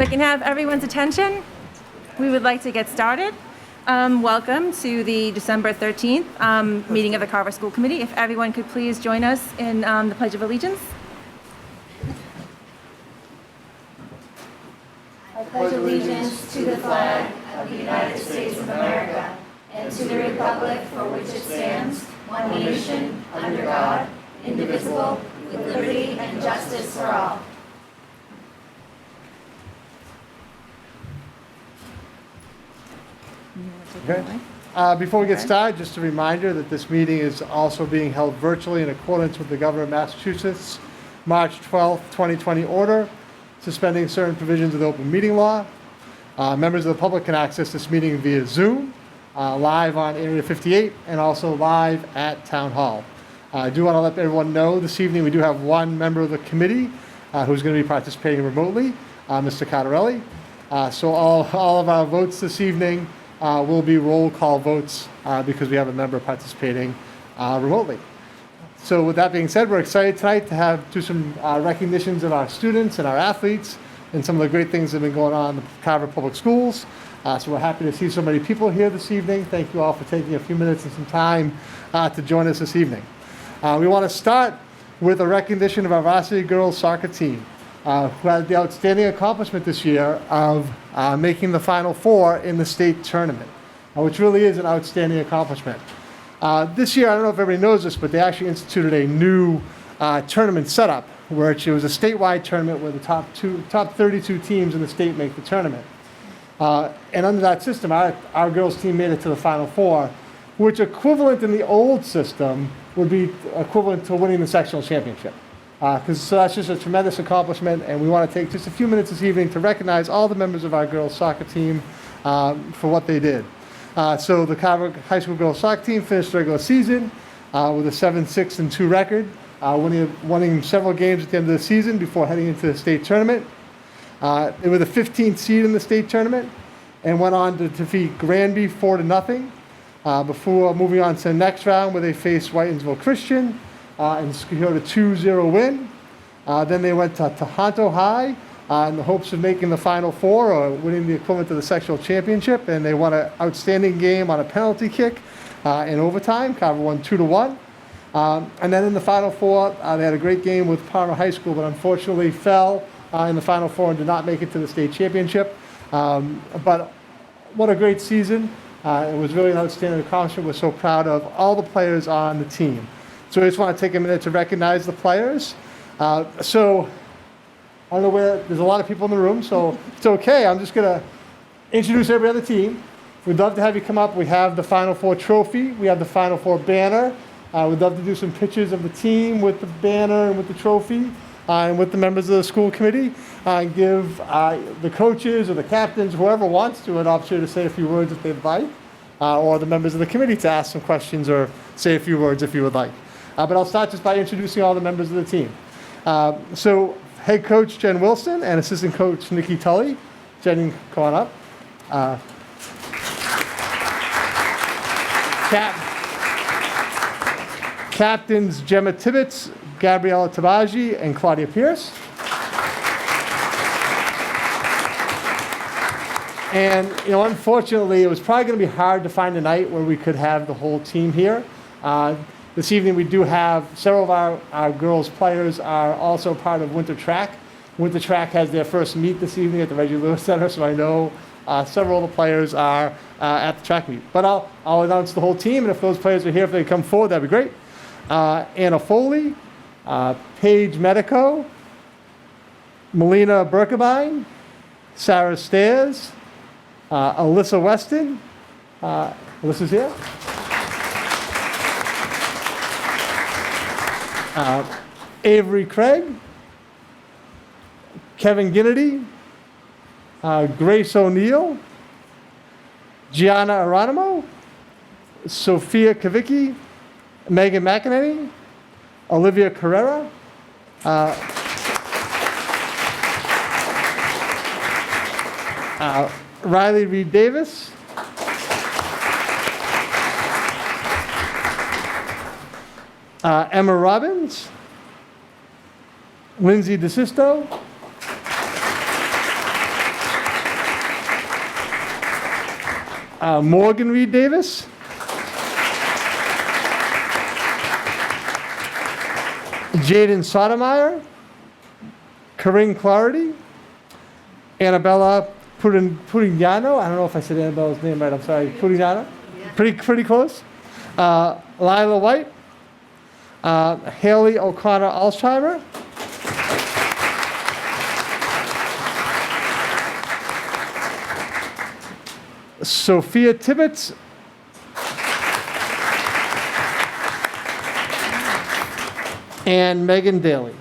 I can have everyone's attention, we would like to get started. Welcome to the December 13th meeting of the Carver School Committee. If everyone could please join us in the Pledge of Allegiance. I pledge allegiance to the flag of the United States of America and to the republic for which it stands, one nation, under God, indivisible, with liberty and justice for all. Okay. Before we get started, just a reminder that this meeting is also being held virtually in accordance with the Governor of Massachusetts March 12, 2020 order, suspending certain provisions of the open meeting law. Members of the public can access this meeting via Zoom, live on Area 58, and also live at Town Hall. I do want to let everyone know this evening we do have one member of the committee who's going to be participating remotely, Mr. Carver. So all of our votes this evening will be roll call votes because we have a member participating remotely. So with that being said, we're excited tonight to do some recognitions of our students and our athletes and some of the great things that have been going on in the Carver Public Schools. So we're happy to see so many people here this evening. Thank you all for taking a few minutes and some time to join us this evening. We want to start with a recognition of our varsity girls soccer team, who had the outstanding accomplishment this year of making the Final Four in the state tournament, which really is an outstanding accomplishment. This year, I don't know if everybody knows this, but they actually instituted a new tournament setup, which it was a statewide tournament where the top 32 teams in the state make the tournament. And under that system, our girls team made it to the Final Four, which equivalent in the old system would be equivalent to winning the sectional championship. So that's just a tremendous accomplishment, and we want to take just a few minutes this evening to recognize all the members of our girls soccer team for what they did. So the Carver High School girls soccer team finished the regular season with a 7-6-2 record, winning several games at the end of the season before heading into the state tournament. They were the 15th seed in the state tournament and went on to defeat Granby 4-0 before moving on to the next round where they faced Whitensville Christian and secured a 2-0 win. Then they went to Tohoto High in the hopes of making the Final Four or winning the equivalent of the sectional championship, and they won an outstanding game on a penalty kick in overtime. Carver won 2-1. And then in the Final Four, they had a great game with Parma High School, but unfortunately fell in the Final Four and did not make it to the state championship. But what a great season. It was really an outstanding accomplishment. We're so proud of all the players on the team. So I just want to take a minute to recognize the players. So I don't know there's a lot of people in the room, so it's okay. I'm just going to introduce every other team. We'd love to have you come up. We have the Final Four trophy. We have the Final Four banner. We'd love to do some pictures of the team with the banner and with the trophy and with the members of the school committee. And give the coaches or the captains, whoever wants to, an opportunity to say a few words if they'd like, or the members of the committee to ask some questions or say a few words if you would like. But I'll start just by introducing all the members of the team. So head coach Jen Wilson and assistant coach Nikki Tully. Jen, come on up. Captains Gemma Tibbetts, Gabriella Tabaji, and Claudia Pierce. And unfortunately, it was probably going to be hard to find a night where we could have the whole team here. This evening we do have several of our girls players are also part of Winter Track. Winter Track has their first meet this evening at the Reggie Lewis Center, so I know several of the players are at the track meet. But I'll announce the whole team, and if those players are here, if they come forward, that'd be great. Anna Foley, Paige Medico, Melina Berkebine, Sarah Stairs, Alyssa Weston, Alyssa's here. Avery Craig, Kevin Ginnity, Grace O'Neill, Gianna Aranimo, Sophia Kavicki, Megan McEnany, Olivia Carrera, Riley Reed Davis, Emma Robbins, Lindsay DeSisto, Morgan Reed Davis. Jaden Sotomayor. Corinne Clarity. Annabella Purignano. I don't know if I said Annabella's name right. I'm sorry. Purignano. Pretty close. Lila White. Haley O'Connor Alsheimer. Sophia Tibbetts. And Megan Daly.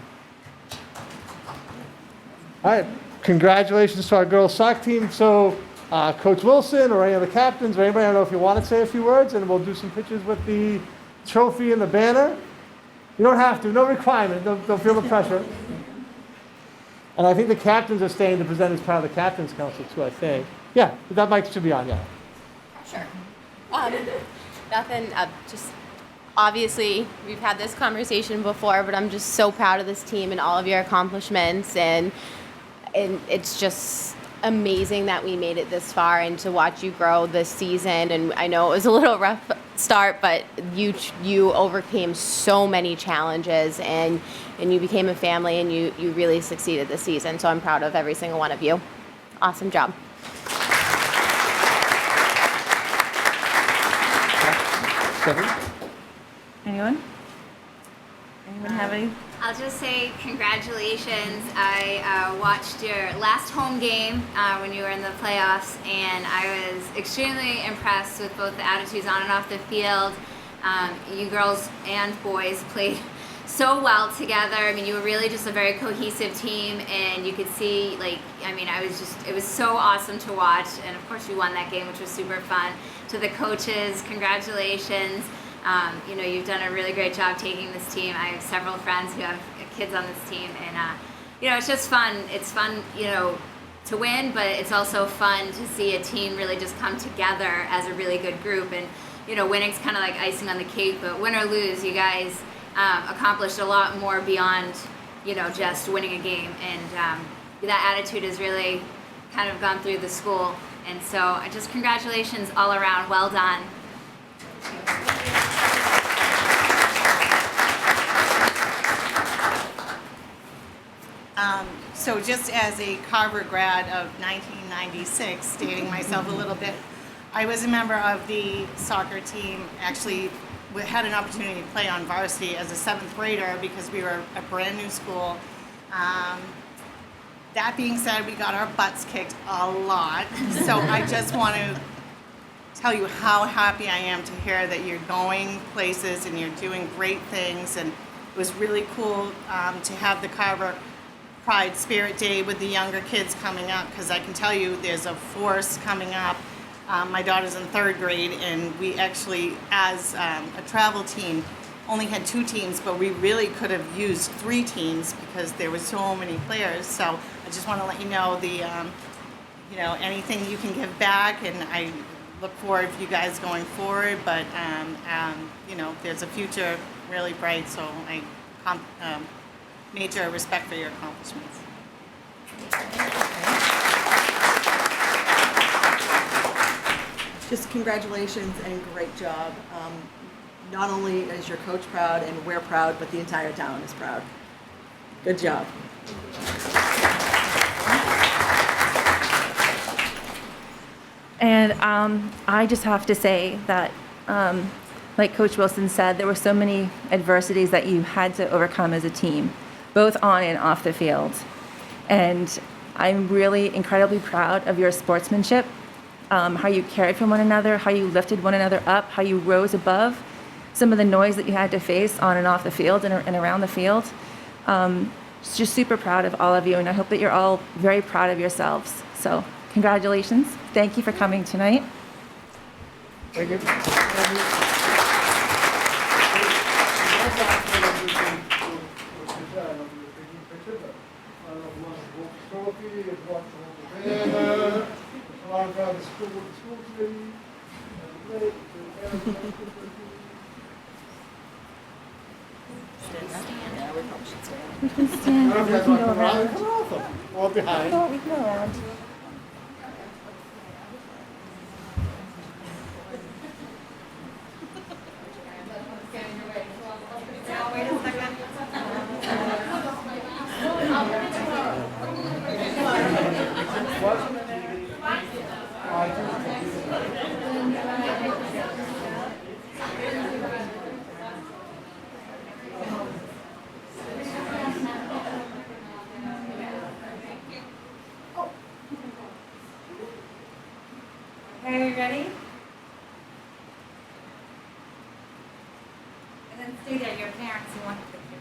All right, congratulations to our girls soccer team. So Coach Wilson or any of the captains or anybody, I don't know if you want to say a few words, and we'll do some pictures with the trophy and the banner. You don't have to, no requirement, don't feel the pressure. And I think the captains are staying to present as part of the Captain's Council too, I think. Yeah, that mic should be on, yeah. Sure. Nothing, just obviously we've had this conversation before, but I'm just so proud of this team and all of your accomplishments, and it's just amazing that we made it this far and to watch you grow this season. And I know it was a little rough start, but you overcame so many challenges and you became a family, and you really succeeded this season. So I'm proud of every single one of you. Awesome job. Anyone have any? I'll just say congratulations. I watched your last home game when you were in the playoffs, and I was extremely impressed with both the attitudes on and off the field. You girls and boys played so well together. I mean, you were really just a very cohesive team, and you could see, it was so awesome to watch. And of course, you won that game, which was super fun. To the coaches, congratulations. You've done a really great job taking this team. I have several friends who have kids on this team, and it's just fun. It's fun, to win, but it's also fun to see a team really just come together as a really good group. And winning's kind of like icing on the cake, but win or lose, you guys accomplished a lot more beyond just winning a game. And that attitude has really kind of gone through the school. And so just congratulations all around. Well done. So just as a Carver grad of 1996, dating myself a little bit, I was a member of the soccer team. Actually, we had an opportunity to play on varsity as a 7th grader because we were a brand new school. That being said, we got our butts kicked a lot. So I just want to tell you how happy I am to hear that you're going places and you're doing great things. And it was really cool to have the Carver Pride Spirit Day with the younger kids coming up, because I can tell you there's a force coming up. My daughter's in 3rd grade, and we actually, as a travel team, only had 2 teams, but we really could have used 3 teams because there were so many players. So I just want to let you know anything you can give back, and I look forward to you guys going forward. But there's a future really bright. So I major respect for your accomplishments. Just congratulations and great job. Not only is your coach proud and we're proud, but the entire town is proud. Good job. And I just have to say that, like Coach Wilson said, there were so many adversities that you had to overcome as a team, both on and off the field. And I'm really incredibly proud of your sportsmanship, how you cared for one another, how you lifted one another up, how you rose above some of the noise that you had to face on and off the field and around the field. Just super proud of all of you, and I hope that you're all very proud of yourselves. So congratulations. Thank you for coming tonight. Thank you. We can stand. We can go around. All behind. Oh, we can go around. Okay, are you ready? And then stay there, your parents who want the picture.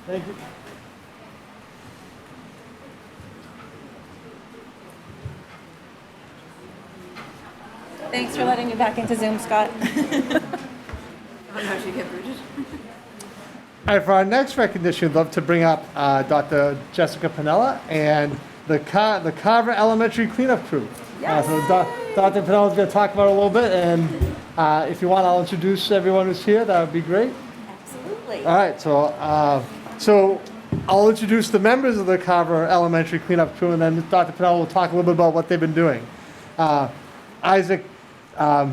Thank you. Thanks for letting me back into Zoom, Scott. Oh, no, she get booted. All right, for our next recognition, I'd love to bring up Dr. Jessica Pinella and the Carver Elementary Cleanup Crew. So Dr. Pinella is going to talk about it a little bit, and if you want, I'll introduce everyone who's here. That would be great. Absolutely. All right, so I'll introduce the members of the Carver Elementary Cleanup Crew, and then Dr. Parental will talk a little bit about what they've been doing. Isaac, I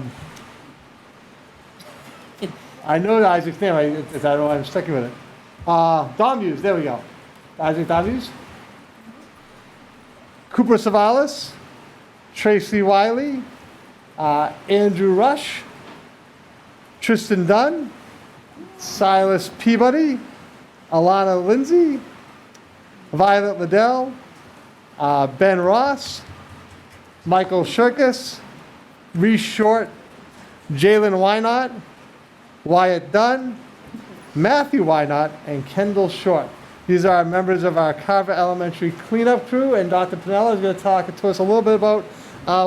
know Isaac's name. I don't know why I'm sticking with it. Domuse, there we go. Isaac Domuse. Cooper Savalas, Tracy Wiley, Andrew Rush, Tristan Dunn, Silas Peabody, Alana Lindsay, Violet Liddell, Ben Ross, Michael Shirkus, Reese Short, Jalen Wynot, Wyatt Dunn, Matthew Wynot, and Kendall Short. These are members of our Carver Elementary Cleanup Crew, and Dr. Pinella is going to talk to us a little bit about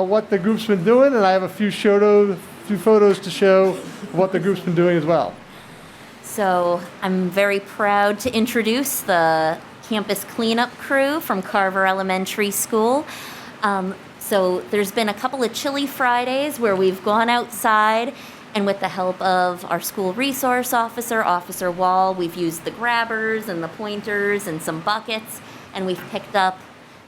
what the group's been doing, and I have a few photos to show what the group's been doing as well. So I'm very proud to introduce the campus cleanup crew from Carver Elementary School. So there's been a couple of chilly Fridays where we've gone outside, and with the help of our school resource officer, Officer Wall, we've used the grabbers and the pointers and some buckets, and we've picked up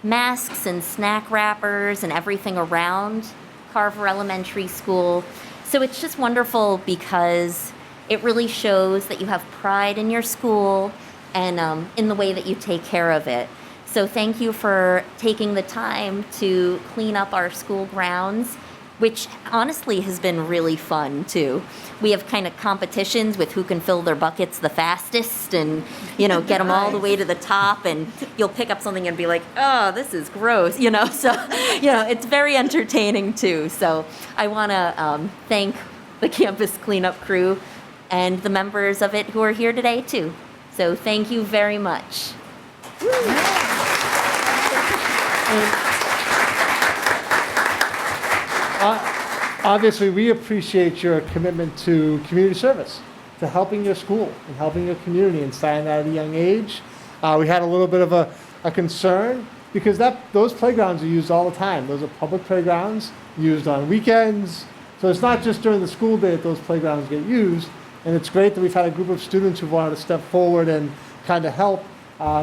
masks and snack wrappers and everything around Carver Elementary School. So it's just wonderful because it really shows that you have pride in your school and in the way that you take care of it. So thank you for taking the time to clean up our school grounds, which honestly has been really fun too. We have kind of competitions with who can fill their buckets the fastest and, you know, get them all the way to the top, and you'll pick up something and be like, oh, this is gross, you know, so, you know, it's very entertaining too. So I want to thank the campus cleanup crew and the members of it who are here today too. So thank you very much. Obviously, we appreciate your commitment to community service, to helping your school and helping your community, and starting that at a young age. We had a little bit of a concern because those playgrounds are used all the time. Those are public playgrounds used on weekends. So it's not just during the school day that those playgrounds get used. And it's great that we've had a group of students who wanted to step forward and kind of help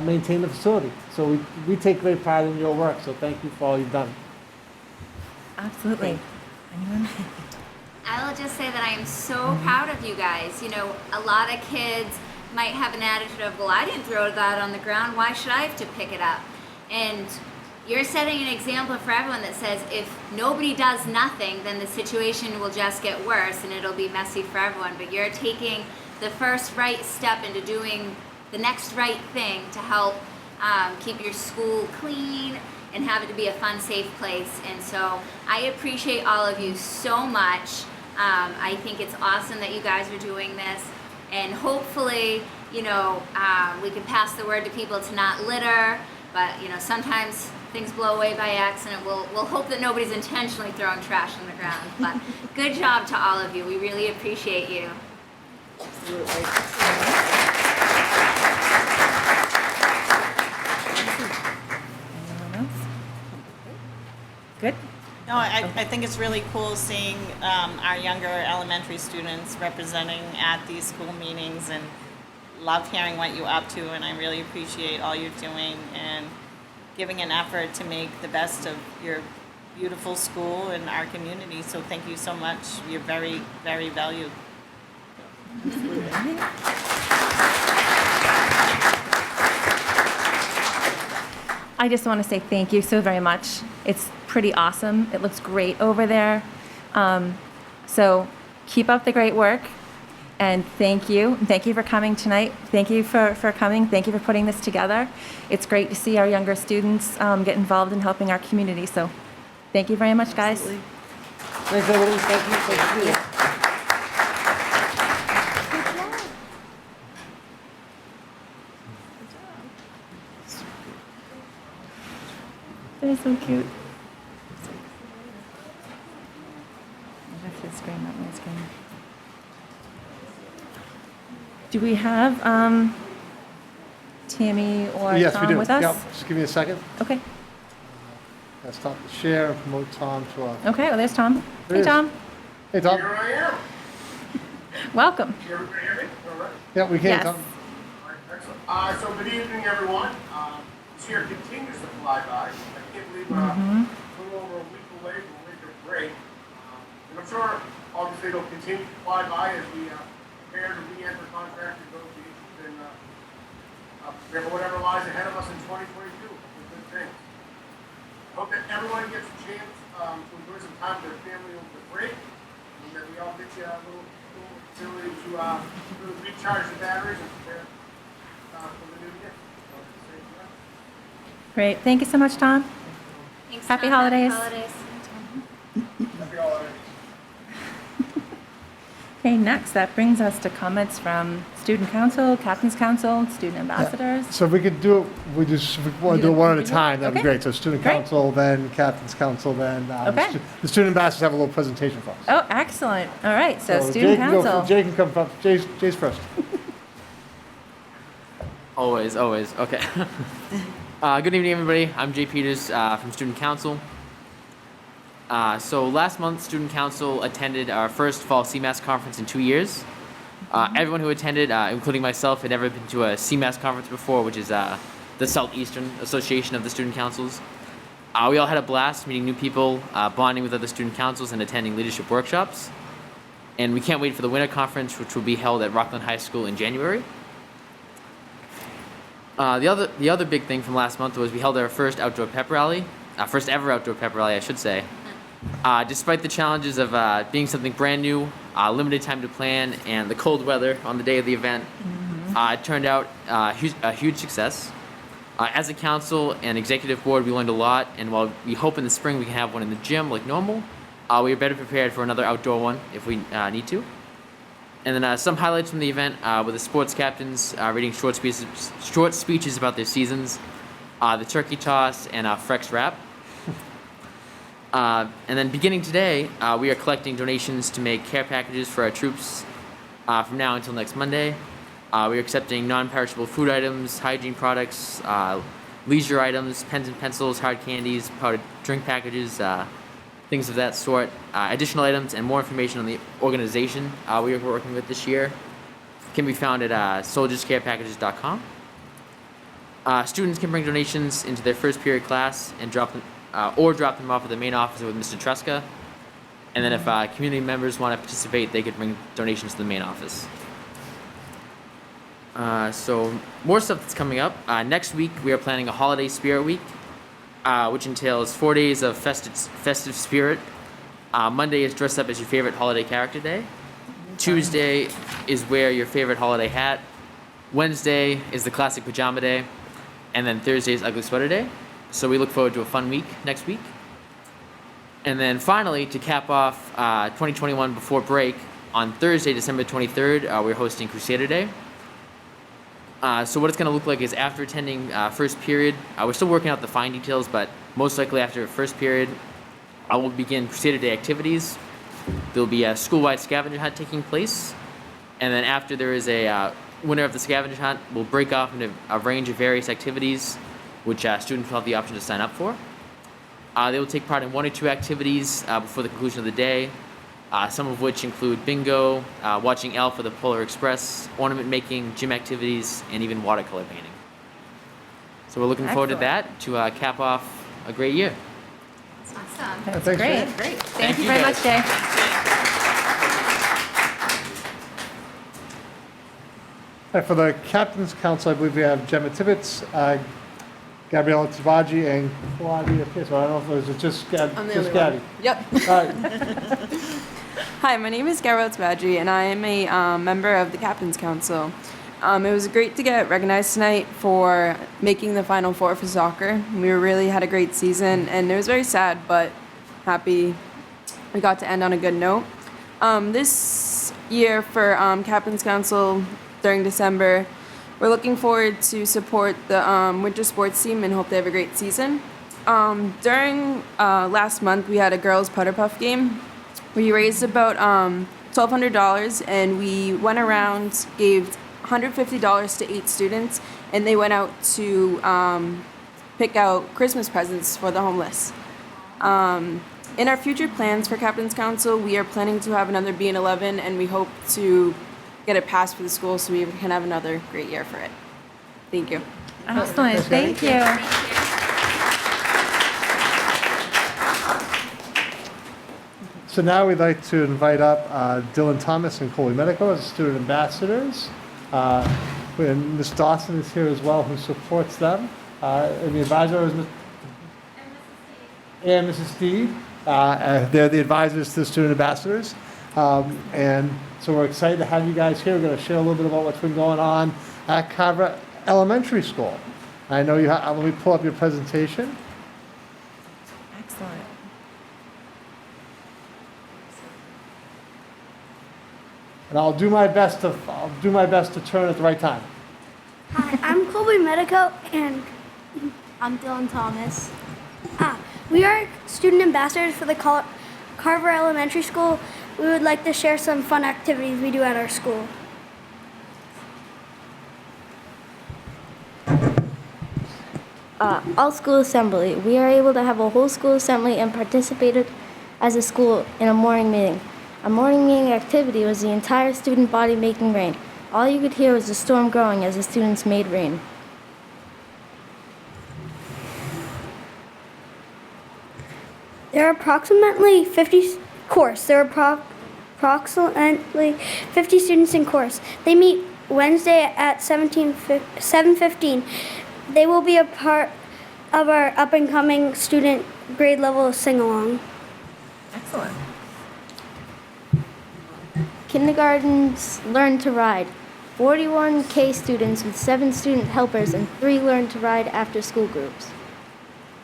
maintain the facility. So we take great pride in your work. So thank you for all you've done. Absolutely. Anyone? I will just say that I am so proud of you guys. You know, a lot of kids might have an attitude of, well, I didn't throw that on the ground. Why should I have to pick it up? And you're setting an example for everyone that says if nobody does nothing, then the situation will just get worse and it'll be messy for everyone. But you're taking the first right step into doing the next right thing to help keep your school clean and have it to be a fun, safe place. And so I appreciate all of you so much. I think it's awesome that you guys are doing this. And hopefully, you know, we can pass the word to people to not litter. But, you know, sometimes things blow away by accident. We'll hope that nobody's intentionally throwing trash on the ground. But good job to all of you. We really appreciate you. Good? No, I think it's really cool seeing our younger elementary students representing at these school meetings, and love hearing what you're up to, and I really appreciate all you're doing and giving an effort to make the best of your beautiful school and our community. So thank you so much. You're very, very valued. I just want to say thank you so very much. It's pretty awesome. It looks great over there. So keep up the great work. And thank you. Thank you for coming tonight. Thank you for coming. Thank you for putting this together. It's great to see our younger students get involved in helping our community. So thank you very much, guys. Absolutely. Thanks, everybody. Thank you. They're so cute. That's his screen, not my screen. Do we have Tammy or Yes, we Tom do. with us? Yep. Just give me a second. Okay. Let's stop the share and promote Tom to our... Okay, well, there's Tom. There Hey, he is. Tom. Hey, Tom. Here I am. Welcome. Can everybody hear me? All right. Yeah, we can, Yes. Tom. All right, excellent. So good evening, everyone. This year continues to fly by. I can't believe we're a little over a week away from winter break. And I'm sure, obviously, it'll continue to fly by as we prepare to re-enter contract negotiations and prepare for whatever lies ahead of us in 2022 with good things. Hope that everyone gets a chance to enjoy some time with their family over the break, and that we all get you a little facility to really recharge the batteries and prepare for the new year. So, same to us. Great. Thank you so much, Tom. Thanks, Happy Tom. holidays. Happy holidays. Okay, next, that brings us to comments from Student Council, Captain's Council, Student Ambassadors. So if we could do it, if we want to do it one at a time, that'd be Okay. great. So Student Great. Council, then Captain's Council, then Okay. the Student Ambassadors have a little presentation for us. Oh, excellent. All right, so Jay Student can go- Council. Jay can come first. Jay's first. Always. Okay. Good evening, everybody. I'm Jay Peters from Student Council. So last month, Student Council attended our first fall CMAS conference in 2 years. Everyone who attended, including myself, had never been to a CMAS conference before, which is the Southeastern Association of the Student Councils. We all had a blast meeting new people, bonding with other student councils, and attending leadership workshops. And we can't wait for the winter conference, which will be held at Rockland High School in January. The other big thing from last month was we held our first outdoor pep rally, first ever outdoor pep rally, I should say. Despite the challenges of being something brand new, limited time to plan, and the cold weather on the day of the event, it turned out a huge success. As a council and executive board, we learned a lot, and while we hope in the spring we can have one in the gym like normal, we are better prepared for another outdoor one if we need to. And then some highlights from the event were the sports captains reading short speeches about their seasons, the turkey toss, and Frex rap. And then beginning today, we are collecting donations to make care packages for our troops from now until next Monday. We are accepting non-perishable food items, hygiene products, leisure items, pens and pencils, hard candies, powdered drink packages, things of that sort. Additional items and more information on the organization we are working with this year can be found at soldierscarepackages.com. Students can bring donations into their first period class and drop them off at the main office with Mr. Truska. And then if community members want to participate, they could bring donations to the main office. So more stuff that's coming up. Next week, we are planning a holiday spirit week, which entails 4 days of festive spirit. Monday is dress up as your favorite holiday character day. Tuesday is wear your favorite holiday hat. Wednesday is the classic pajama day. And then Thursday is ugly sweater day. So we look forward to a fun week next week. And then finally, to cap off 2021 before break, on Thursday, December 23rd, we're hosting Crusader Day. So what it's going to look like is after attending first period, we're still working out the fine details, but most likely after first period, I will begin Crusader Day Activities. There'll be a school-wide scavenger hunt taking place. And then after there is a winner of the scavenger hunt, we'll break off into a range of various activities which students will have the option to sign up for. They will take part in 1 or 2 activities before the conclusion of the day, some of which include bingo, watching Elf for the Polar Express, ornament making, gym activities, and even watercolor painting. So we're looking forward to that to cap off a great year. Awesome. Thanks, Great. Jay. Great. Thank Thank you you, very guys. much, Jay. For the Captain's Council, I believe we have Gemma Tibbetts, Gabriella Tavaji, and Claudia Pierce. Well, I don't know if it was just Gabby. Yep. All right. Hi, my name is Gabrielle Tabadji, and I am a member of the Captain's Council. It was great to get recognized tonight for making the Final Four for soccer. We really had a great season, and it was very sad, but happy we got to end on a good note. This year for Captain's Council during December, we're looking forward to support the winter sports team and hope they have a great season. During last month, we had a girls' putter puff game. We raised about $1,200, and we went around, gave $150 to 8 students, and they went out to pick out Christmas presents for the homeless. In our future plans for Captain's Council, we are planning to have another B&11, and we hope to get it passed for the school so we can have another great year for it. Thank you. Excellent. Thank you. So now we'd like to invite up Dylan Thomas and Coley Medico as student ambassadors. And Ms. Dawson is here as well, who supports them. And the advisor is Mrs. Steve. They're the advisors to the student ambassadors. And so we're excited to have you guys here. We're going to share a little bit about what's been going on at Carver Elementary School. I know you have, let me pull up your presentation. Excellent. And I'll do my best to turn at the right time. Hi, I'm Colby Medico, and I'm Dylan Thomas. we are student ambassadors for the Carver Elementary School. We would like to share some fun activities we do at our school. All school assembly. We are able to have a whole school assembly and participated as a school in a morning meeting. A morning meeting activity was the entire student body making rain. All you could hear was the storm growing as the students made rain. There are approximately 50 approximately 50 students in course. They meet Wednesday at 7:15. They will be a part of our up-and-coming student grade level sing-along. Excellent. Kindergartens learn to ride. 41K students with 7 student helpers and 3 learn to ride after school groups.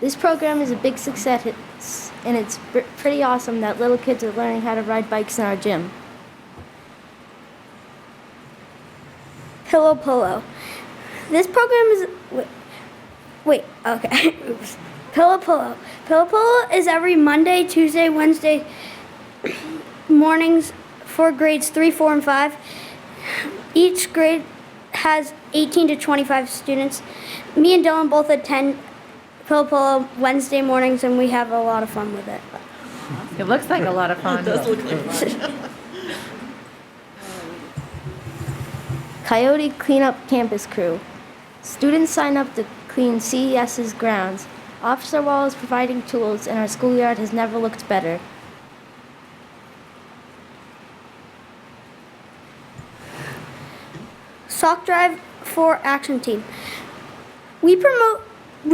This program is a big success, and it's pretty awesome that little kids are learning how to ride bikes in our gym. Pillow Polo. This program is okay. Oops. Pillow Polo. Pillow Polo is every Monday, Tuesday, Wednesday mornings for grades 3, 4, and 5. Each grade has 18 to 25 students. Me and Dylan both attend Pillow Polo Wednesday mornings, and we have a lot of fun with it. It looks like a lot of fun. It does look like fun. Coyote Cleanup Campus Crew. Students sign up to clean CES's grounds. Officer Wall is providing tools, and our schoolyard has never looked better. Sock drive for action team. We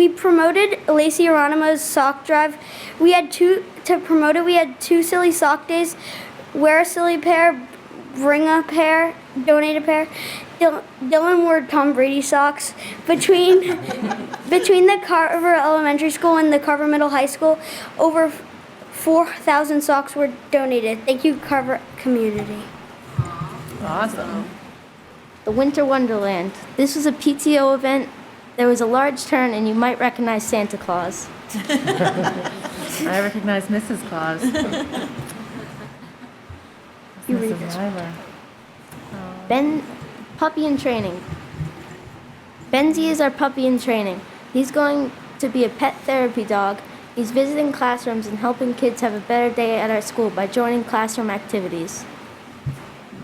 promoted Lacey Aronimo's sock drive. We had two silly sock days. Wear a silly pair, bring a pair, donate a pair. Dylan wore Tom Brady socks. Between the Carver Elementary School and the Carver Middle High School, over 4,000 socks were donated. Thank you, Carver community. Awesome. The Winter Wonderland. This was a PTO event. There was a large turn, and you might recognize Santa Claus. I recognize Mrs. Claus. You read Mrs. this. Myler. Ben, puppy in training. Benzie is our puppy in training. He's going to be a pet therapy dog, He's visiting classrooms and helping kids have a better day at our school by joining classroom activities.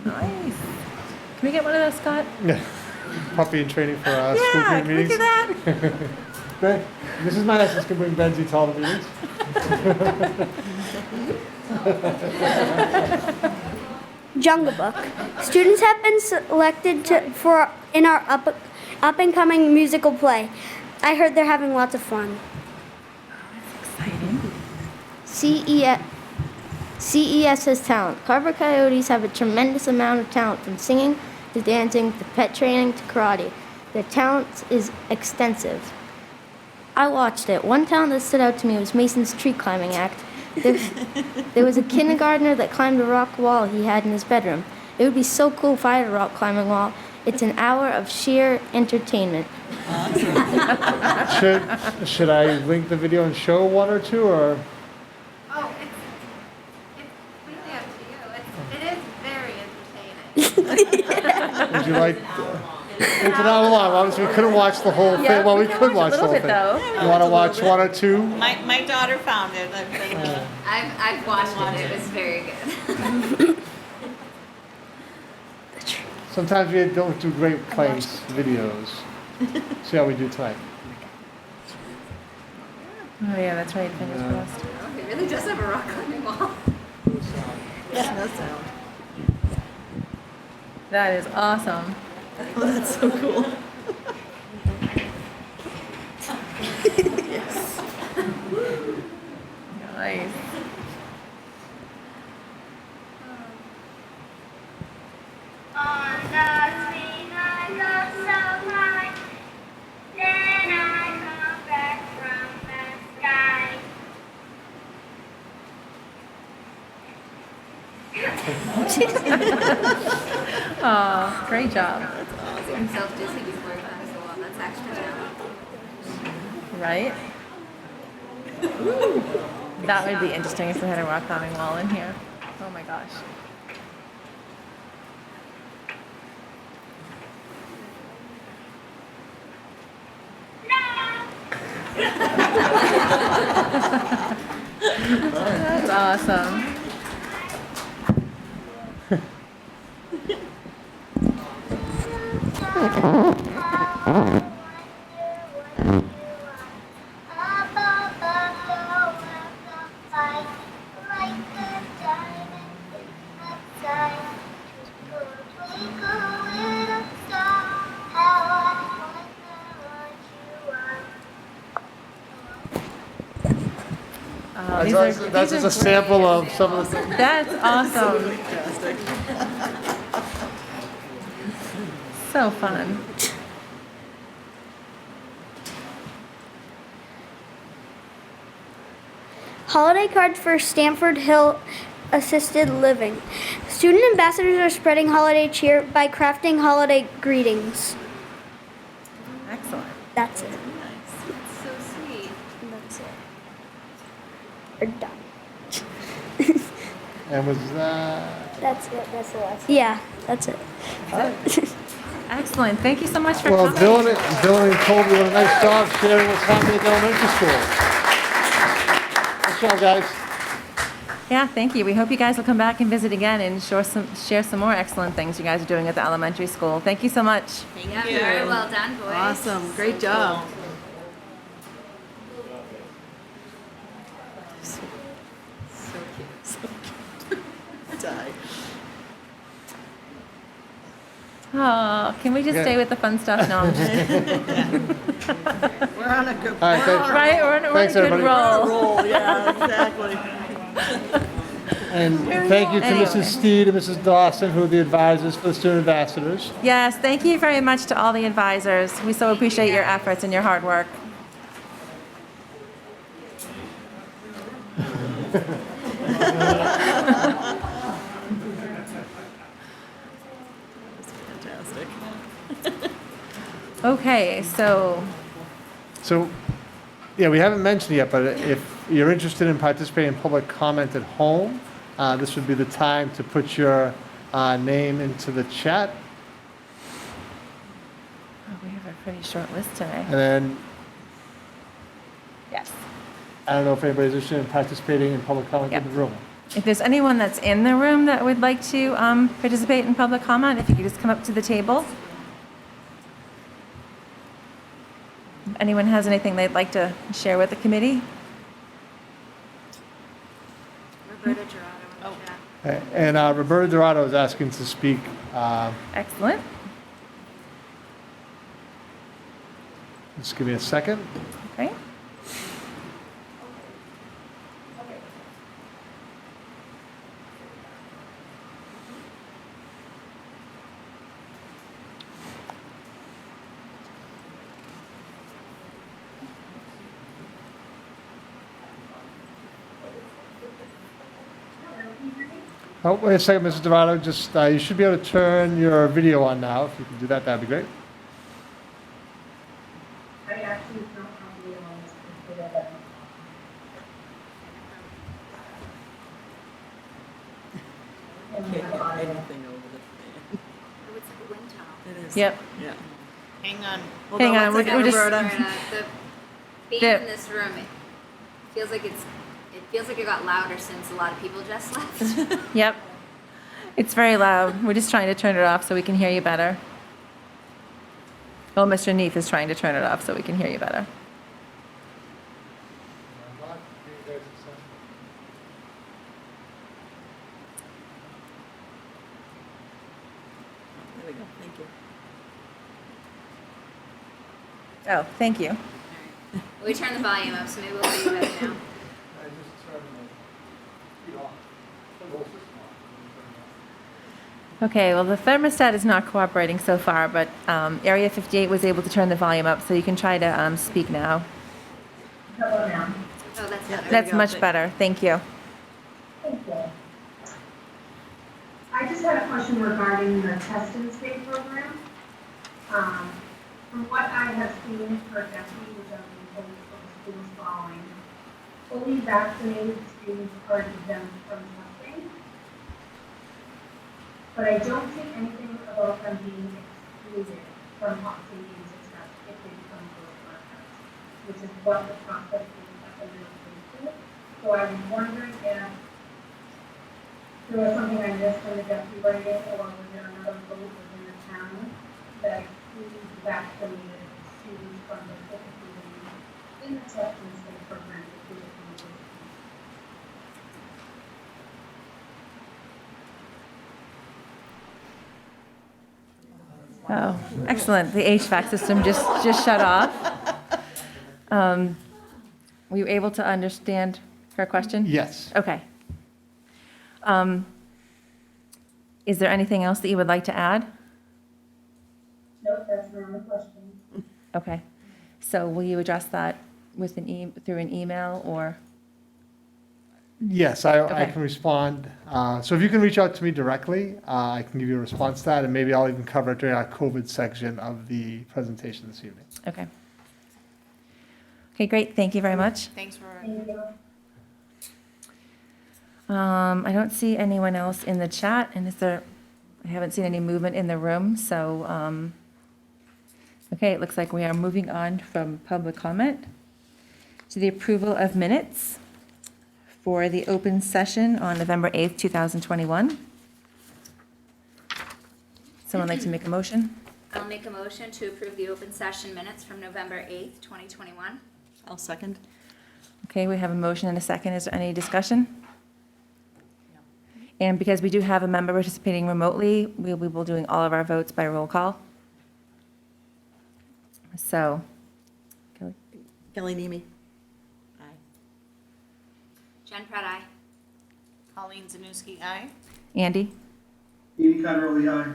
Nice. Can we get one of those, Scott? Yeah. Puppy in training for school Yeah, committee look meetings. at that. Ben, Mrs. Madison can bring Benzie to all the meetings. Jungle Book. Students have been selected in our up and coming musical play. I heard they're having lots of fun. Exciting. CES has talent. Carver Coyotes have a tremendous amount of talent, from singing to dancing to pet training to karate. Their talent is extensive. I watched it. One talent that stood out to me was Mason's tree climbing act. There was a kindergartner that climbed a rock wall he had in his bedroom. It would be so cool if I had a rock climbing wall. It's an hour of sheer entertainment. Should I link the video and show one or two, or? Oh, it's completely up to you. It is very entertaining. Would you like? It's an hour long. Obviously, we couldn't watch the whole thing. Well, we could watch the whole thing. You want to watch one or two? My daughter found it. I've watched it. It was very good. Sometimes we don't do great place videos. See how we do tonight. Oh yeah, that's right. Fingers crossed. It really does have a rock climbing wall. Yeah, that sound. That is awesome. Oh, that's so cool. Yes. Nice. On the screen I go so high, then I come back from the sky. Oh, great job. I'm self-dizzy before class, so that's extra talent. Right? That would be interesting if we had a rock climbing wall in here. Oh my gosh. That's awesome. That's just a sample of some of the things. That's awesome. So fun. Holiday cards for Stamford Hill Assisted Living. Student ambassadors are spreading holiday cheer by crafting holiday greetings. Excellent. That's it. That's so sweet. That's it. We're done. And was that? That's it. That's the last. Yeah, that's it. Excellent. Thank you so much for Well, coming. Dylan and Colby did a nice job sharing what's happening at the elementary school. Good job, guys. Yeah, thank you. We hope you guys will come back and visit again and share some more excellent things you guys are doing at the elementary school. Thank you so much. Thank Yeah, you. very well done, boys. Awesome. Great job. So cute. So cute. Die. Oh, can we just stay with the fun stuff? No, I'm just We're on a good All right, thanks. right. We're on Thanks, a good everybody. roll. roll. Yeah, exactly. And thank you to Anyway. Mrs. Steed and Mrs. Dawson, who are the advisors for the student ambassadors. Yes, thank you very much to all the advisors. We so appreciate your efforts and your hard work. Fantastic. Okay, so So, yeah, we haven't mentioned yet, but if you're interested in participating in public comment at home, this would be the time to put your name into the chat. we have a pretty short list today. And then Yes. I don't know if anybody's interested in participating in public comment in the room. If there's anyone that's in the room that would like to participate in public comment, if you could just come up to the table. If anyone has anything they'd like to share with the committee? Roberta Gerardo in the chat. And Roberta Dorado is asking to speak. Excellent. Just give me a second. Okay. Oh, wait a second, Mrs. Dorado. Just you should be able to turn your video on now. If you can do that, that'd be great. I actually don't have video on this computer that Anything over the fan. Oh, it's the wind tunnel. It is. Yep. Yeah. Hang on. Hold Hang on on, one second, we're just- Roberta. The being There. in this room, it feels like it got louder since a lot of people just left. Yep. It's very loud. We're just trying to turn it off so we can hear you better. Oh, Mr. Neef is trying to turn it off so we can hear you better. There we go, thank you. Oh, thank you. We turned the volume up, so maybe we'll hear you better now. Okay, well, the thermostat is not cooperating so far, but Area 58 was able to turn the volume up, so you can try to speak now. How about now? Oh, that's Yeah. better. That's go. much better. Thank you. Thank you. I just had a question regarding the test and stay program. From what I have seen for deputy, which I've been told from schools following, fully vaccinated students are exempt from testing. But I don't see anything about them being excluded from opting into test if they become close contact, which is what the process is at the middle school. So I was wondering if there was something I missed in the deputy writing, or was there another vote within the town that excludes vaccinated students from participating in the test and stay program if they become close contact? Oh, excellent. The HVAC system just shut off. Were you able to understand her question? Yes. Okay. Is there anything else that you would like to add? Nope, that's my only question. Okay. So will you address that with through an email or? Yes, I Okay. can respond. So if you can reach out to me directly, I can give you a response to that, and maybe I'll even cover it during our COVID section of the presentation this evening. Okay. Okay, great. Thank you very much. Thanks for. Thank you. I don't see anyone else in the chat, and I haven't seen any movement in the room, so, okay, it looks like we are moving on from public comment to the approval of minutes for the open session on November 8th, 2021. Someone like to make a motion? I'll make a motion to approve the open session minutes from November 8th, 2021. I'll second. Okay, we have a motion and a second. Is there any discussion? And because we do have a member participating remotely, we will be doing all of our votes by roll call. So, Kelly Nemi. Aye. Jen Pratt, aye. Colleen Zanuski, aye. Andy? Amy Conrolly, aye.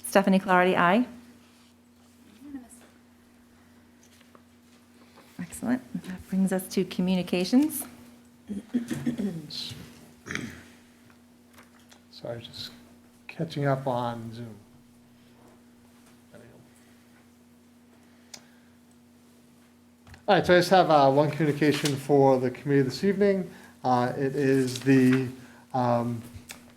Stephanie Clarity, aye. Excellent. That brings us to communications. Sorry, just catching up on Zoom. There we go. All right, so I just have one communication for the committee this evening. It is the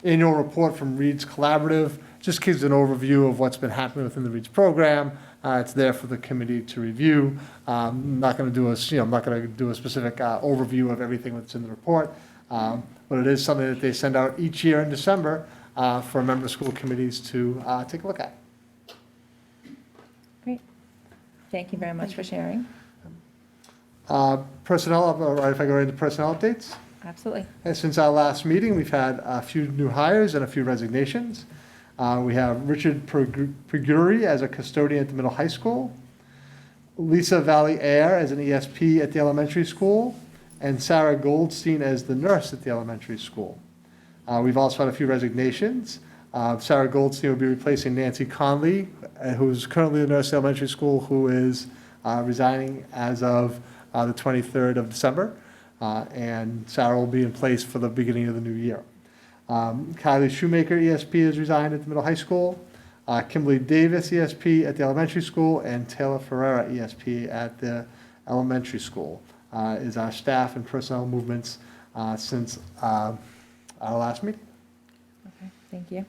annual report from Reed's Collaborative. Just gives an overview of what's been happening within the Reed's program. It's there for the committee to review. I'm not going to do I'm not going to do a specific overview of everything that's in the report, but it is something that they send out each year in December for member school committees to take a look at. Great. Thank you very much for sharing. Personnel, all right, if I go into personnel updates? Absolutely. And since our last meeting, we've had a few new hires and a few resignations. We have Richard Preguri as a custodian at the middle high school, Lisa Valley Air as an ESP at the elementary school, and Sarah Goldstein as the nurse at the elementary school. We've also had a few resignations. Sarah Goldstein will be replacing Nancy Conley, who's currently the nurse at elementary school, who is resigning as of the 23rd of December. And Sarah will be in place for the beginning of the new year. Kylie Shoemaker, ESP, has resigned at the middle high school. Kimberly Davis, ESP, at the elementary school, and Taylor Ferreira, ESP, at the elementary school, is our staff and personnel movements since our last meeting. Okay, thank you.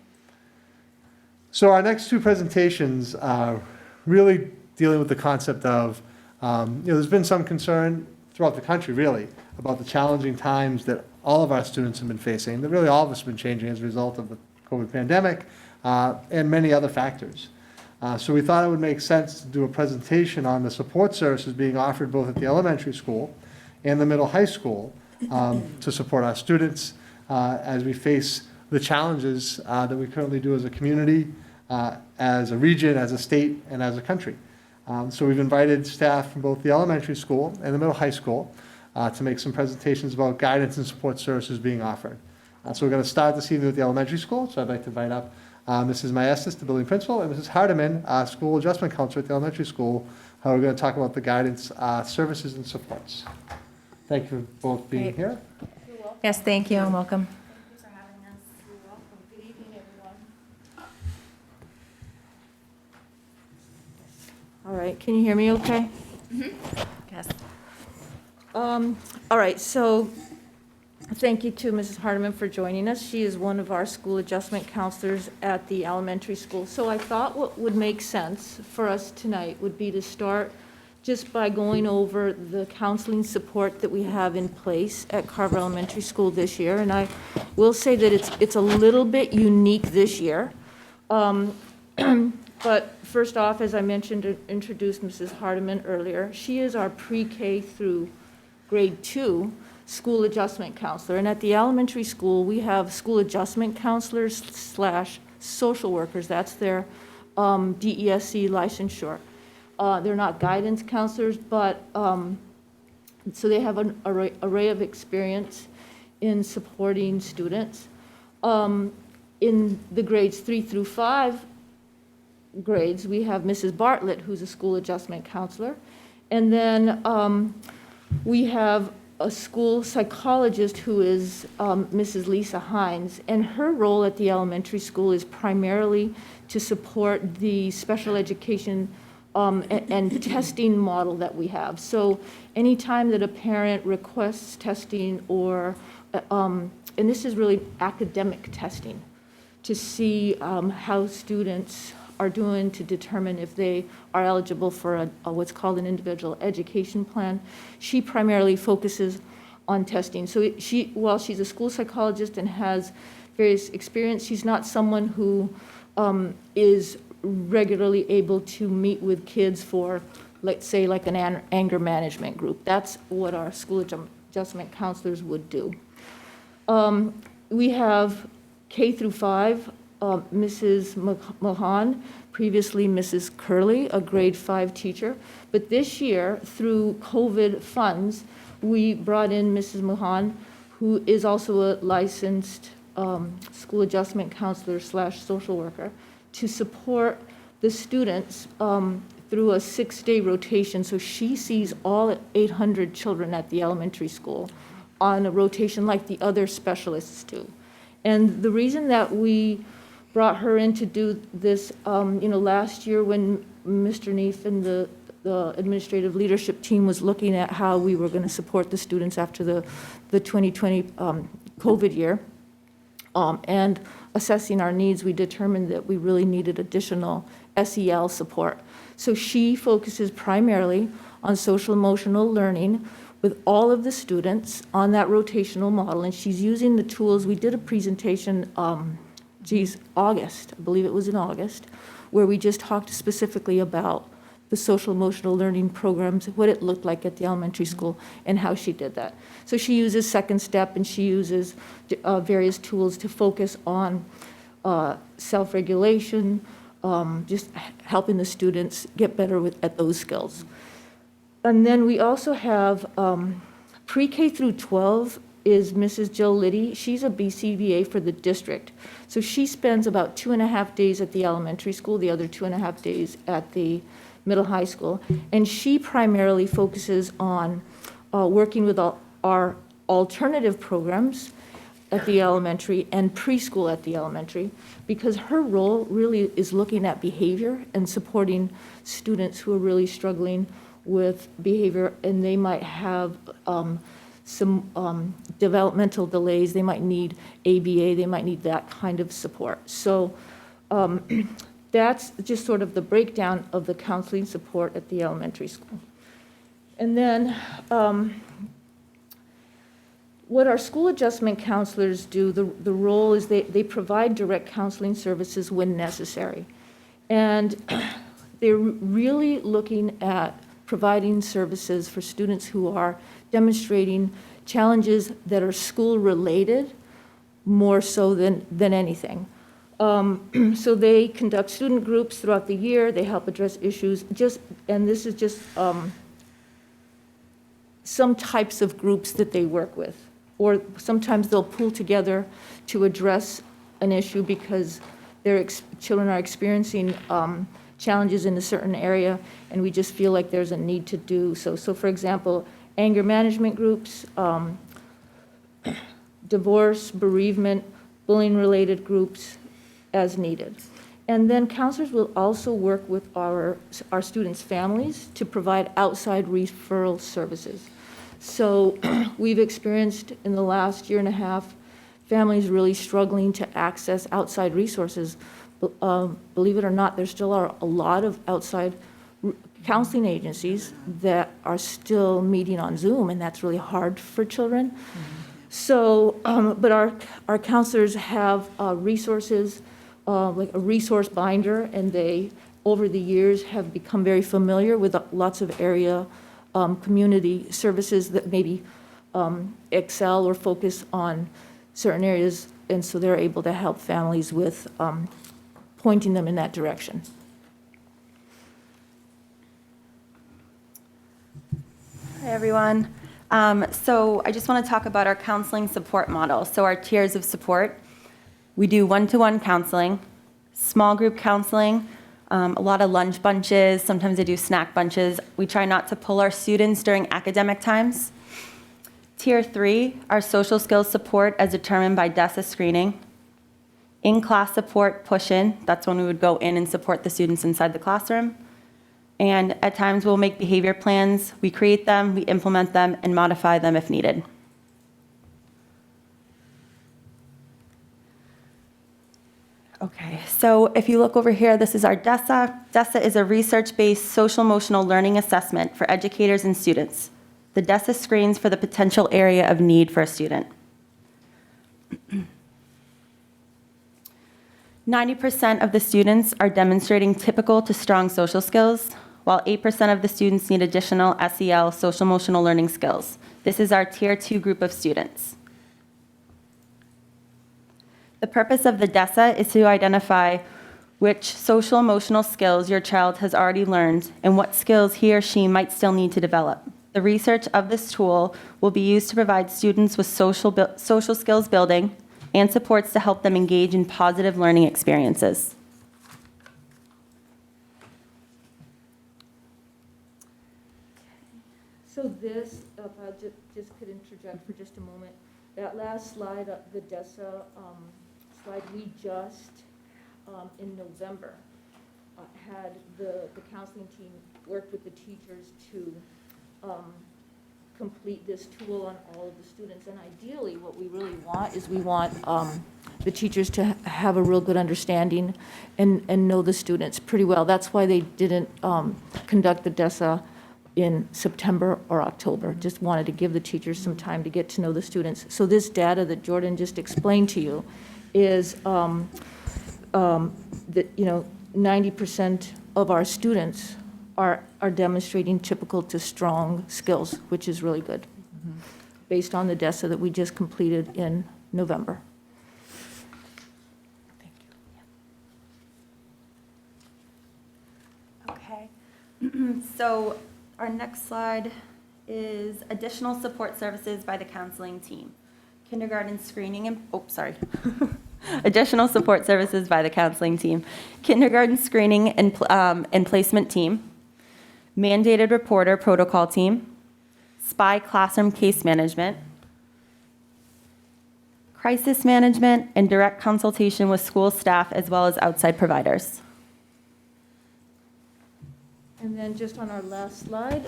So our next two presentations are really dealing with the concept of, there's been some concern throughout the country, really, about the challenging times that all of our students have been facing, that really all of us have been changing as a result of the COVID pandemic and many other factors. So we thought it would make sense to do a presentation on the support services being offered both at the elementary school and the middle high school to support our students as we face the challenges that we currently do as a community, as a region, as a state, and as a country. So we've invited staff from both the elementary school and the middle high school to make some presentations about guidance and support services being offered. So we're going to start this evening with the elementary school. So I'd like to invite up Mrs. Maestas, the building principal, and Mrs. Hardiman, school adjustment counselor at the elementary school. We're going to talk about the guidance services and supports. Thank you for both being here. Yes, thank you and welcome. Thank you for having us. You're welcome. Good evening, everyone. All right, can you hear me okay? Yes. All right, so thank you to Mrs. Hardiman for joining us. She is one of our school adjustment counselors at the elementary school. So I thought what would make sense for us tonight would be to start just by going over the counseling support that we have in place at Carver Elementary School this year. And I will say that it's a little bit unique this year. But first off, as I mentioned, introduced Mrs. Hardiman earlier. She is our pre-K through grade 2 school adjustment counselor. And at the elementary school, we have school adjustment counselors / social workers. That's their DESC licensure. They're not guidance counselors, but so they have an array of experience in supporting students. In the grades 3 through 5 grades, we have Mrs. Bartlett, who's a school adjustment counselor. And then we have a school psychologist who is Mrs. Lisa Hines. And her role at the elementary school is primarily to support the special education and testing model that we have. So anytime that a parent requests testing or, and this is really academic testing, to see how students are doing to determine if they are eligible for what's called an individual education plan. She primarily focuses on testing. So while she's a school psychologist and has various experience, she's not someone who is regularly able to meet with kids for, let's say, like an anger management group. That's what our school adjustment counselors would do. We have K through 5, Mrs. Mahan, previously Mrs. Curley, a grade 5 teacher. But this year, through COVID funds, we brought in Mrs. Mahan, who is also a licensed school adjustment counselor / social worker, to support the students through a 6-day rotation. So she sees all 800 children at the elementary school on a rotation like the other specialists do. And the reason that we brought her in to do this, last year when Mr. Neef and the administrative leadership team was looking at how we were going to support the students after the 2020 COVID year, and assessing our needs, we determined that we really needed additional SEL support. So she focuses primarily on social emotional learning with all of the students on that rotational model, and she's using the tools. We did a presentation, August, I believe it was in August, where we just talked specifically about the social emotional learning programs, what it looked like at the elementary school, and how she did that. So she uses Second Step, and she uses various tools to focus on self-regulation, just helping the students get better at those skills. And then we also have pre-K through 12 is Mrs. Jill Liddy. She's a BCBA for the district. So she spends about 2.5 days at the elementary school, the other 2.5 days at the middle high school. And she primarily focuses on working with our alternative programs at the elementary and preschool at the elementary, because her role really is looking at behavior and supporting students who are really struggling with behavior, and they might have some developmental delays. They might need ABA, they might need that kind of support. So that's just sort of the breakdown of the counseling support at the elementary school. And then what our school adjustment counselors do, the role is they provide direct counseling services when necessary. And they're really looking at providing services for students who are demonstrating challenges that are school-related more so than anything. So they conduct student groups throughout the year. They help address issues. And this is just some types of groups that they work with. Or sometimes they'll pull together to address an issue because their children are experiencing challenges in a certain area, and we just feel like there's a need to do so. So for example, anger management groups, divorce, bereavement, bullying-related groups as needed. And then counselors will also work with our students' families to provide outside referral services. So we've experienced in the last 1.5 years, families really struggling to access outside resources. Believe it or not, there still are a lot of outside counseling agencies that are still meeting on Zoom, and that's really hard for children. Mm-hmm. So, but our counselors have resources, like a resource binder, and they, over the years, have become very familiar with lots of area community services that maybe excel or focus on certain areas, and so they're able to help families with pointing them in that direction. Hi, everyone. So I just want to talk about our counseling support model. So our tiers of support. We do one-to-one counseling, small group counseling, a lot of lunch bunches. Sometimes I do snack bunches. We try not to pull our students during academic times. Tier 3, our social skills support as determined by DESA screening. In-class support, push-in. That's when we would go in and support the students inside the classroom. And at times we'll make behavior plans. We create them, we implement them, and modify them if needed. Okay, so if you look over here, this is our DESA. DESA is a research-based social-emotional learning assessment for educators and students. The DESA screens for the potential area of need for a student. 90% of the students are demonstrating typical to strong social skills, while 8% of the students need additional SEL, social-emotional learning skills. This is our Tier 2 group of students. The purpose of the DESA is to identify which social-emotional skills your child has already learned and what skills he or she might still need to develop. The research of this tool will be used to provide students with social skills building and supports to help them engage in positive learning experiences. So this, if I just could interject for just a moment, that last slide, the DESA slide, we just, in November, had the counseling team worked with the teachers to complete this tool on all of the students. And ideally, what we really want is we want the teachers to have a real good understanding and know the students pretty well. That's why they didn't conduct the DESA in September or October. Just wanted to give the teachers some time to get to know the students. So this data that Jordan just explained to you is that, you know, 90% of our students are demonstrating typical to strong skills, which is really good, based on the DESA that we just completed in November. Okay. So our next slide is additional support services by the counseling team. Kindergarten screening and, additional support services by the counseling team. Kindergarten screening and placement team. Mandated reporter protocol team. SPY classroom case management. Crisis management and direct consultation with school staff as well as outside providers. And then just on our last slide,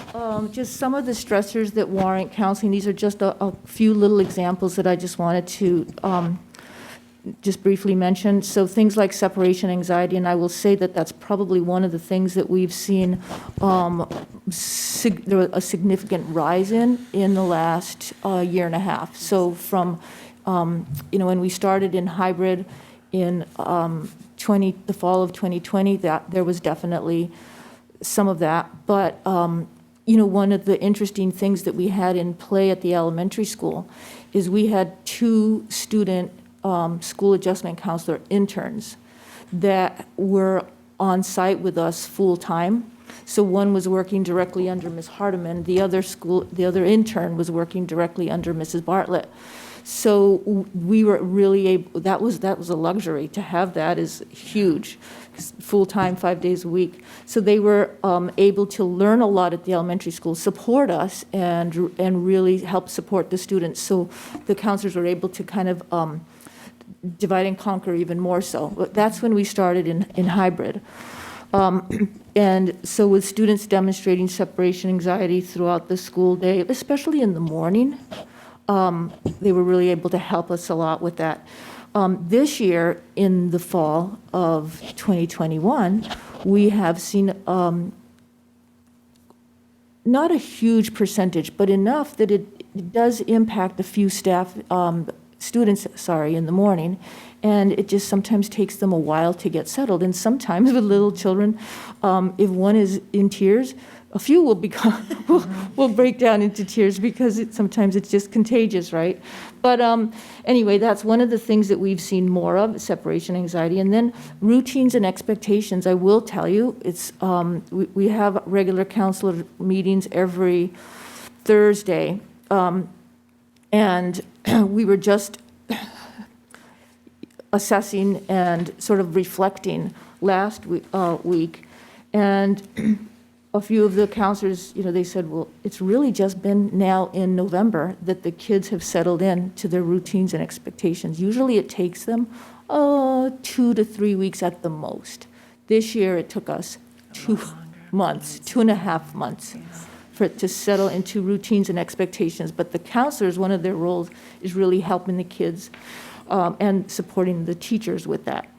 just some of the stressors that warrant counseling. These are just a few little examples that I just wanted to just briefly mention. So things like separation anxiety, and I will say that that's probably one of the things that we've seen a significant rise in the last year and a half. So from, you know, when we started in hybrid in the fall of 2020, that there was definitely some of that. But, you know, one of the interesting things that we had in play at the elementary school is we had 2 student school adjustment counselor interns that were on site with us full time. So one was working directly under Ms. Hardiman. The other intern was working directly under Mrs. Bartlett. So we were really able, that was a luxury. To have that is huge, full-time, 5 days a week. So they were able to learn a lot at the elementary school, support us, and really help support the students. So the counselors were able to kind of divide and conquer even more so. But that's when we started in hybrid. And so with students demonstrating separation anxiety throughout the school day, especially in the morning, they were really able to help us a lot with that. This year, in the fall of 2021, we have seen not a huge percentage, but enough that it does impact a few students in the morning, and it just sometimes takes them a while to get settled. And sometimes with little children, if one is in tears, a few will break down into tears because sometimes it's just contagious, right? But anyway, that's one of the things that we've seen more of, separation anxiety. And then routines and expectations. I will tell you, it's we have regular counselor meetings every Thursday, and we were just assessing and sort of reflecting last week, and a few of the counselors, you know, they said, well, it's really just been now in November that the kids have settled in to their routines and expectations. Usually it takes them 2 to 3 weeks at the most. This year it took us 2 months, 2.5 months for it to settle into routines and expectations. But the counselors, one of their roles is really helping the kids and supporting the teachers with that.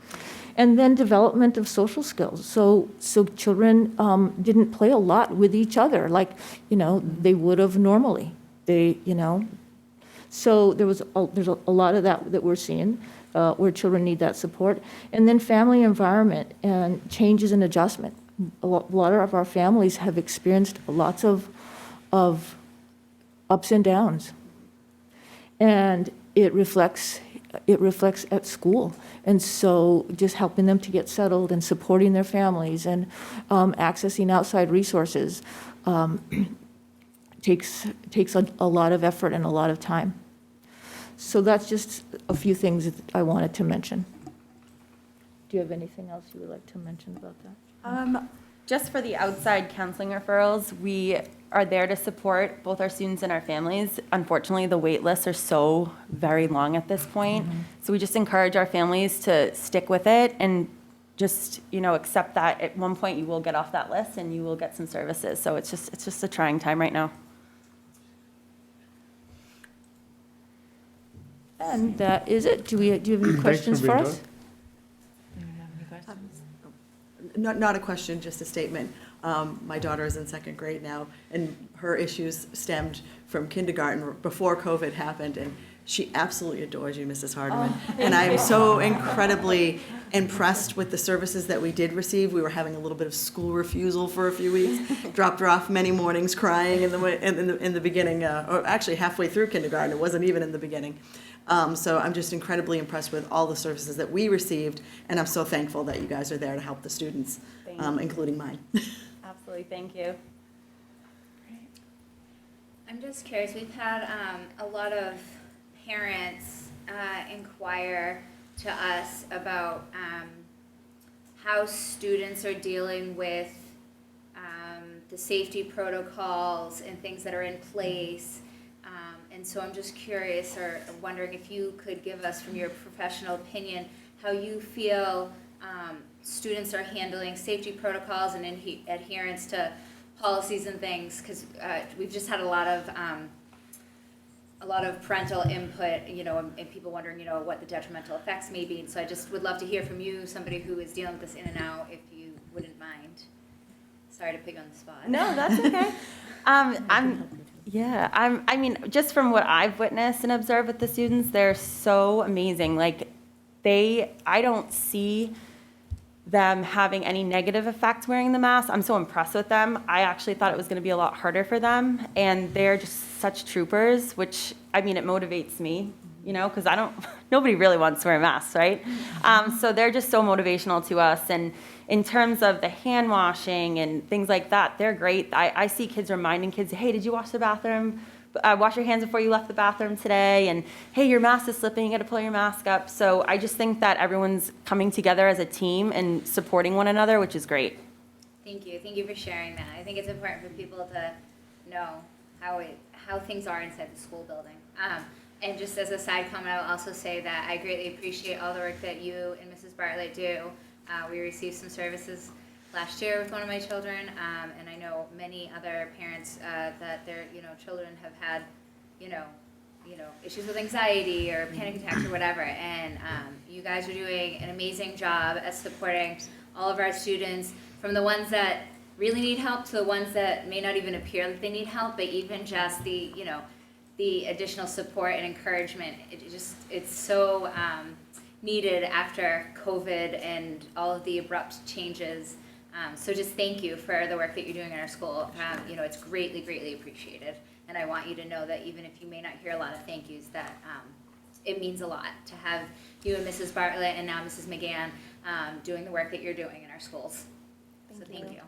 And then development of social skills. So children didn't play a lot with each other like, you know, they would have normally. So there's a lot of that we're seeing where children need that support. And then family environment and changes and adjustment. A lot of our families have experienced lots of ups and downs. And it reflects at school. And so just helping them to get settled and supporting their families and accessing outside resources takes a lot of effort and a lot of time. So that's just a few things that I wanted to mention. Do you have anything else you would like to mention about that? Just for the outside counseling referrals, we are there to support both our students and our families. Unfortunately, the wait lists are so very long at this point. So we just encourage our families to stick with it and just, you know, accept that at one point you will get off that list and you will get some services. So it's just a trying time right now. And that is it. Do you have any Thanks questions for for being us? Not a question, just a statement. My daughter is in second grade now, and her issues stemmed from kindergarten before COVID happened, and she absolutely adores you, Mrs. Hardiman. And I'm so incredibly impressed with the services that we did receive. We were having a little bit of school refusal for a few weeks, dropped her off many mornings crying in the beginning, or actually halfway through kindergarten. It wasn't even in the beginning. So I'm just incredibly impressed with all the services that we received, and I'm so thankful that you guys are there to help the students, including mine. Absolutely, thank you. I'm just curious, we've had a lot of parents inquire to us about how students are dealing with the safety protocols and things that are in place. And so I'm just curious or wondering if you could give us, from your professional opinion, how you feel students are handling safety protocols and adherence to policies and things, because we've just had a lot of parental input, and people wondering, what the detrimental effects may be. And so I just would love to hear from you, somebody who is dealing with this in and out, if you wouldn't mind. Sorry to put you on the spot. No, that's okay. I mean, just from what I've witnessed and observed with the students, they're so amazing. Like, I don't see them having any negative effects wearing the mask. I'm so impressed with them. I actually thought it was going to be a lot harder for them, and they're just such troopers, which, I mean, it motivates me, because nobody really wants to wear masks, right? So they're just so motivational to us, and in terms of the hand washing and things like that, they're great. I see kids reminding kids, hey, did you wash the bathroom? Wash your hands before you left the bathroom today, and hey, your mask is slipping, you got to pull your mask up. So I just think that everyone's coming together as a team and supporting one another, which is great. Thank you. Thank you for sharing that. I think it's important for people to know how things are inside the school building. And just as a side comment, I will also say that I greatly appreciate all the work that you and Mrs. Bartlett do. We received some services last year with one of my children, and I know many other parents that their children have had issues with anxiety or panic attacks or whatever, and you guys are doing an amazing job at supporting all of our students, from the ones that really need help to the ones that may not even appear like they need help, but even just the additional support and encouragement. It's so needed after COVID and all of the abrupt changes. So just thank you for the work that you're doing in our school. It's greatly, greatly appreciated. And I want you to know that even if you may not hear a lot of thank yous, that it means a lot to have you and Mrs. Bartlett and now Mrs. McGann doing the work that you're doing in our schools. Thank you.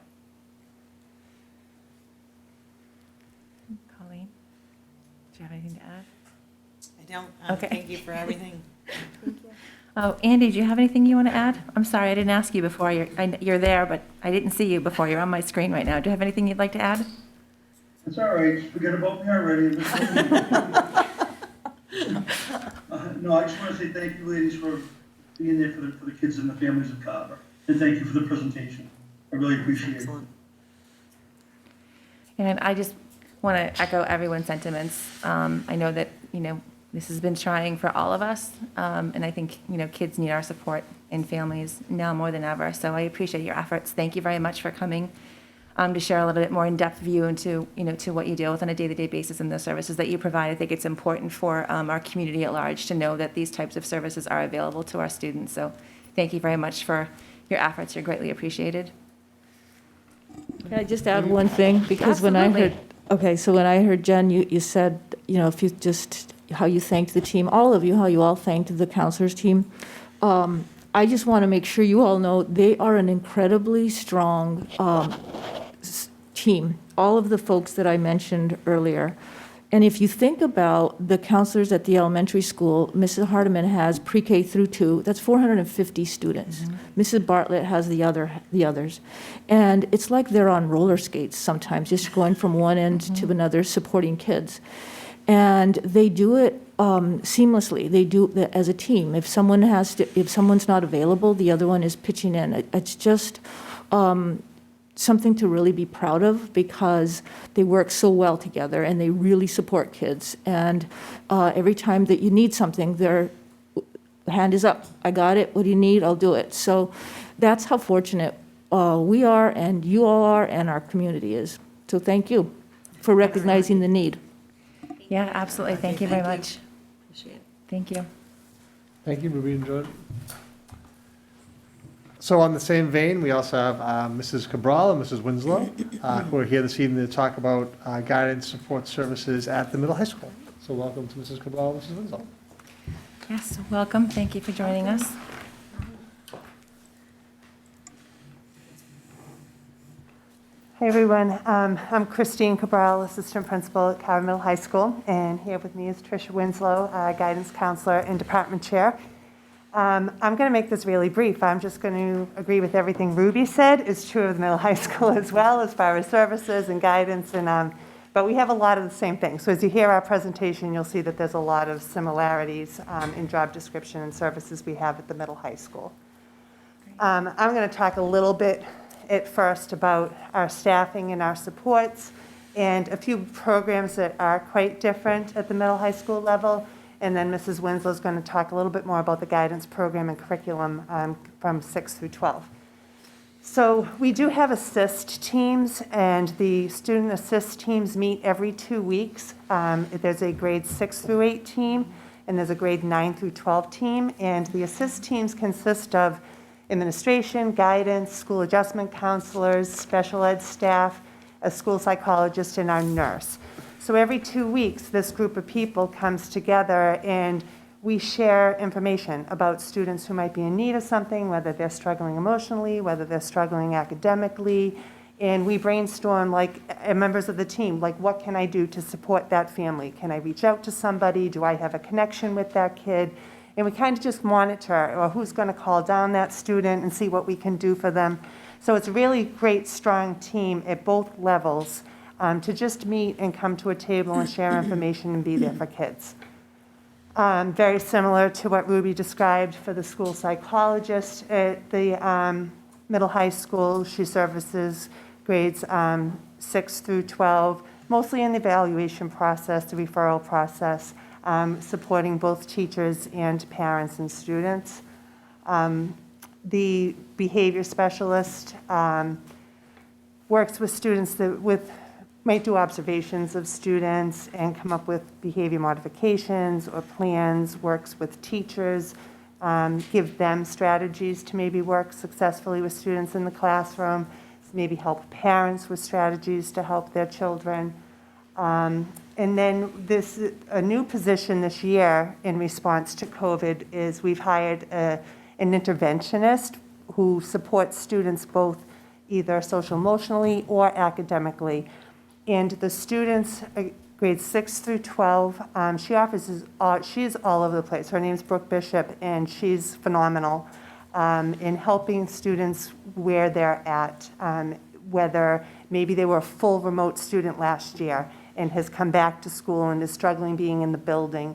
Colleen, do you have anything to add? I don't. Okay. Thank you for everything. Thank you. Oh, Andy, do you have anything you want to add? I'm sorry, I didn't ask you before. You're there, but I didn't see you before. You're on my screen right now. Do you have anything you'd like to add? It's all right. Forget about me already. No, I just want to say thank you, ladies, for being there for the kids and the families of Carver. And thank you for the presentation. I really appreciate it. And I just want to echo everyone's sentiments. I know that, this has been trying for all of us, and I think, kids need our support and families now more than ever. So I appreciate your efforts. Thank you very much for coming to share a little bit more in-depth view into, to what you deal with on a day-to-day basis and the services that you provide. I think it's important for our community at large to know that these types of services are available to our students. So thank you very much for your efforts. You're greatly appreciated. Can I just add one thing? Because when I heard, Jen, you said, if you just, how you thanked the team, all of you, how you all thanked the counselors team. I just want to make sure you all know they are an incredibly strong team, all of the folks that I mentioned earlier. And if you think about the counselors at the elementary school, Mrs. Hardiman has pre-K through 2, that's 450 students. Mm-hmm. Mrs. Bartlett has the others. And it's like they're on roller skates sometimes, just going from one end mm-hmm. to another, supporting kids. And they do it seamlessly. They do it as a team. If someone's not available, the other one is pitching in. It's just something to really be proud of because they work so well together and they really support kids. And every time that you need something, their hand is up. I got it. What do you need? I'll do it. So that's how fortunate we are and you all are and our community is. So thank you for recognizing the need. Yeah, absolutely. Thank you very much. Appreciate it. Thank you. Thank you, Ruby and Jordan. So on the same vein, we also have Mrs. Cabral and Mrs. Winslow, who are here this evening to talk about guidance support services at the middle high school. So welcome to Mrs. Cabral and Mrs. Winslow. Yes, welcome. Thank you for joining us. Hi, everyone. I'm Christine Cabral, Assistant Principal at Carver Middle High School, and here with me is Tricia Winslow, Guidance Counselor and Department Chair. I'm going to make this really brief. I'm just going to agree with everything Ruby said. It's true of the middle high school as well, as far as services and guidance, and but we have a lot of the same things. So as you hear our presentation, you'll see that there's a lot of similarities in job description and services we have at the middle high school. I'm going to talk a little bit at first about our staffing and our supports and a few programs that are quite different at the middle high school level. And then Mrs. Winslow is going to talk a little bit more about the guidance program and curriculum from 6 through 12. So we do have assist teams, and the student assist teams meet every 2 weeks. There's a grade 6 through 8 team, and there's a grade 9 through 12 team. And the assist teams consist of administration, guidance, school adjustment counselors, special ed staff, a school psychologist, and our nurse. So every 2 weeks, this group of people comes together and we share information about students who might be in need of something, whether they're struggling emotionally, whether they're struggling academically, and we brainstorm like members of the team, like what can I do to support that family? Can I reach out to somebody? Do I have a connection with that kid? And we kind of just monitor, or who's going to call down that student and see what we can do for them. So it's a really great, strong team at both levels to just meet and come to a table and share information and be there for kids. Very similar to what Ruby described for the school psychologist at the middle high school. She services grades 6 through 12, mostly in the evaluation process, the referral process, supporting both teachers and parents and students. The behavior specialist works with students that might do observations of students and come up with behavior modifications or plans, works with teachers, give them strategies to maybe work successfully with students in the classroom, maybe help parents with strategies to help their children. And then a new position this year in response to COVID is we've hired an interventionist who supports students both either social emotionally or academically. And the students, grades 6 through 12, she is all over the place. Her name's Brooke Bishop, and she's phenomenal in helping students where they're at, whether maybe they were a full remote student last year and has come back to school and is struggling being in the building.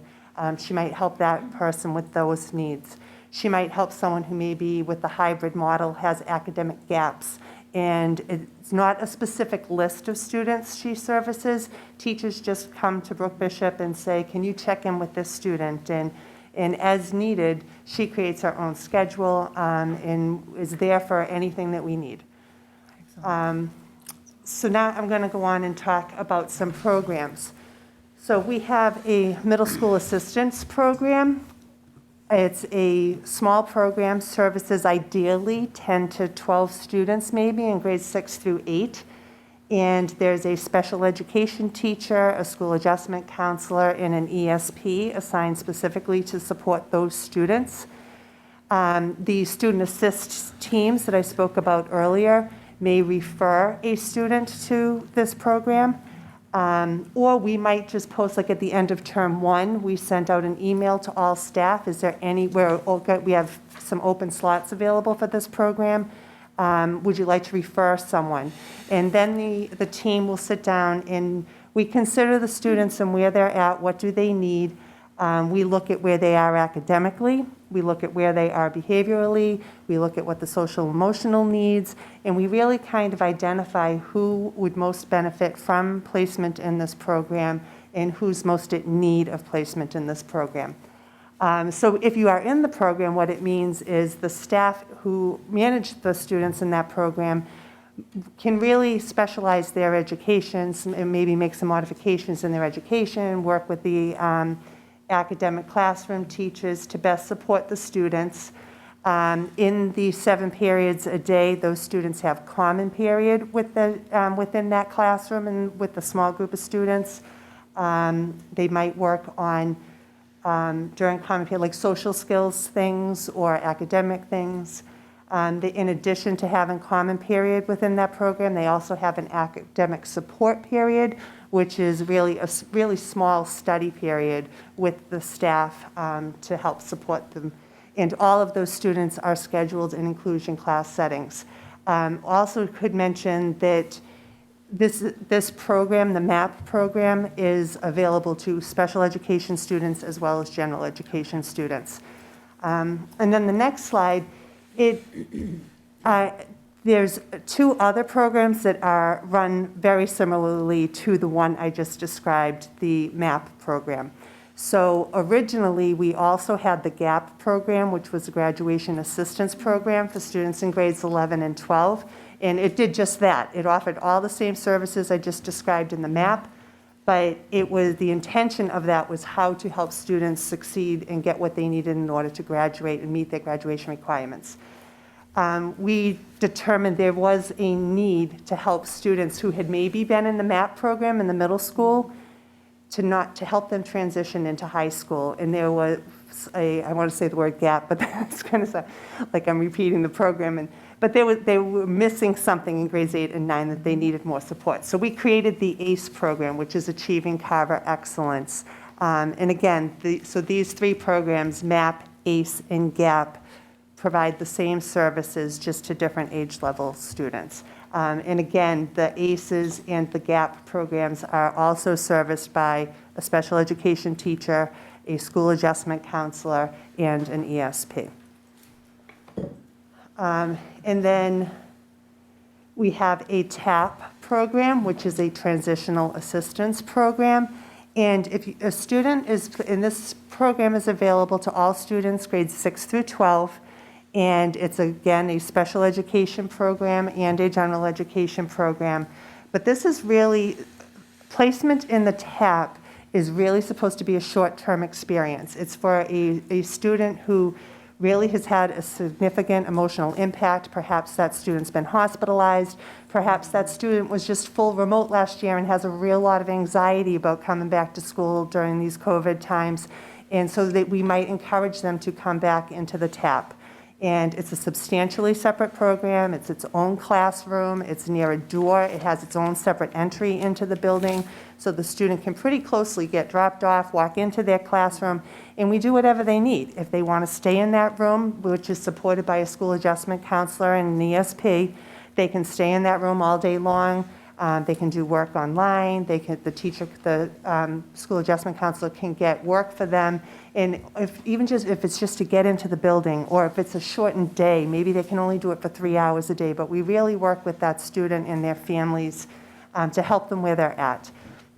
She might help that person with those needs. She might help someone who maybe with the hybrid model has academic gaps. And it's not a specific list of students she services. Teachers just come to Brooke Bishop and say, can you check in with this student? And as needed, she creates her own schedule and is there for anything that we need. So now I'm going to go on and talk about some programs. So we have a middle school assistance program. It's a small program, services ideally 10 to 12 students maybe in grades 6 through 8. And there's a special education teacher, a school adjustment counselor, and an ESP assigned specifically to support those students. The student assist teams that I spoke about earlier may refer a student to this program. Or we might just post, like at the end of term 1, we sent out an email to all staff. Is there anywhere, we have some open slots available for this program. Would you like to refer someone? And then the team will sit down and we consider the students and where they're at, what do they need, We look at where they are academically, we look at where they are behaviorally, we look at what the social emotional needs, and we really kind of identify who would most benefit from placement in this program and who's most in need of placement in this program. So if you are in the program, what it means is the staff who manage the students in that program can really specialize their education and maybe make some modifications in their education, work with the academic classroom teachers to best support the students. In the 7 periods a day, those students have common period with the, within that classroom and with the small group of students. They might work on, during common period, like social skills things or academic things. In addition to having common period within that program, they also have an academic support period, which is really a really small study period with the staff to help support them. And all of those students are scheduled in inclusion class settings. Also could mention that this program, the MAP program, is available to special education students as well as general education students. And then the next slide, there's 2 other programs that are run very similarly to the one I just described, the MAP program. So originally, we also had the GAP program, which was a graduation assistance program for students in grades 11 and 12. And it did just that. It offered all the same services I just described in the MAP, but it was the intention of that was how to help students succeed and get what they needed in order to graduate and meet their graduation requirements. We determined there was a need to help students who had maybe been in the MAP program in the middle school to help them transition into high school. And there was I want to say the word gap, but that's kind of like I'm repeating the program. But they were missing something in grades 8 and 9 that they needed more support. So we created the ACE program, which is Achieving Carver Excellence. And again, so these 3 programs, MAP, ACE, and GAP, provide the same services just to different age level students. And again, the ACEs and the GAP programs are also serviced by a special education teacher, a school adjustment counselor, and an ESP. And then we have a TAP program, which is a transitional assistance program. And if a student is, and this program is available to all students, grades 6 through 12. And it's, again, a special education program and a general education program. But this is really, placement in the TAP is really supposed to be a short-term experience. It's for a student who really has had a significant emotional impact. Perhaps that student's been hospitalized. Perhaps that student was just full remote last year and has a real lot of anxiety about coming back to school during these COVID times. And so that we might encourage them to come back into the TAP. And it's a substantially separate program. It's its own classroom. It's near a door. It has its own separate entry into the building. So the student can pretty closely get dropped off, walk into their classroom, and we do whatever they need. If they want to stay in that room, which is supported by a school adjustment counselor and an ESP, they can stay in that room all day long. They can do work online. The school adjustment counselor can get work for them. And if it's just to get into the building, or if it's a shortened day, maybe they can only do it for 3 hours a day. But we really work with that student and their families to help them where they're at.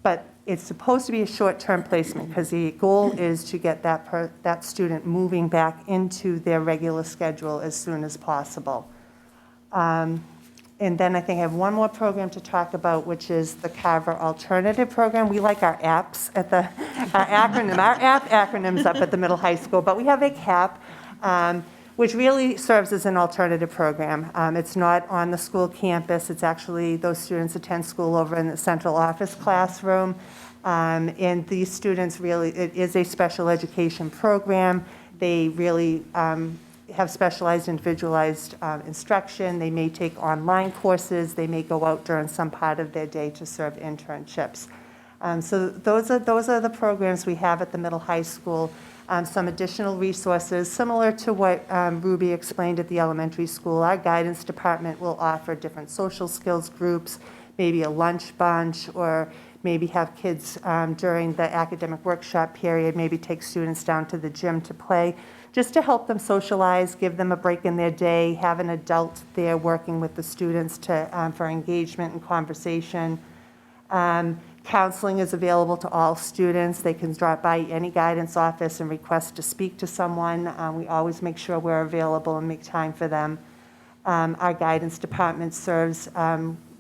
But it's supposed to be a short-term placement because the goal is to get that student moving back into their regular schedule as soon as possible. And then I think I have one more program to talk about, which is the Carver Alternative Program. We like our apps at our acronym. Our app acronyms up at the middle high school, but we have a CAP, which really serves as an alternative program. It's not on the school campus. It's actually, those students attend school over in the central office classroom. And these students really, it is a special education program. They really have specialized individualized instruction. They may take online courses. They may go out during some part of their day to serve internships. So those are the programs we have at the middle high school. Some additional resources, similar to what Ruby explained at the elementary school. Our guidance department will offer different social skills groups, maybe a lunch bunch, or maybe have kids during the academic workshop period, maybe take students down to the gym to play, just to help them socialize, give them a break in their day, have an adult there working with the students for engagement and conversation. Counseling is available to all students. They can drop by any guidance office and request to speak to someone. We always make sure we're available and make time for them. Our guidance department serves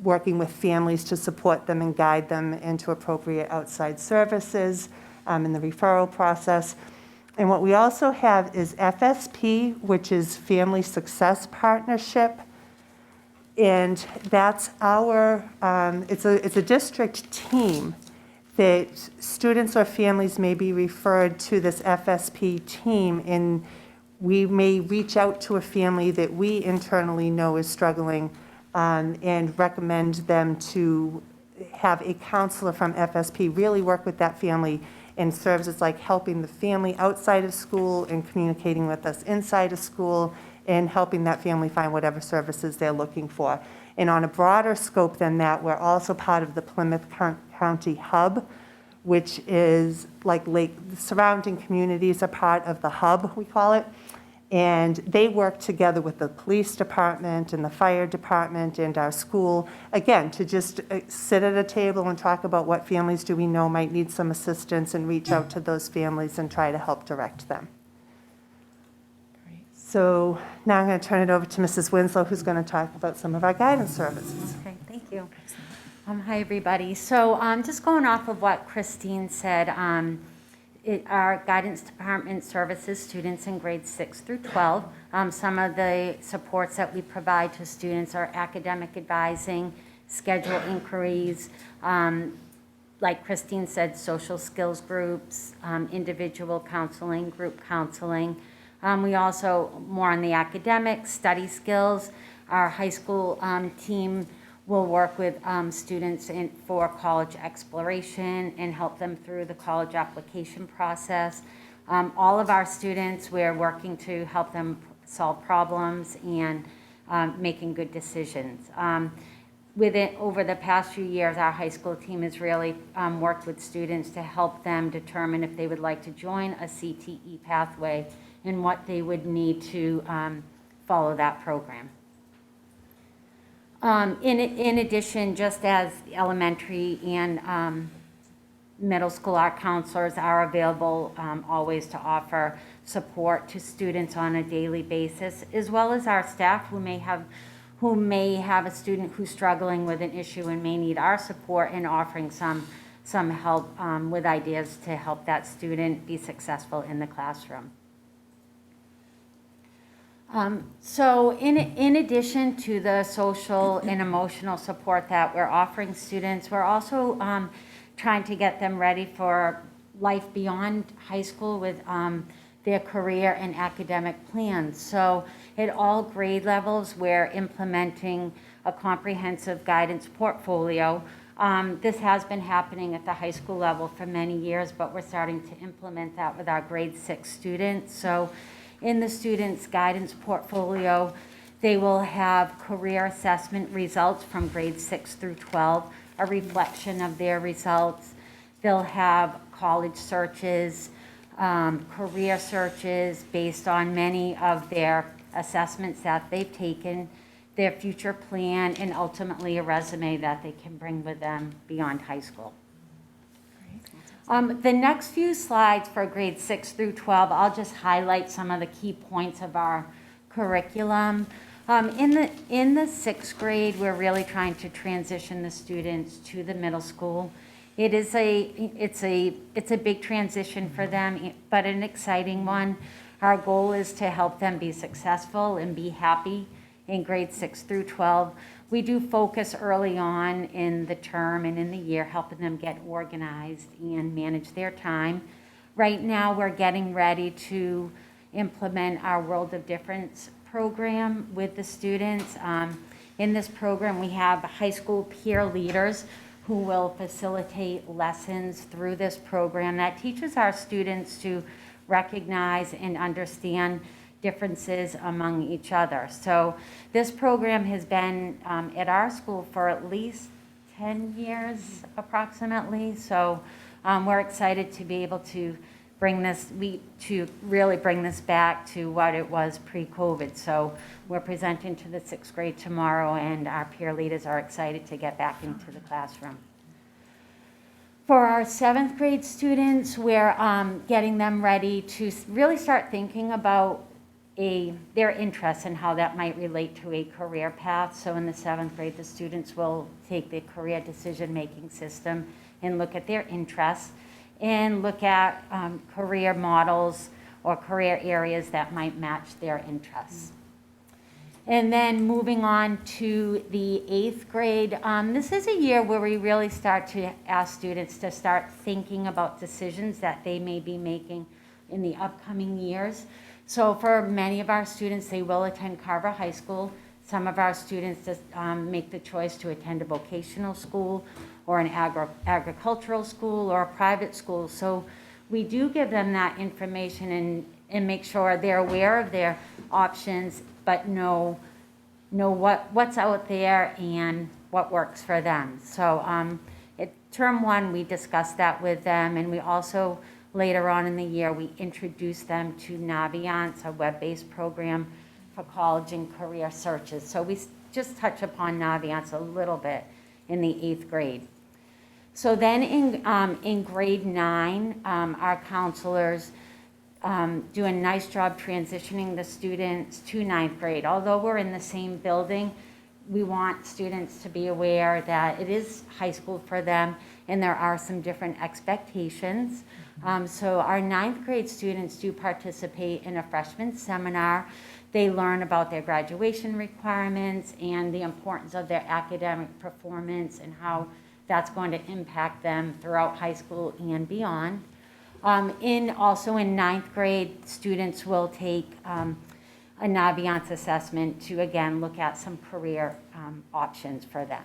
working with families to support them and guide them into appropriate outside services in the referral process. And what we also have is FSP, which is Family Success Partnership. And that's it's a district team that students or families may be referred to this FSP team, and we may reach out to a family that we internally know is struggling and recommend them to have a counselor from FSP really work with that family, and serves as like helping the family outside of school and communicating with us inside of school and helping that family find whatever services they're looking for. And on a broader scope than that, we're also part of the Plymouth County Hub, which is like the surrounding communities are part of the hub, we call it. And they work together with the police department and the fire department and our school, again, to just sit at a table and talk about what families do we know might need some assistance, and reach out to those families and try to help direct them. So now I'm going to turn it over to Mrs. Winslow, who's going to talk about some of our guidance services. Okay, thank you. Hi, everybody. So just going off of what Christine said, our guidance department services students in grades 6 through 12. Some of the supports that we provide to students are academic advising, schedule inquiries, like Christine said, social skills groups, individual counseling, group counseling. We also, more on the academic, study skills. Our high school team will work with students for college exploration and help them through the college application process. All of our students, we're working to help them solve problems and making good decisions. Over the past few years, our high school team has really worked with students to help them determine if they would like to join a CTE pathway and what they would need to follow that program. In addition, just as elementary and middle school, our counselors are available always to offer support to students on a daily basis, as well as our staff who may have a student who's struggling with an issue and may need our support in offering some help with ideas to help that student be successful in the classroom. So in addition to the social and emotional support that we're offering students, we're also trying to get them ready for life beyond high school with their career and academic plans. So at all grade levels, we're implementing a comprehensive guidance portfolio. This has been happening at the high school level for many years, but we're starting to implement that with our grade 6 students. So in the students' guidance portfolio, they will have career assessment results from grades 6 through 12, a reflection of their results. They'll have college searches, career searches based on many of their assessments that they've taken, their future plan, and ultimately a resume that they can bring with them beyond high school. The next few slides for grades 6 through 12, I'll just highlight some of the key points of our curriculum. In the 6th grade, we're really trying to transition the students to the middle school. It's a big transition for them, but an exciting one. Our goal is to help them be successful and be happy in grades 6 through 12. We do focus early on in the term and in the year, helping them get organized and manage their time. Right now, we're getting ready to implement our World of Difference program with the students. In this program, we have high school peer leaders who will facilitate lessons through this program that teaches our students to recognize and understand differences among each other. So this program has been at our school for at least 10 years approximately. So we're excited to be able to really bring this back to what it was pre-COVID. So we're presenting to the 6th grade tomorrow, and our peer leaders are excited to get back into the classroom. For our 7th grade students, we're getting them ready to really start thinking about their interests and how that might relate to a career path. So in the 7th grade, the students will take the career decision-making system and look at their interests and look at career models or career areas that might match their interests. And then moving on to the 8th grade, this is a year where we really start to ask students to start thinking about decisions that they may be making in the upcoming years. So for many of our students, they will attend Carver High School. Some of our students just make the choice to attend a vocational school or an agricultural school or a private school. So we do give them that information and make sure they're aware of their options, but know what's out there and what works for them. So at term 1, we discussed that with them, and we also, later on in the year, we introduced them to Naviance, a web-based program for college and career searches. So we just touch upon Naviance a little bit in the 8th grade. So then in grade 9, our counselors do a nice job transitioning the students to 9th grade. Although we're in the same building, we want students to be aware that it is high school for them and there are some different expectations. So our 9th grade students do participate in a freshman seminar. They learn about their graduation requirements and the importance of their academic performance and how that's going to impact them throughout high school and beyond. Also in 9th grade, students will take a Naviance assessment to, again, look at some career options for them.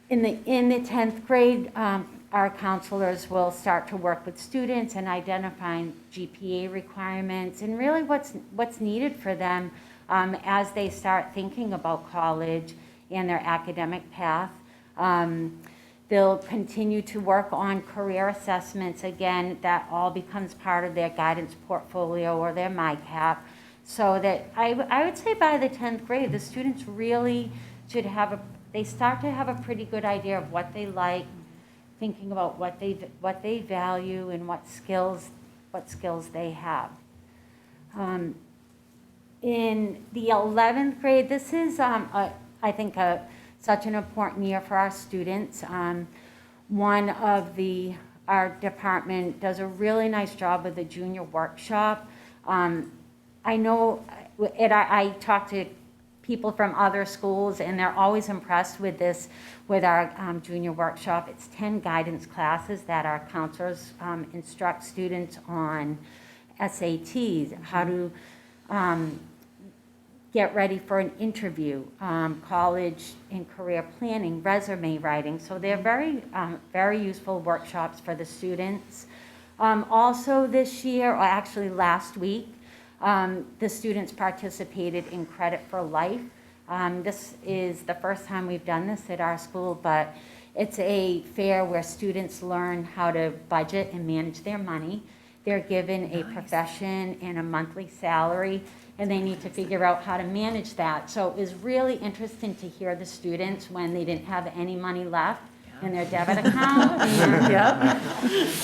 In the 10th grade, our counselors will start to work with students and identifying GPA requirements and really what's needed for them as they start thinking about college and their academic path. They'll continue to work on career assessments. Again, that all becomes part of their guidance portfolio or their MyCap. So that I would say by the 10th grade, the students really should they start to have a pretty good idea of what they like, thinking about what they value and what skills they have. In the 11th grade, this is I think such an important year for our students. Our department does a really nice job with the junior workshop. I know I talk to people from other schools and they're always impressed with our junior workshop. It's 10 guidance classes that our counselors instruct students on SATs, how to get ready for an interview, college and career planning, resume writing. So they're very, very useful workshops for the students. Also this year, or actually last week, the students participated in Credit for Life. This is the first time we've done this at our school, but it's a fair where students learn how to budget and manage their money. They're given a profession and a monthly salary, and they need to figure out how to manage that. So it was really interesting to hear the students when they didn't have any money left in their debit account. And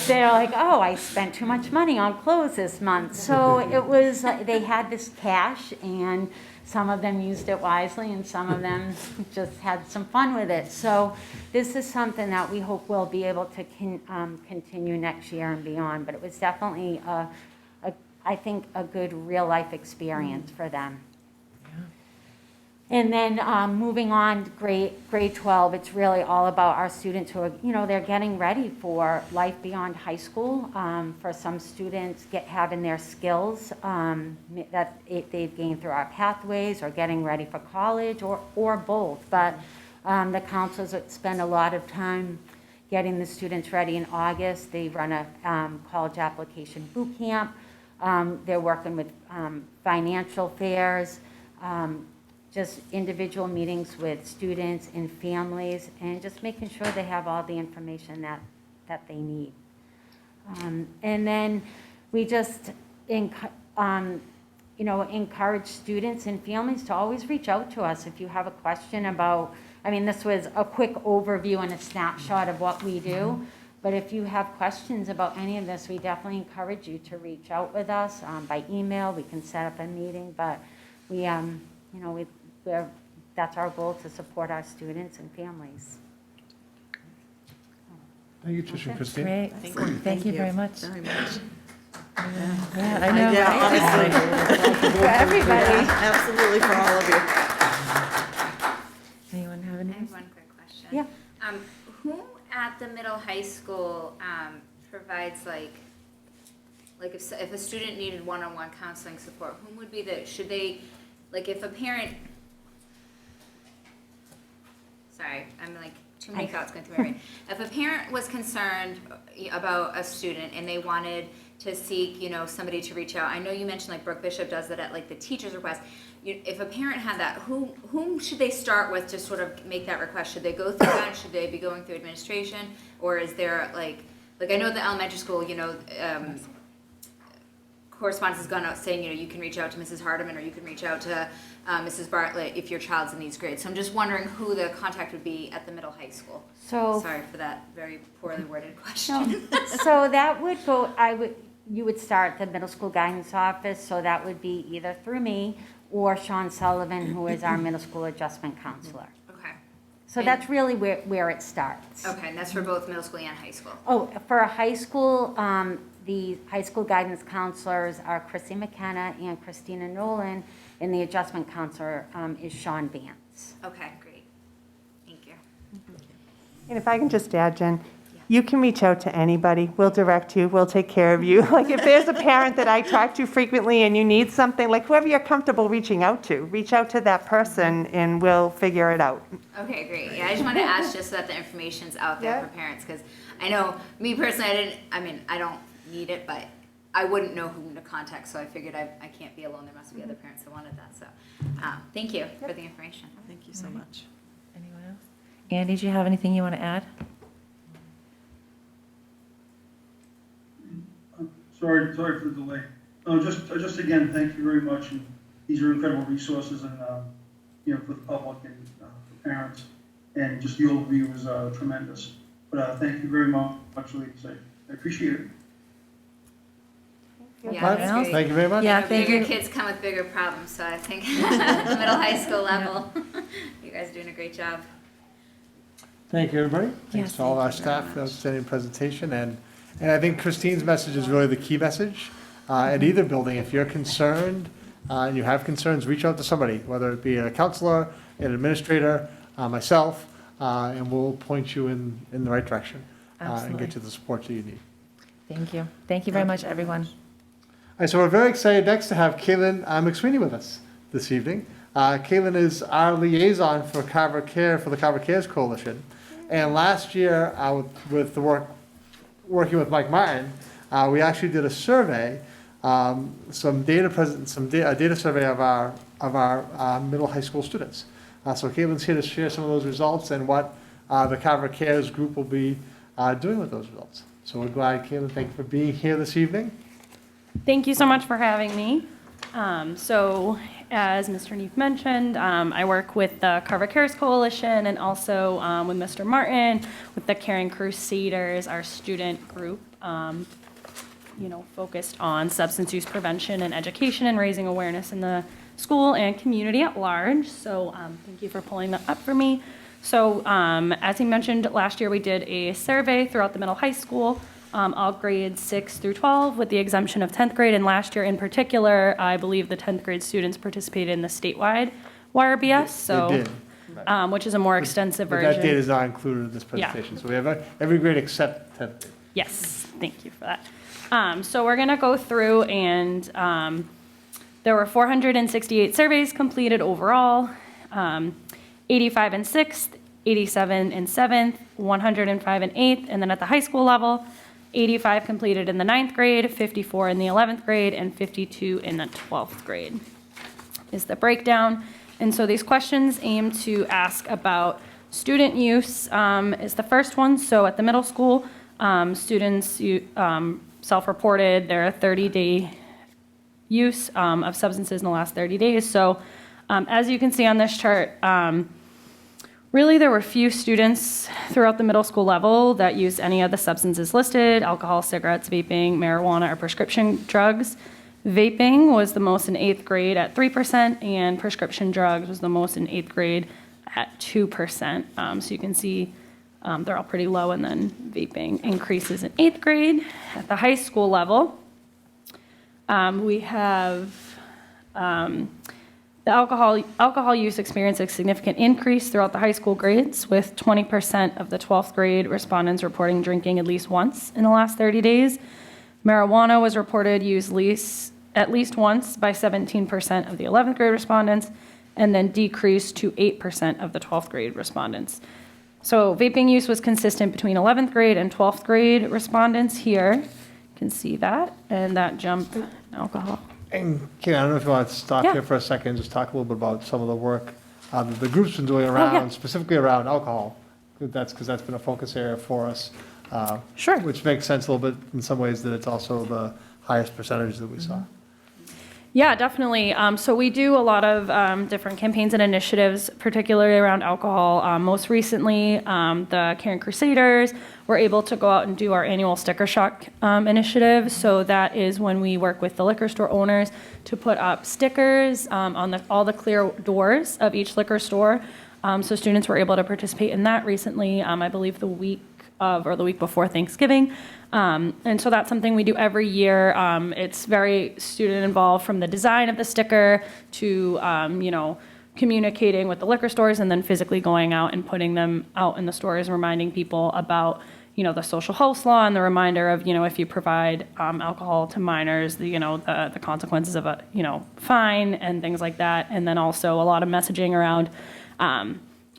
they're like, oh, I spent too much money on clothes this month. So it was, they had this cash, and some of them used it wisely, and some of them just had some fun with it. So this is something that we hope we'll be able to continue next year and beyond. But it was definitely, I think, a good real-life experience for them. And then moving on to grade 12, it's really all about our students who are, they're getting ready for life beyond high school. For some students, having their skills that they've gained through our pathways, or getting ready for college, or both. But the counselors spend a lot of time getting the students ready. In August, they run a college application boot camp. They're working with financial fairs, just individual meetings with students and families, and just making sure they have all the information that they need. And then we just encourage students and families to always reach out to us if you have a question about, I mean, this was a quick overview and a snapshot of what we do, but if you have questions about any of this, we definitely encourage you to reach out with us by email. We can set up a meeting, but that's our goal, to support our students and families. Thank you, Trish and Christine. Great. Thank you very much. Very much. Yeah, I know. Yeah, right? honestly. For everybody. Absolutely, for all of you. Anyone have any? I have one quick question. Yeah. Who at the middle high school provides like if a student needed one-on-one counseling support, whom would be should they, like if a parent, sorry, I'm like too many thoughts going through my brain. If a parent was concerned about a student and they wanted to seek, somebody to reach out, I know you mentioned like Brooke Bishop does that at like the teacher's request. If a parent had that, whom should they start with to sort of make that request? Should they go through that? Should they be going through administration? Or is there like I know the elementary school, correspondence has gone out saying, you can reach out to Mrs. Hardiman or you can reach out to Mrs. Bartlett if your child's in these grades. So I'm just wondering who the contact would be at the middle high school. So sorry for that very poorly worded question. So that would go, you would start the middle school guidance office, so that would be either through me or Sean Sullivan, who is our middle school adjustment counselor. Okay. So that's really where it starts. Okay, and that's for both middle school and high school. Oh, for a high school, the high school guidance counselors are Chrissy McKenna and Christina Nolan, and the adjustment counselor is Sean Vance. Okay, great. Thank you. And if I can just add, Jen, you can reach out to anybody. We'll direct you. We'll take care of you. Like if there's a parent that I talk to frequently and you need something, like whoever you're comfortable reaching out to, reach out to that person and we'll figure it out. Okay, great. Yeah, I just wanted to ask just so that the information's out there for parents, because I know me personally, I don't need it, but I wouldn't know whom to contact, so I figured I can't be alone. There must be other parents that wanted that. So thank you for the information. Thank you so much. Anyone else? Andy, do you have anything you want to add? Sorry for the delay. Just again, thank you very much. And these are incredible resources, and for the public and for parents, and just the overview was tremendous. But thank you very much, ladies. I appreciate it. Yeah, that's great. Thank you very much. Yeah, thank bigger you. kids come with bigger problems, so I think at the middle high school level, you guys are doing a great job. Thank you, everybody. Thanks Yes, to all of our thank you very staff for the outstanding presentation. And I think Christine's message is really the key message at either building. If you're concerned and you have concerns, reach out to somebody, whether it be a counselor, an administrator, myself, and we'll point you in the right direction and Absolutely. get you the support that you need. Thank you. Thank you very much, everyone. All right, so we're very excited next to have Kaylin McSweeney with us this evening. Kaylin is our liaison for Carver Care, for the Carver Cares Coalition. And last year, with the working with Mike Martin, we actually did a survey, a data survey of our middle high school students. So Kaylin's here to share some of those results and what the Carver Cares group will be doing with those results. So we're glad, Kaylin, thank you for being here this evening. Thank you so much for having me. So, as Mr. Neef mentioned, I work with the Carver Cares Coalition and also with Mr. Martin, with the Caring Crusaders, our student group, focused on substance use prevention and education and raising awareness in the school and community at large. So, thank you for pulling that up for me. So, as he mentioned, last year we did a survey throughout the middle high school. All grades 6 through 12 with the exemption of 10th grade. And last year in particular, I believe the 10th grade students participated in the statewide YRBS, They did. which is a more extensive But version. that data is not included in this presentation. So we have every grade except 10th grade. Yes, thank you for that. So we're going to go through and there were 468 surveys completed overall, 85 in 6th, 87 in 7th, 105 in 8th, and then at the high school level, 85 completed in the 9th grade, 54 in the 11th grade, and 52 in the 12th grade is the breakdown. And so these questions aim to ask about student use is the first one. So at the middle school, students self-reported their 30-day use of substances in the last 30 days. So as you can see on this chart, really there were few students throughout the middle school level that used any of the substances listed: alcohol, cigarettes, vaping, marijuana, or prescription drugs. Vaping was the most in 8th grade at 3%, and prescription drugs was the most in 8th grade at 2%. So you can see they're all pretty low, and then vaping increases in 8th grade. At the high school level, we have the alcohol use experienced a significant increase throughout the high school grades, with 20% of the 12th grade respondents reporting drinking at least once in the last 30 days. Marijuana was reported used at least once by 17% of the 11th grade respondents, and then decreased to 8% of the 12th grade respondents. So vaping use was consistent between 11th grade and 12th grade respondents here. You can see that, and that jump in alcohol. And Kim, I don't know if you want to stop here for a second, just talk a little bit about some of the work that the group's been doing around, specifically around alcohol. That's because that's been a focus area for us. Sure. Which makes sense a little bit in some ways that it's also the highest percentage that we saw. Yeah, definitely. So we do a lot of different campaigns and initiatives, particularly around alcohol. Most recently, the Caring Crusaders were able to go out and do our annual Sticker Shock initiative. So that is when we work with the liquor store owners to put up stickers on all the clear doors of each liquor store. So students were able to participate in that recently, I believe the week before Thanksgiving. And so that's something we do every year. It's very student involved, from the design of the sticker to, communicating with the liquor stores, and then physically going out and putting them out in the stores, reminding people about, the social host law, and the reminder of, if you provide alcohol to minors, the consequences of a, fine and things like that. And then also a lot of messaging around,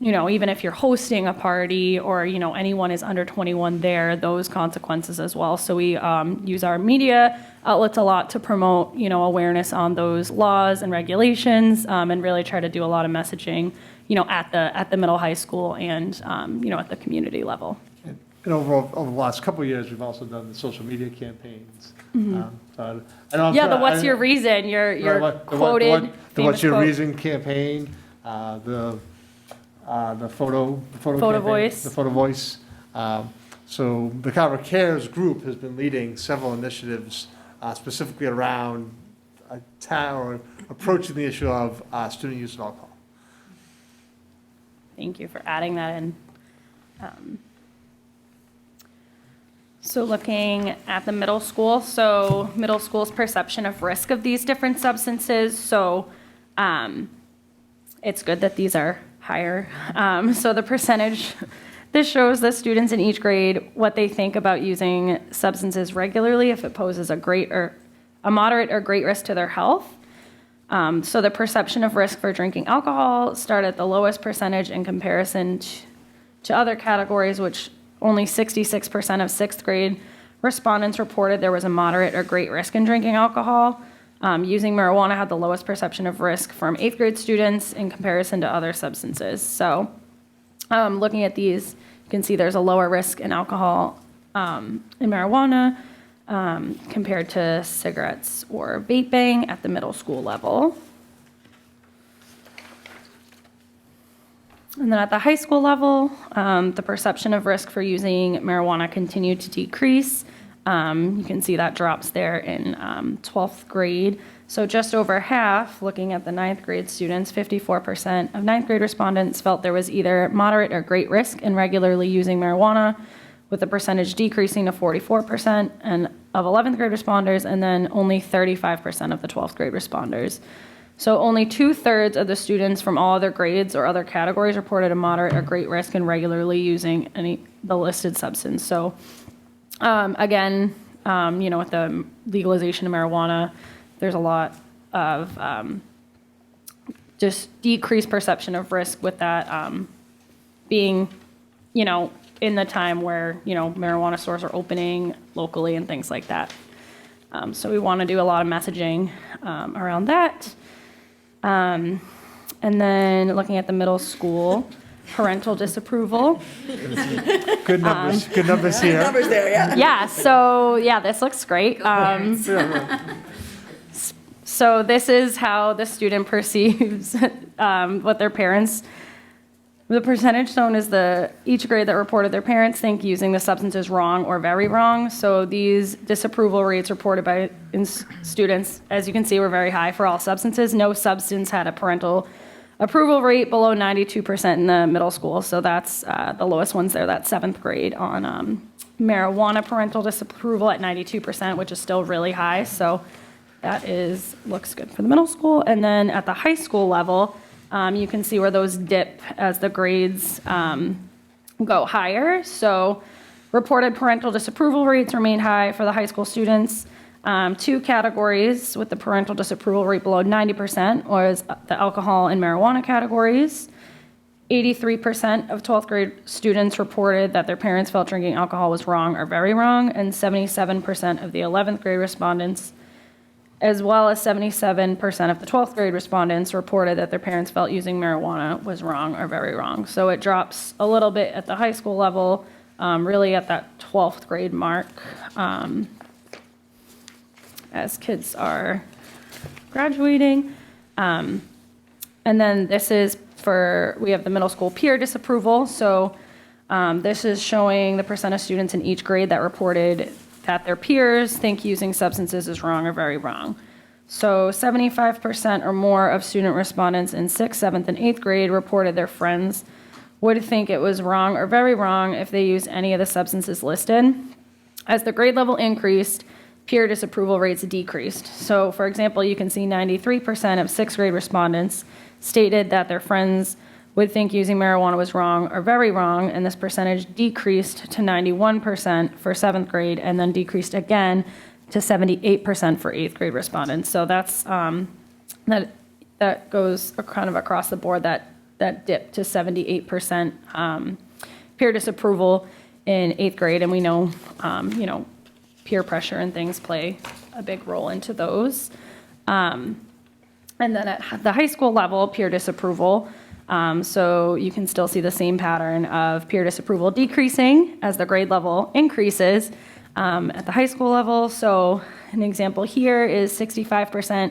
even if you're hosting a party or, anyone is under 21 there, those consequences as well. So we use our media outlets a lot to promote, awareness on those laws and regulations, and really try to do a lot of messaging, at the middle high school and, at the community level. And over the last couple of years, we've also done the social media campaigns. The What's Your Reason? Your quoted the What's Your quote. Reason campaign, the photo campaign, voice. the photo voice. So the Carver Cares group has been leading several initiatives specifically around or approaching the issue of student use of alcohol. Thank you for adding that in. So looking at the middle school, so middle school's perception of risk of these different substances. So it's good that these are higher. So the percentage, this shows the students in each grade what they think about using substances regularly if it poses a moderate or great risk to their health. So the perception of risk for drinking alcohol started at the lowest percentage in comparison to other categories, which only 66% of 6th grade respondents reported there was a moderate or great risk in drinking alcohol. Using marijuana had the lowest perception of risk from 8th grade students in comparison to other substances. So looking at these, you can see there's a lower risk in alcohol in marijuana compared to cigarettes or vaping at the middle school level. And then at the high school level, the perception of risk for using marijuana continued to decrease. You can see that drops there in 12th grade. So just over half, looking at the 9th grade students, 54% of 9th grade respondents felt there was either moderate or great risk in regularly using marijuana, with the percentage decreasing to 44% and of 11th grade responders, and then only 35% of the 12th grade responders. So only 2/3 of the students from all other grades or other categories reported a moderate or great risk in regularly using the listed substance. So again, with the legalization of marijuana, there's a lot of just decreased perception of risk with that being, in the time where, marijuana stores are opening locally and things like that. So we want to do a lot of messaging around that. And then looking at the middle school, parental disapproval. Good numbers here. Numbers there, yeah. Yeah, so yeah, this looks great. So this is how the student perceives what their parents, the percentage shown is each grade that reported their parents think using the substance is wrong or very wrong. So these disapproval rates reported by students, as you can see, were very high for all substances. No substance had a parental approval rate below 92% in the middle school. So that's the lowest ones there, that's 7th grade on marijuana parental disapproval at 92%, which is still really high. So that looks good for the middle school. And then at the high school level, you can see where those dip as the grades go higher. So reported parental disapproval rates remain high for the high school students. 2 categories with the parental disapproval rate below 90% was the alcohol and marijuana categories. 83% of 12th grade students reported that their parents felt drinking alcohol was wrong or very wrong, and 77% of the 11th grade respondents, as well as 77% of the 12th grade respondents reported that their parents felt using marijuana was wrong or very wrong. So it drops a little bit at the high school level, really at that 12th grade mark, as kids are graduating. And then this is we have the middle school peer disapproval. So this is showing the percent of students in each grade that reported that their peers think using substances is wrong or very wrong. So 75% or more of student respondents in 6th, 7th, and 8th grade reported their friends would think it was wrong or very wrong if they used any of the substances listed. As the grade level increased, peer disapproval rates decreased. So for example, you can see 93% of 6th grade respondents stated that their friends would think using marijuana was wrong or very wrong, and this percentage decreased to 91% for 7th grade, and then decreased again to 78% for 8th grade respondents. So that's that goes kind of across the board, that dip to 78% peer disapproval in 8th grade, and we know peer pressure and things play a big role into those. And then at the high school level, peer disapproval. So you can still see the same pattern of peer disapproval decreasing as the grade level increases at the high school level. So an example here is 65%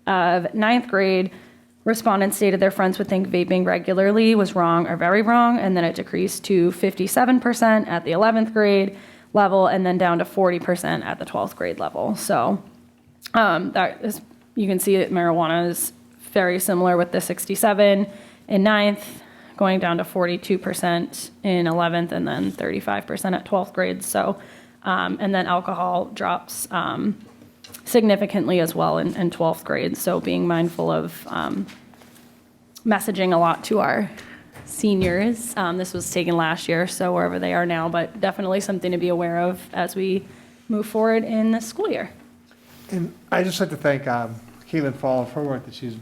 of 9th grade respondents stated their friends would think vaping regularly was wrong or very wrong, and then it decreased to 57% at the 11th grade level, and then down to 40% at the 12th grade level. So you can see that marijuana is very similar with the 67 in 9th, going down to 42% in 11th, and then 35% at 12th grade. So, and then alcohol drops significantly as well in 12th grade. So being mindful of messaging a lot to our seniors. This was taken last year, so wherever they are now, but definitely something to be aware of as we move forward in the school year. And I'd just like to thank Caitlin for all of her work that she's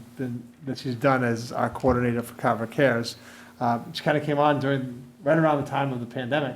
done as our coordinator for Carver Cares. She kind of came on right around the time of the pandemic,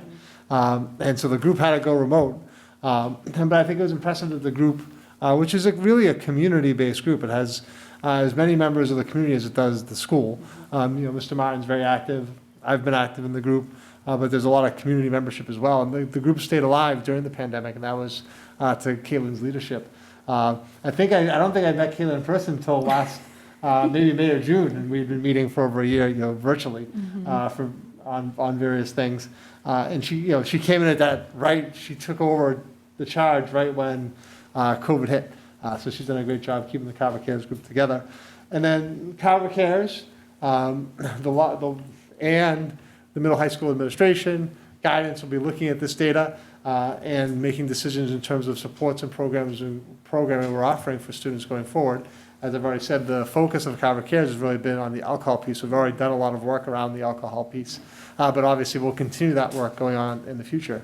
and so the group had to go remote. But I think it was impressive that the group, which is really a community-based group, it has as many members of the community as it does the school. Mr. Martin's very active. I've been active in the group, but there's a lot of community membership as well. And the group stayed alive during the pandemic, and that was to Caitlin's leadership. I don't think I met Caitlin in person until last maybe May or June, and we've been meeting for over a year, virtually, on various things. And she came in at that she took over the charge right when COVID hit. So she's done a great job keeping the Carver Cares group together. And then Carver Cares, and the middle high school administration, guidance will be looking at this data and making decisions in terms of supports and programming we're offering for students going forward. As I've already said, the focus of Carver Cares has really been on the alcohol piece. We've already done a lot of work around the alcohol piece, but obviously we'll continue that work going on in the future.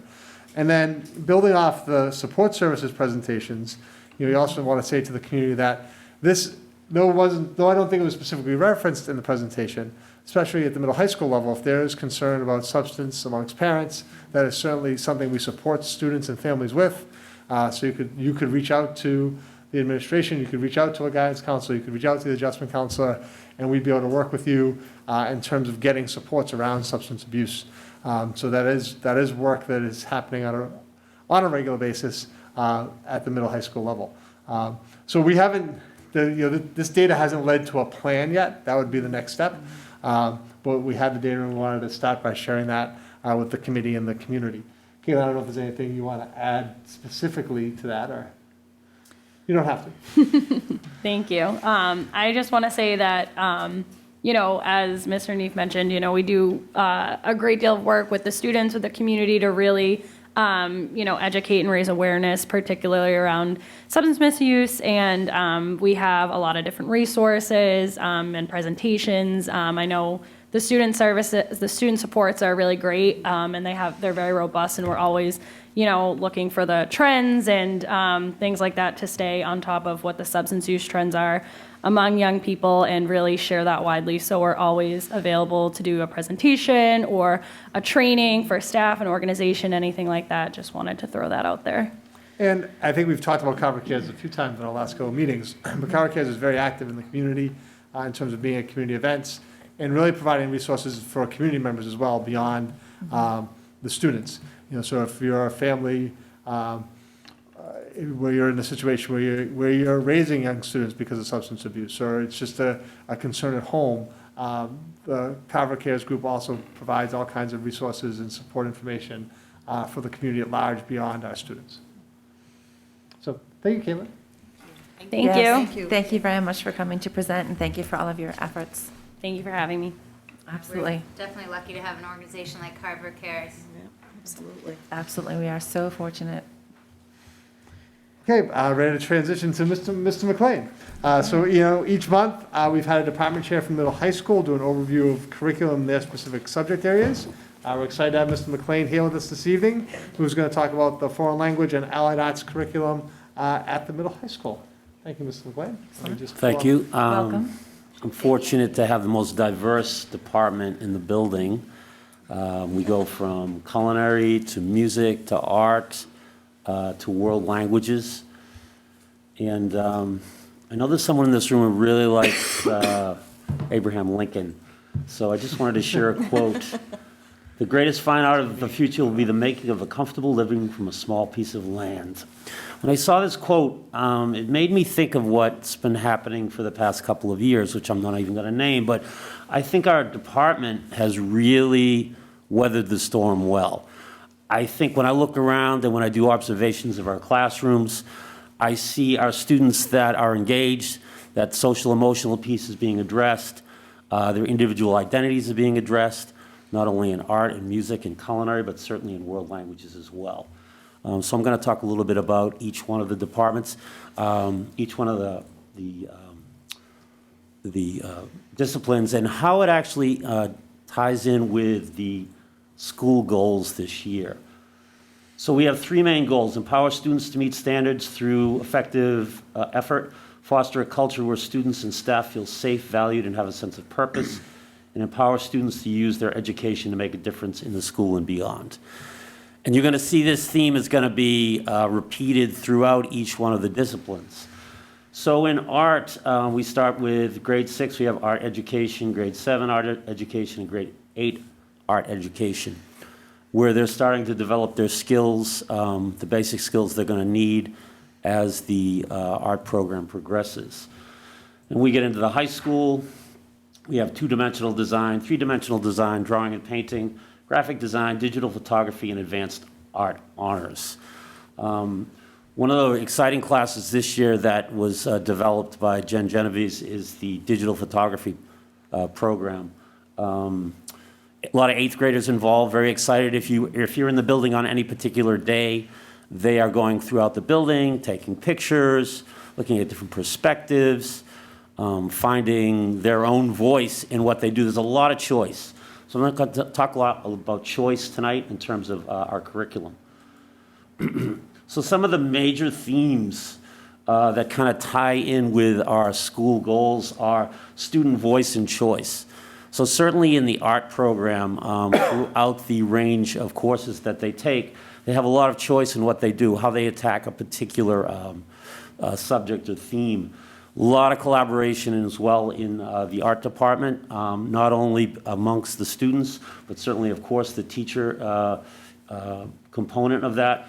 And then building off the support services presentations, we also want to say to the community that this, though I don't think it was specifically referenced in the presentation, especially at the middle high school level, if there is concern about substance amongst parents, that is certainly something we support students and families with. So you could reach out to the administration, you could reach out to a guidance counselor, you could reach out to the adjustment counselor, and we'd be able to work with you in terms of getting supports around substance abuse. So that is work that is happening on a regular basis at the middle high school level. So we haven't, this data hasn't led to a plan yet. That would be the next step. But we had the data and we wanted to start by sharing that with the committee and the community. Kayla, I don't know if there's anything you want to add specifically to that, or you don't have to. Thank you. I just want to say that, as Mr. Neef mentioned, we do a great deal of work with the students, with the community to really, educate and raise awareness, particularly around substance misuse. And we have a lot of different resources and presentations. I know the student services, the student supports are really great, and they're very robust, and we're always, looking for the trends and things like that to stay on top of what the substance use trends are among young people and really share that widely. So we're always available to do a presentation or a training for staff and organization, anything like that. Just wanted to throw that out there. And I think we've talked about Carver Cares a few times in our last couple of meetings, but Carver Cares is very active in the community in terms of being at community events and really providing resources for community members as well beyond the students. So if you're a family where you're in a situation where you're raising young students because of substance abuse, or it's just a concern at home, the Carver Cares group also provides all kinds of resources and support information for the community at large beyond our students. So thank you, Caitlin. Thank you. Thank you very much for coming to present, and thank you for all of your efforts. Thank you for having me. Absolutely. We're definitely lucky to have an organization like Carver Cares. Absolutely. Absolutely. We are so fortunate. Okay, ready to transition to Mr. McLean. So, each month we've had a department chair from middle high school do an overview of curriculum in their specific subject areas. We're excited to have Mr. McLean here with us this evening, who's going to talk about the foreign language and allied arts curriculum at the middle high school. Thank you, Mr. McLean. Thank you. Welcome. I'm fortunate to have the most diverse department in the building. We go from culinary to music to art to world languages. And I know there's someone in this room who really likes Abraham Lincoln. So I just wanted to share a quote. The greatest fine art of the future will be the making of a comfortable living from a small piece of land. When I saw this quote, it made me think of what's been happening for the past couple of years, which I'm not even going to name, but I think our department has really weathered the storm well. I think when I look around and when I do observations of our classrooms, I see our students that are engaged, that social emotional piece is being addressed, their individual identities are being addressed, not only in art and music and culinary, but certainly in world languages as well. So I'm going to talk a little bit about each one of the departments, each one of the disciplines, and how it actually ties in with the school goals this year. So we have three main goals: empower students to meet standards through effective effort, foster a culture where students and staff feel safe, valued, and have a sense of purpose, and empower students to use their education to make a difference in the school and beyond. And you're going to see this theme is going to be repeated throughout each one of the disciplines. So in art, we start with grade 6, we have art education, grade 7 art education, and grade 8 art education, where they're starting to develop their skills, the basic skills they're going to need as the art program progresses. And we get into the high school, we have two-dimensional design, three-dimensional design, drawing and painting, graphic design, digital photography, and advanced art honors. One of the exciting classes this year that was developed by Jen Genovese is the digital photography program. A lot of 8th graders involved, very excited. If you're in the building on any particular day, they are going throughout the building, taking pictures, looking at different perspectives, finding their own voice in what they do. There's a lot of choice. So I'm going to talk a lot about choice tonight in terms of our curriculum. So some of the major themes that kind of tie in with our school goals are student voice and choice. So certainly in the art program, throughout the range of courses that they take, they have a lot of choice in what they do, how they attack a particular subject or theme. A lot of collaboration as well in the art department, not only amongst the students, but certainly, of course, the teacher component of that.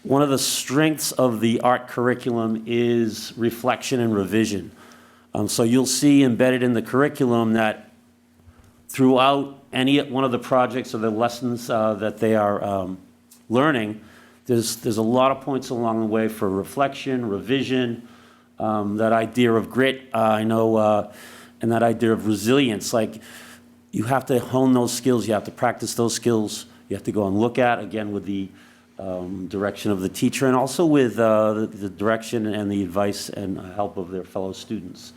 One of the strengths of the art curriculum is reflection and revision. So you'll see embedded in the curriculum that throughout any one of the projects or the lessons that they are learning, there's a lot of points along the way for reflection, revision, that idea of grit, I know, and that idea of resilience. Like, you have to hone those skills, you have to practice those skills, you have to go and look at, again, with the direction of the teacher, and also with the direction and the advice and help of their fellow students.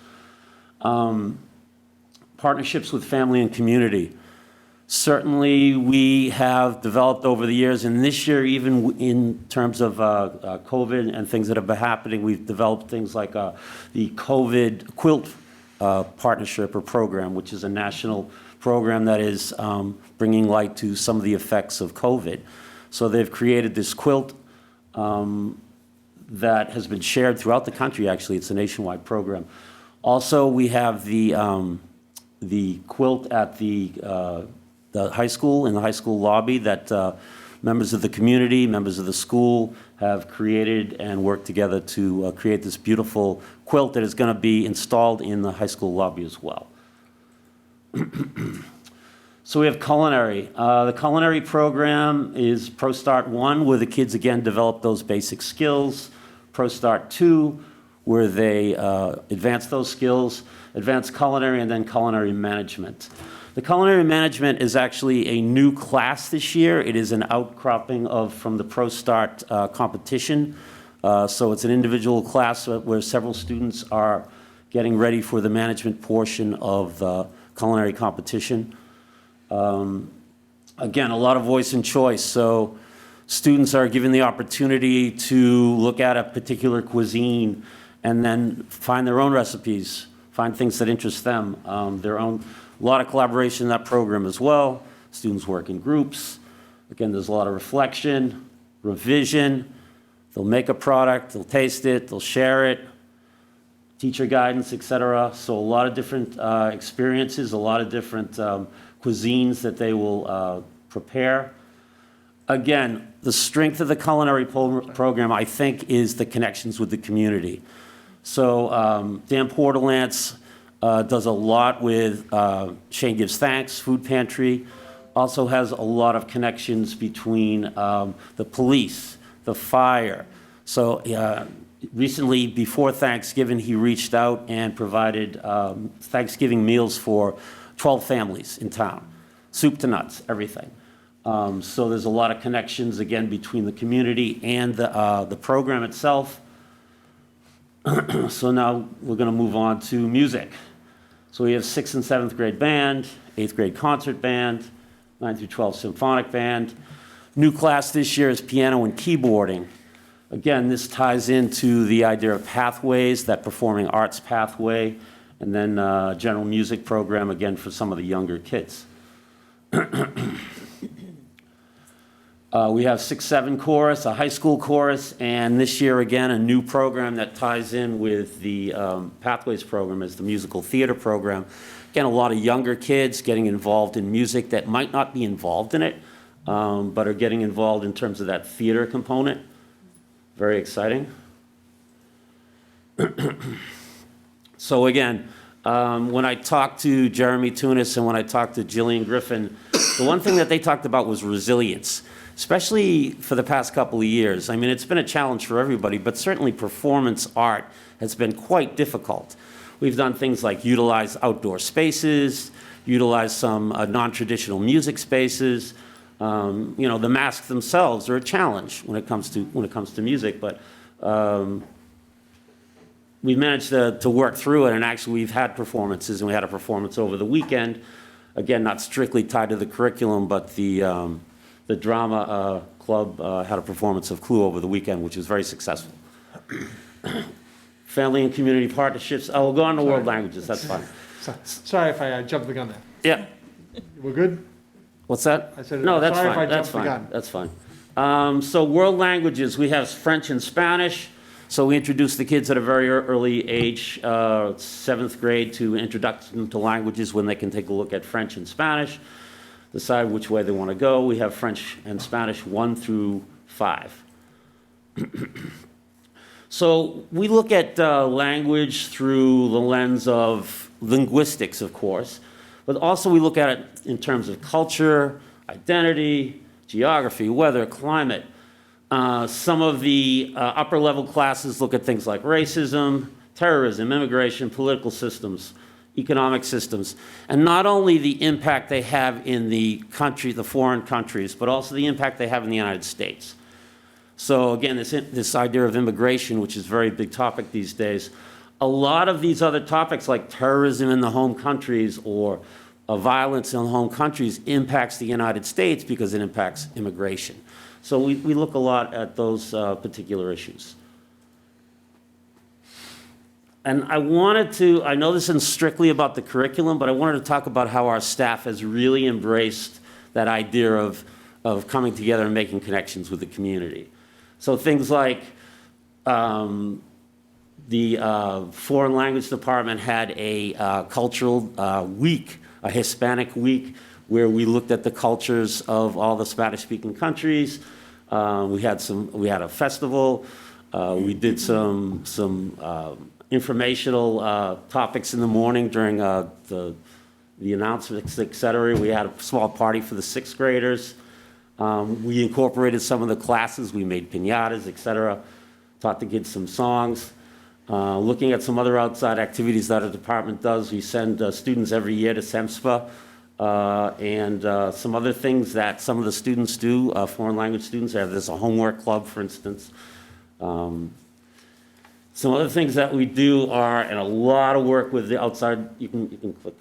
Partnerships with family and community. Certainly, we have developed over the years, and this year, even in terms of COVID and things that have been happening, we've developed things like the COVID Quilt Partnership or Program, which is a national program that is bringing light to some of the effects of COVID. So they've created this quilt that has been shared throughout the country, actually. It's a nationwide program. Also, we have the quilt at the high school, in the high school lobby, that members of the community, members of the school have created and worked together to create this beautiful quilt that is going to be installed in the high school lobby as well. So we have culinary. The culinary program is Pro Start 1, where the kids again develop those basic skills. Pro Start 2, where they advance those skills, advanced culinary, and then culinary management. The culinary management is actually a new class this year. It is an outcropping from the Pro Start competition. So it's an individual class where several students are getting ready for the management portion of the culinary competition. Again, a lot of voice and choice. So students are given the opportunity to look at a particular cuisine and then find their own recipes, find things that interest them, their own. A lot of collaboration in that program as well. Students work in groups. Again, there's a lot of reflection, revision. They'll make a product, they'll taste it, they'll share it, teacher guidance, etc. So a lot of different experiences, a lot of different cuisines that they will prepare. Again, the strength of the culinary program, I think, is the connections with the community. So Dan Portalance does a lot with Shane Gives Thanks, Food Pantry, also has a lot of connections between the police, the fire. So recently, before Thanksgiving, he reached out and provided Thanksgiving meals for 12 families in town, soup to nuts, everything. So there's a lot of connections, again, between the community and the program itself. So now we're going to move on to music. So we have 6th and 7th grade band, 8th grade concert band, 9th through 12th symphonic band. New class this year is piano and keyboarding. Again, this ties into the idea of pathways, that performing arts pathway, and then general music program, again, for some of the younger kids. We have 6-7 chorus, a high school chorus, and this year, again, a new program that ties in with the Pathways program is the musical theater program. Again, a lot of younger kids getting involved in music that might not be involved in it, but are getting involved in terms of that theater component. Very exciting. So again, when I talked to Jeremy Tunis and when I talked to Jillian Griffin, the one thing that they talked about was resilience, especially for the past couple of years. I mean, it's been a challenge for everybody, but certainly performance art has been quite difficult. We've done things like utilize outdoor spaces, utilize some non-traditional music spaces. You know, the masks themselves are a challenge when it comes to music, but we've managed to work through it, and actually we've had performances, and we had a performance over the weekend. Again, not strictly tied to the curriculum, but the drama club had a performance of Clue over the weekend, which was very successful. Family and community partnerships. I will go on to world languages, that's fine. Sorry if I jumped the gun there. Yeah. We're good? What's that? I said, no, that's sorry if I fine. That's jumped the fine. gun. That's fine. So world languages, we have French and Spanish. So we introduced the kids at a very early age, 7th grade, to introduction to languages when they can take a look at French and Spanish, decide which way they want to go. We have French and Spanish 1 through 5. So we look at language through the lens of linguistics, of course, but also we look at it in terms of culture, identity, geography, weather, climate. Some of the upper level classes look at things like racism, terrorism, immigration, political systems, economic systems, and not only the impact they have in the country, the foreign countries, but also the impact they have in the United States. So again, this idea of immigration, which is a very big topic these days, a lot of these other topics like terrorism in the home countries or violence in home countries impacts the United States because it impacts immigration. So we look a lot at those particular issues. And I know this isn't strictly about the curriculum, but I wanted to talk about how our staff has really embraced that idea of coming together and making connections with the community. So things like the foreign language department had a cultural week, a Hispanic week, where we looked at the cultures of all the Spanish-speaking countries. We had a festival. We did some informational topics in the morning during the announcements, et cetera. We had a small party for the 6th graders. We incorporated some of the classes. We made piñatas, et cetera. Taught the kids some songs. Looking at some other outside activities that our department does, we send students every year to SEMSPA. And some other things that some of the students do, foreign language students. There's a homework club, for instance. Some other things that we do are, and a lot of work with the outside, you can click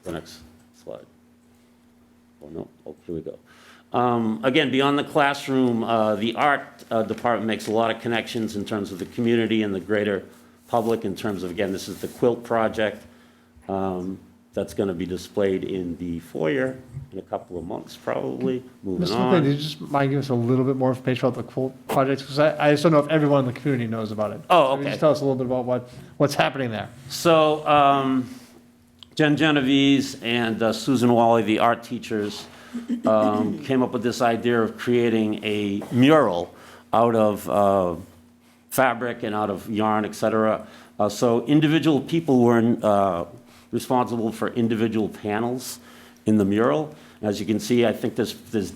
the next slide. Oh, no, oh, here we go. Again, beyond the classroom, the art department makes a lot of connections in terms of the community and the greater public in terms of, again, this is the quilt project. That's going to be displayed in the foyer in a couple of months, probably. Moving Mr. on. McLean, do you just mind giving us a little bit more information about the quilt projects? Because I just don't know if everyone in the community knows about it. Oh, So okay. just tell us a little bit about what's happening there. So Jen Genovese and Susan Wally, the art teachers, came up with this idea of creating a mural out of fabric and out of yarn, et cetera. So individual people were responsible for individual panels in the mural. As you can see, I think there's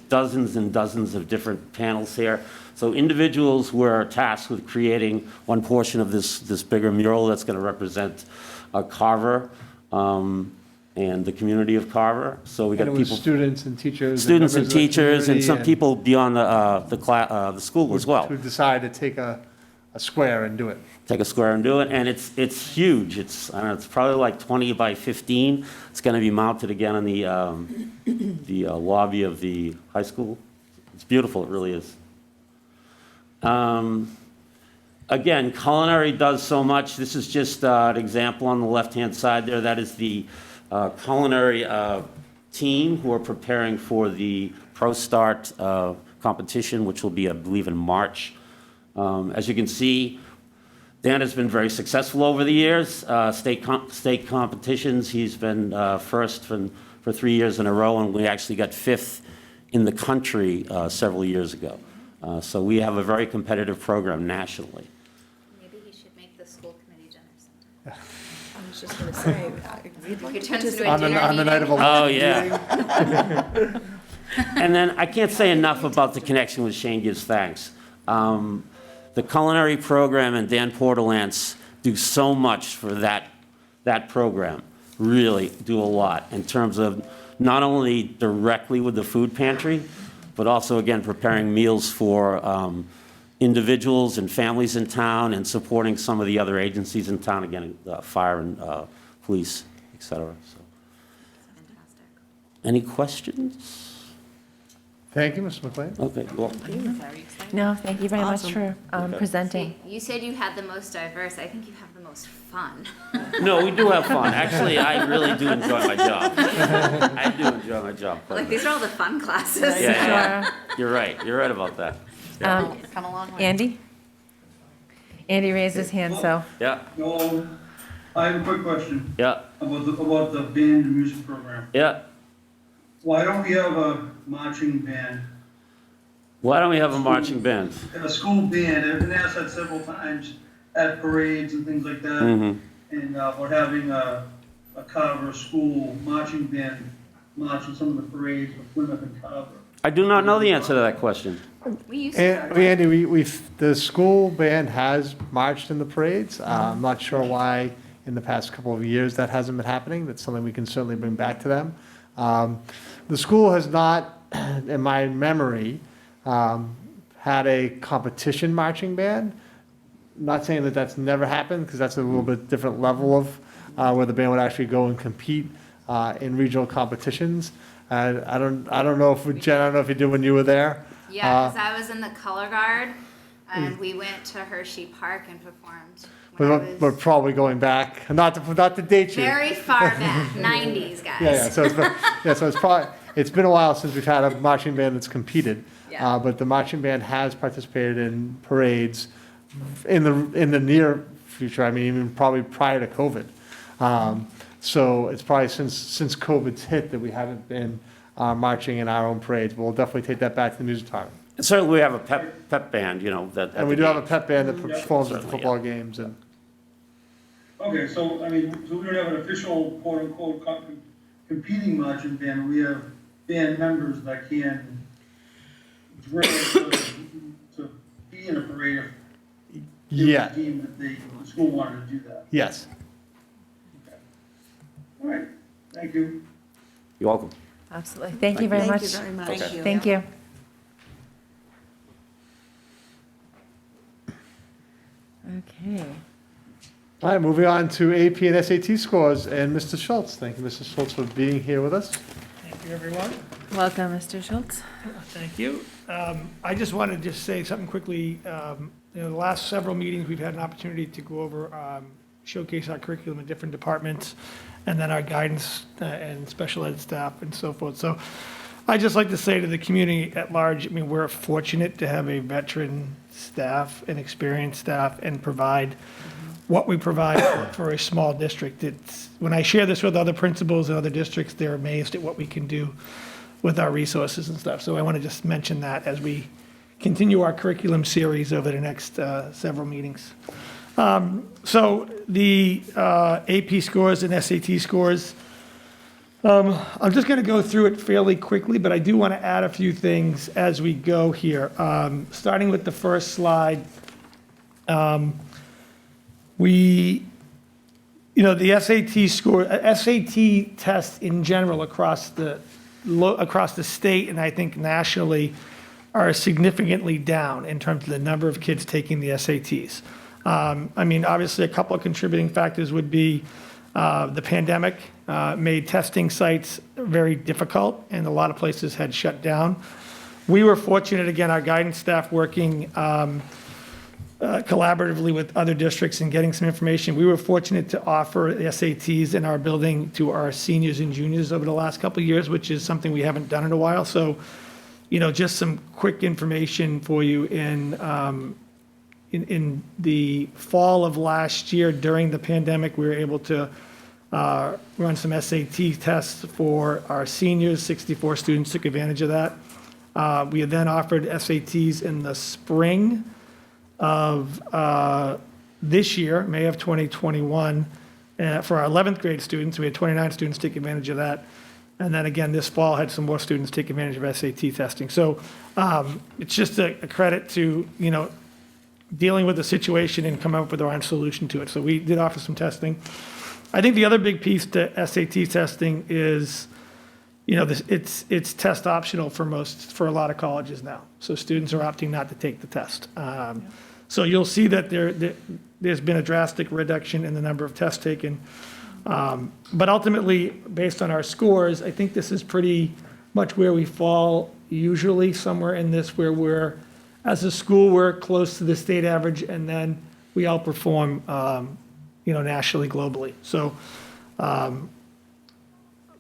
dozens and dozens of different panels here. So individuals were tasked with creating one portion of this bigger mural that's going to represent Carver and the community of Carver. So we got And it was people, students and teachers. students and members of the teachers, and community some people beyond the school as well. Who decide to take a square and do it. Take a square and do it, and it's huge. I don't know, it's probably like 20 by 15. It's going to be mounted again in the lobby of the high school. It's beautiful, it really is. Again, culinary does so much. This is just an example on the left-hand side there. That is the culinary team who are preparing for the Pro Start competition, which will be, I believe, in March. As you can see, Dan has been very successful over the years. State competitions, he's been first for 3 years in a row, and we actually got 5th in the country several years ago. So we have a very competitive program nationally. Maybe he should make the school committee dinner sometime. I was just going to say, we'd like It to turns into a participate. dinner On the night of a Oh, yeah. And then I can't say enough about the connection with Shane Gives Thanks. The culinary program and Dan Portalance do so much for that program, really do a lot in terms of not only directly with the food pantry, but also, again, preparing meals for individuals and families in town and supporting some of the other agencies in town, again, fire and police, et cetera. So. Any questions? Thank you, Mr. McLean. Okay, well. No, thank you very much Awesome. for presenting. You said you had the most diverse. I think you have the most fun. No, we do have fun. Actually, I really do enjoy my job. I do enjoy my job. Like, these are all the fun classes. Yeah. You're right. You're right about that. Andy? Andy raised his hand, so. Yeah, No, I have a quick question yeah, about the band and music program. yeah. Why don't we have a marching band, Why don't we have a marching band? a school band? I've been asked that several times at parades and things like that. Mhm. And we're having a Carver school marching band march in some of the parades with Plymouth and Carver. I do not know the answer to that question. We used to. Andy, the school band has marched in the parades. I'm not sure why in the past couple of years that hasn't been happening. That's something we can certainly bring back to them. The school has not, in my memory, had a competition marching band. Not saying that that's never happened, because that's a little bit different level of where the band would actually go and compete in regional competitions. I don't know if Jen, I don't know if you did when you were there. Yeah, because I was in the color guard, and we went to Hershey Park and performed. We're probably going back, not to date you. Very far back, 90s, guys. Yeah. So it's been a while since we've had a marching band that's competed. Yeah. But the marching band has participated in parades in the near future. I mean, even probably prior to COVID. So it's probably since COVID's hit that we haven't been marching in our own parades. But we'll definitely take that back to the music department. And certainly we have a pep band, you know, that. And we do have a pep band that performs at the Certainly, football games and. Okay, so, I mean, so we don't have an official quote-unquote competing marching band. We have band members that can drill to be in a parade if Yeah. they deem that the school wanted to do that. Yes. All right, thank you. You're welcome. Absolutely. Thank you very much. Thank you very much. Okay. Thank you. Okay. All right, moving on to AP and SAT scores, and Mr. Schultz. Thank you, Mr. Schultz, for being here with us. Thank you, everyone. Welcome, Mr. Schultz. Thank you. I just wanted to say something quickly. The last several meetings, we've had an opportunity to go over, showcase our curriculum in different departments, and then our guidance and special ed staff and so forth. So I'd just like to say to the community at large, I mean, we're fortunate to have a veteran staff and experienced staff and provide what we provide for a small district. When I share this with other principals in other districts, they're amazed at what we can do with our resources and stuff. So I want to just mention that as we continue our curriculum series over the next several meetings. So the AP scores and SAT scores, I'm just going to go through it fairly quickly, but I do want to add a few things as we go here. Starting with the first slide, the SAT score, SAT tests in general across the state and I think nationally are significantly down in terms of the number of kids taking the SATs. I mean, obviously, a couple of contributing factors would be the pandemic made testing sites very difficult, and a lot of places had shut down. We were fortunate, again, our guidance staff working collaboratively with other districts and getting some information. We were fortunate to offer the SATs in our building to our seniors and juniors over the last couple of years, which is something we haven't done in a while. So, just some quick information for you. In the fall of last year, during the pandemic, we were able to run some SAT tests for our seniors. 64 students took advantage of that. We had then offered SATs in the spring of this year, May of 2021, for our 11th grade students. We had 29 students take advantage of that. And then again, this fall had some more students take advantage of SAT testing. So it's just a credit to, dealing with the situation and come up with our own solution to it. So we did offer some testing. I think the other big piece to SAT testing is, it's test optional for a lot of colleges now. So students are opting not to take the test. So you'll see that there's been a drastic reduction in the number of tests taken. But ultimately, based on our scores, I think this is pretty much where we fall usually, somewhere in this where as a school, we're close to the state average, and then we outperform, nationally, globally. So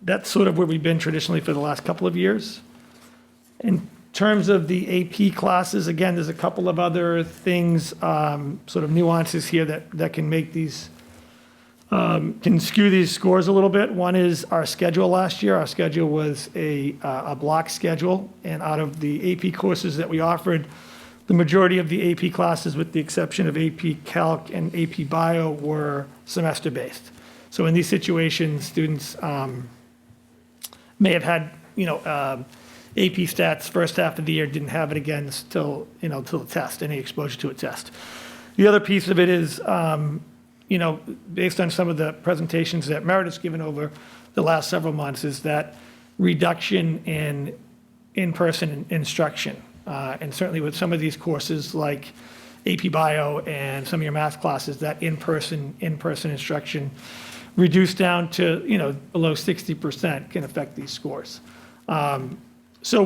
that's sort of where we've been traditionally for the last couple of years. In terms of the AP classes, again, there's a couple of other things, sort of nuances here that can make these, can skew these scores a little bit. One is our schedule last year. Our schedule was a block schedule, and out of the AP courses that we offered, the majority of the AP classes, with the exception of AP Calc and AP Bio, were semester-based. So in these situations, students may have had, AP Stats first half of the year, didn't have it again till the test, any exposure to a test. The other piece of it is, based on some of the presentations that Meredith's given over the last several months, is that reduction in in-person instruction. And certainly with some of these courses like AP Bio and some of your math classes, that in-person instruction reduced down to, below 60% can affect these scores. So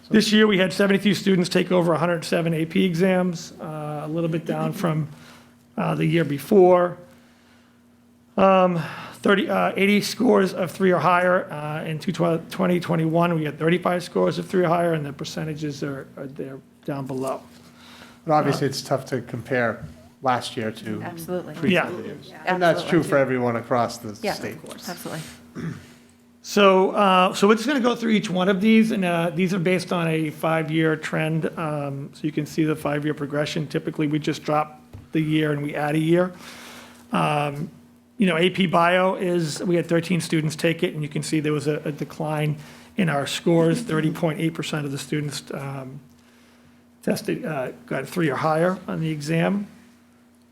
this year we had 72 students take over 107 AP exams, a little bit down from the year before. 80 scores of 3 or higher. In 2021, we had 35 scores of 3 or higher, and the percentages are there down below. But obviously, it's tough to compare last year to Absolutely. previous years. And that's true for everyone across the state. Of course. Absolutely. So we're just going to go through each one of these, and these are based on a 5-year trend. So you can see the 5-year progression. Typically, we just drop the year and we add a year. AP Bio we had 13 students take it, and you can see there was a decline in our scores. 30.8% of the students tested got 3 or higher on the exam.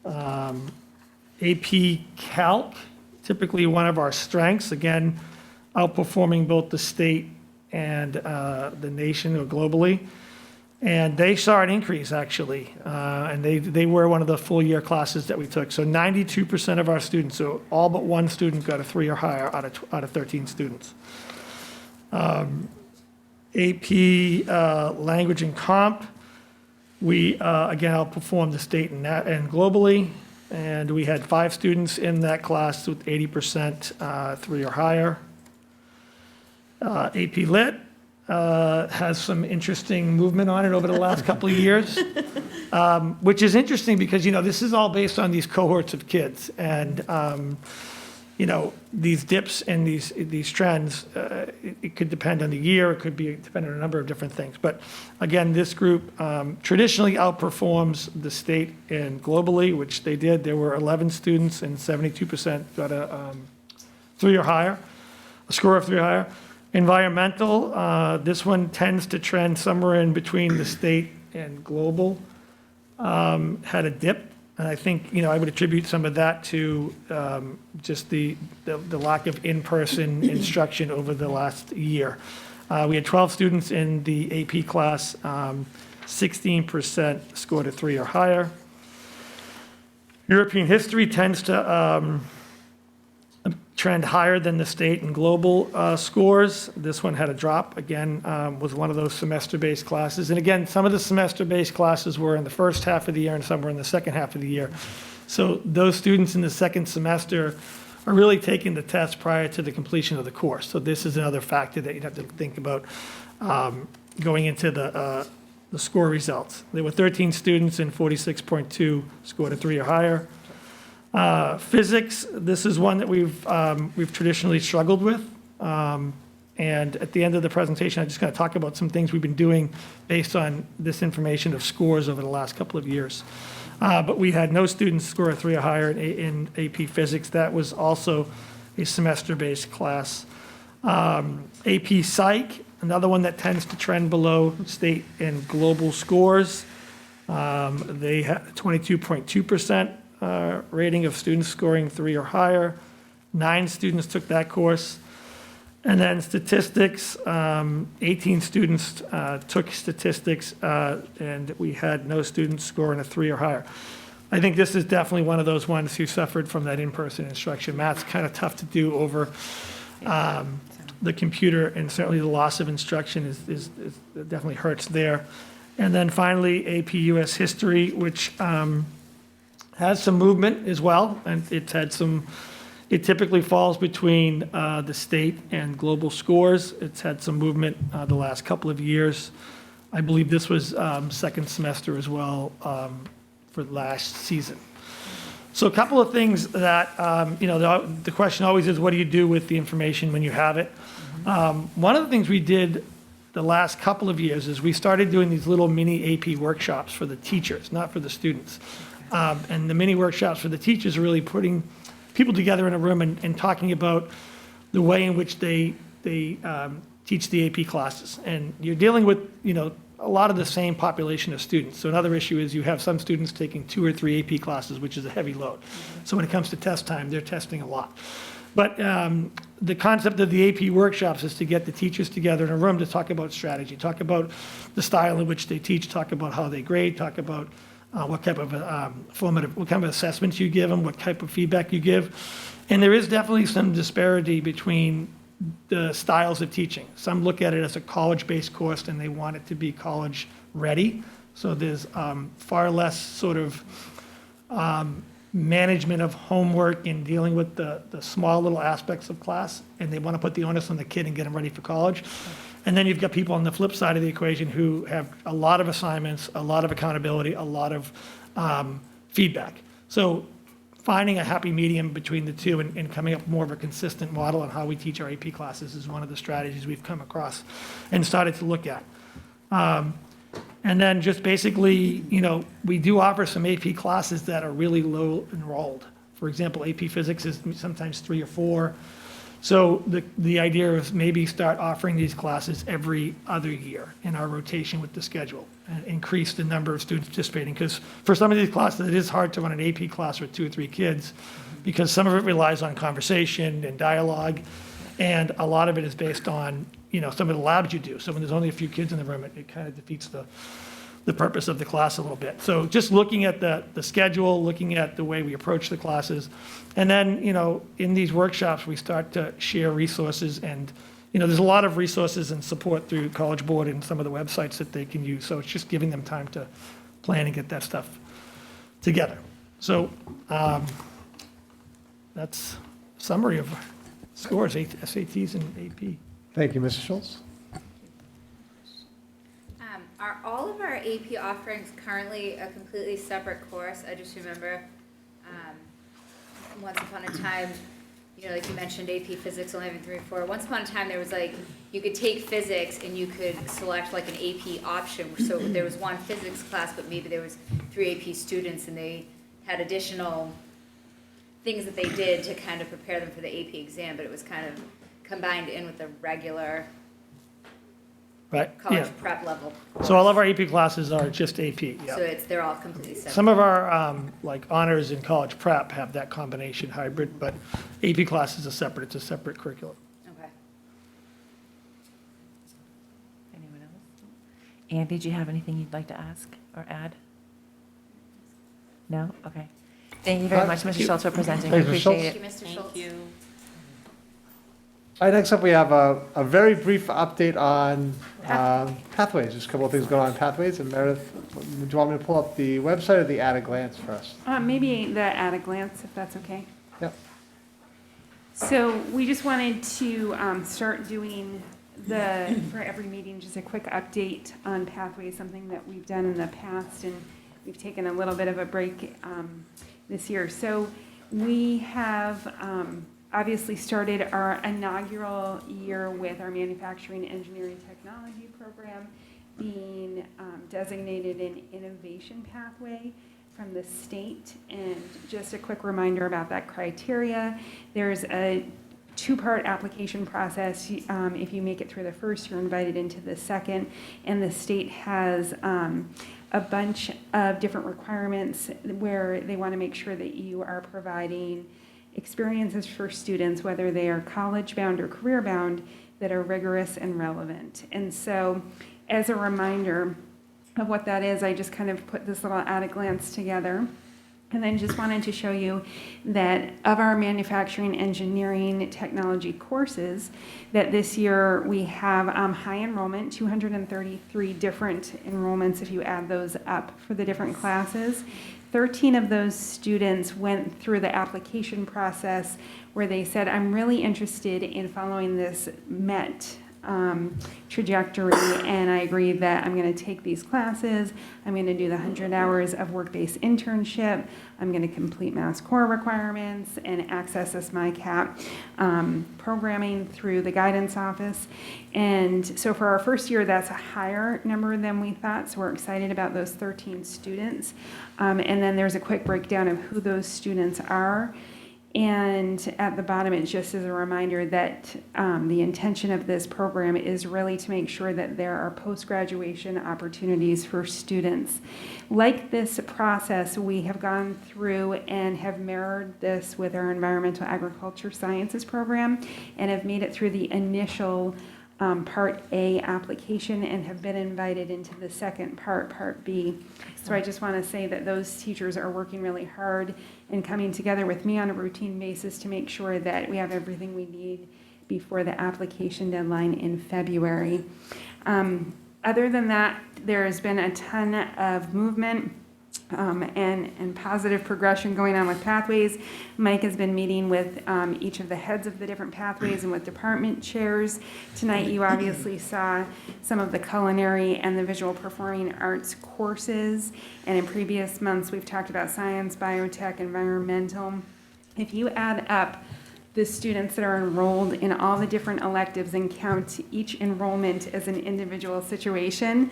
AP Calc, typically one of our strengths, again, outperforming both the state and the nation or globally. And they saw an increase, actually, and they were one of the full-year classes that we took. So 92% of our students, so all but one student, got a 3 or higher out of 13 students. AP Language and Comp, we, again, outperformed the state and globally, and we had 5 students in that class with 80% 3 or higher. AP Lit has some interesting movement on it over the last couple of years, which is interesting because, this is all based on these cohorts of kids. And, these dips and these trends, it could depend on the year. It could be depend on a number of different things. But again, this group traditionally outperforms the state and globally, which they did. There were 11 students and 72% got a 3 or higher, a score of 3 or higher. Environmental, this one tends to trend somewhere in between the state and global, had a dip. And I think, I would attribute some of that to just the lack of in-person instruction over the last year. We had 12 students in the AP class, 16% scored a 3 or higher. European history tends to trend higher than the state and global scores. This one had a drop, again, was one of those semester-based classes. And again, some of the semester-based classes were in the first half of the year and some were in the second half of the year. So those students in the second semester are really taking the test prior to the completion of the course. So this is another factor that you'd have to think about going into the score results. There were 13 students and 46.2 scored a 3 or higher. Physics, this is one that we've traditionally struggled with. And at the end of the presentation, I'm just going to talk about some things we've been doing based on this information of scores over the last couple of years. But we had no students score a 3 or higher in AP Physics. That was also a semester-based class. AP Psych, another one that tends to trend below state and global scores. They had 22.2%. Rating of students scoring 3 or higher. 9 students took that course. And then statistics, 18 students took statistics, and we had no students scoring a 3 or higher. I think this is definitely one of those ones who suffered from that in-person instruction. Math's kind of tough to do over the computer, and certainly the loss of instruction is definitely hurts there. And then finally, AP US History, which has some movement as well, and it's had some It typically falls between the state and global scores. It's had some movement the last couple of years. I believe this was second semester as well for last season. So a couple of things that, the question always is, what do you do with the information when you have it? One of the things we did the last couple of years is we started doing these little mini AP workshops for the teachers, not for the students. And the mini workshops for the teachers are really putting people together in a room and talking about the way in which they teach the AP classes. And you're dealing with, a lot of the same population of students. So another issue is you have some students taking 2 or 3 AP classes, which is a heavy load. So when it comes to test time, they're testing a lot. But the concept of the AP workshops is to get the teachers together in a room to talk about strategy, talk about the style in which they teach, talk about how they grade, talk about what type of what kind of assessments you give them, what type of feedback you give. And there is definitely some disparity between the styles of teaching. Some look at it as a college-based course and they want it to be college-ready. So there's far less sort of management of homework and dealing with the small little aspects of class, and they want to put the onus on the kid and get them ready for college. And then you've got people on the flip side of the equation who have a lot of assignments, a lot of accountability, a lot of feedback. So finding a happy medium between the two and coming up more of a consistent model on how we teach our AP classes is one of the strategies we've come across and started to look at. And then just basically, we do offer some AP classes that are really low enrolled. For example, AP Physics is sometimes 3 or 4. So the idea is maybe start offering these classes every other year in our rotation with the schedule and increase the number of students participating. Because for some of these classes, it is hard to run an AP class with 2 or 3 kids because some of it relies on conversation and dialogue. And a lot of it is based on, some of the labs you do. So when there's only a few kids in the room, it kind of defeats the purpose of the class a little bit. So just looking at the schedule, looking at the way we approach the classes. And then, in these workshops, we start to share resources and, there's a lot of resources and support through College Board and some of the websites that they can use. So it's just giving them time to plan and get that stuff together. So that's a summary of scores, SATs and AP. Thank you, Mr. Schultz. Are all of our AP offerings currently a completely separate course? I just remember once upon a time, like you mentioned, AP Physics only having 3 or 4. Once upon a time, there was you could take physics and you could select an AP option. So there was one physics class, but maybe there was 3 AP students and they had additional things that they did to kind of prepare them for the AP exam, but it was kind of combined in with the regular college prep level course. So all of our AP classes are just AP. Yeah. So they're all completely separate. Some of our honors in college prep have that combination hybrid, but AP classes are separate. It's a separate curriculum. Okay. Anyone else? Andy, do you have anything you'd like to ask or add? No? Okay. Thank you very much, Mr. Schultz, for presenting. I appreciate it. Thank you, Mr. Schultz. Thank you. All right, next up we have a very brief update on Pathways. Just a couple of things going on in Pathways. And Meredith, do you want me to pull up the website or the at-a-glance first? Maybe the at-a-glance, if that's okay. Yep. So we just wanted to start doing for every meeting, just a quick update on Pathways, something that we've done in the past, and we've taken a little bit of a break this year. So we have obviously started our inaugural year with our manufacturing engineering technology program being designated an innovation pathway from the state. And just a quick reminder about that criteria. There's a 2-part application process. If you make it through the first, you're invited into the second. And the state has a bunch of different requirements where they want to make sure that you are providing experiences for students, whether they are college-bound or career-bound, that are rigorous and relevant. And so, as a reminder of what that is, I just kind of put this little at-a-glance together. And then just wanted to show you that of our manufacturing engineering technology courses, that this year we have high enrollment, 233 different enrollments if you add those up for the different classes. 13 of those students went through the application process where they said, I'm really interested in following this MET trajectory, and I agreed that I'm going to take these classes, I'm going to do the 100 hours of work-based internship, I'm going to complete Mass Core requirements and access SMICAP programming through the guidance office. And so for our first year, that's a higher number than we thought, so we're excited about those 13 students. And then there's a quick breakdown of who those students are. And at the bottom, it's just as a reminder that the intention of this program is really to make sure that there are post-graduation opportunities for students. Like this process, we have gone through and have mirrored this with our Environmental Agriculture Sciences program and have made it through the initial Part A application and have been invited into the second part, Part B. So I just want to say that those teachers are working really hard and coming together with me on a routine basis to make sure that we have everything we need before the application deadline in February. Other than that, there has been a ton of movement and positive progression going on with pathways. Mike has been meeting with each of the heads of the different pathways and with department chairs. Tonight you obviously saw some of the culinary and the visual performing arts courses, and in previous months we've talked about science, biotech, environmental. If you add up the students that are enrolled in all the different electives and count each enrollment as an individual situation,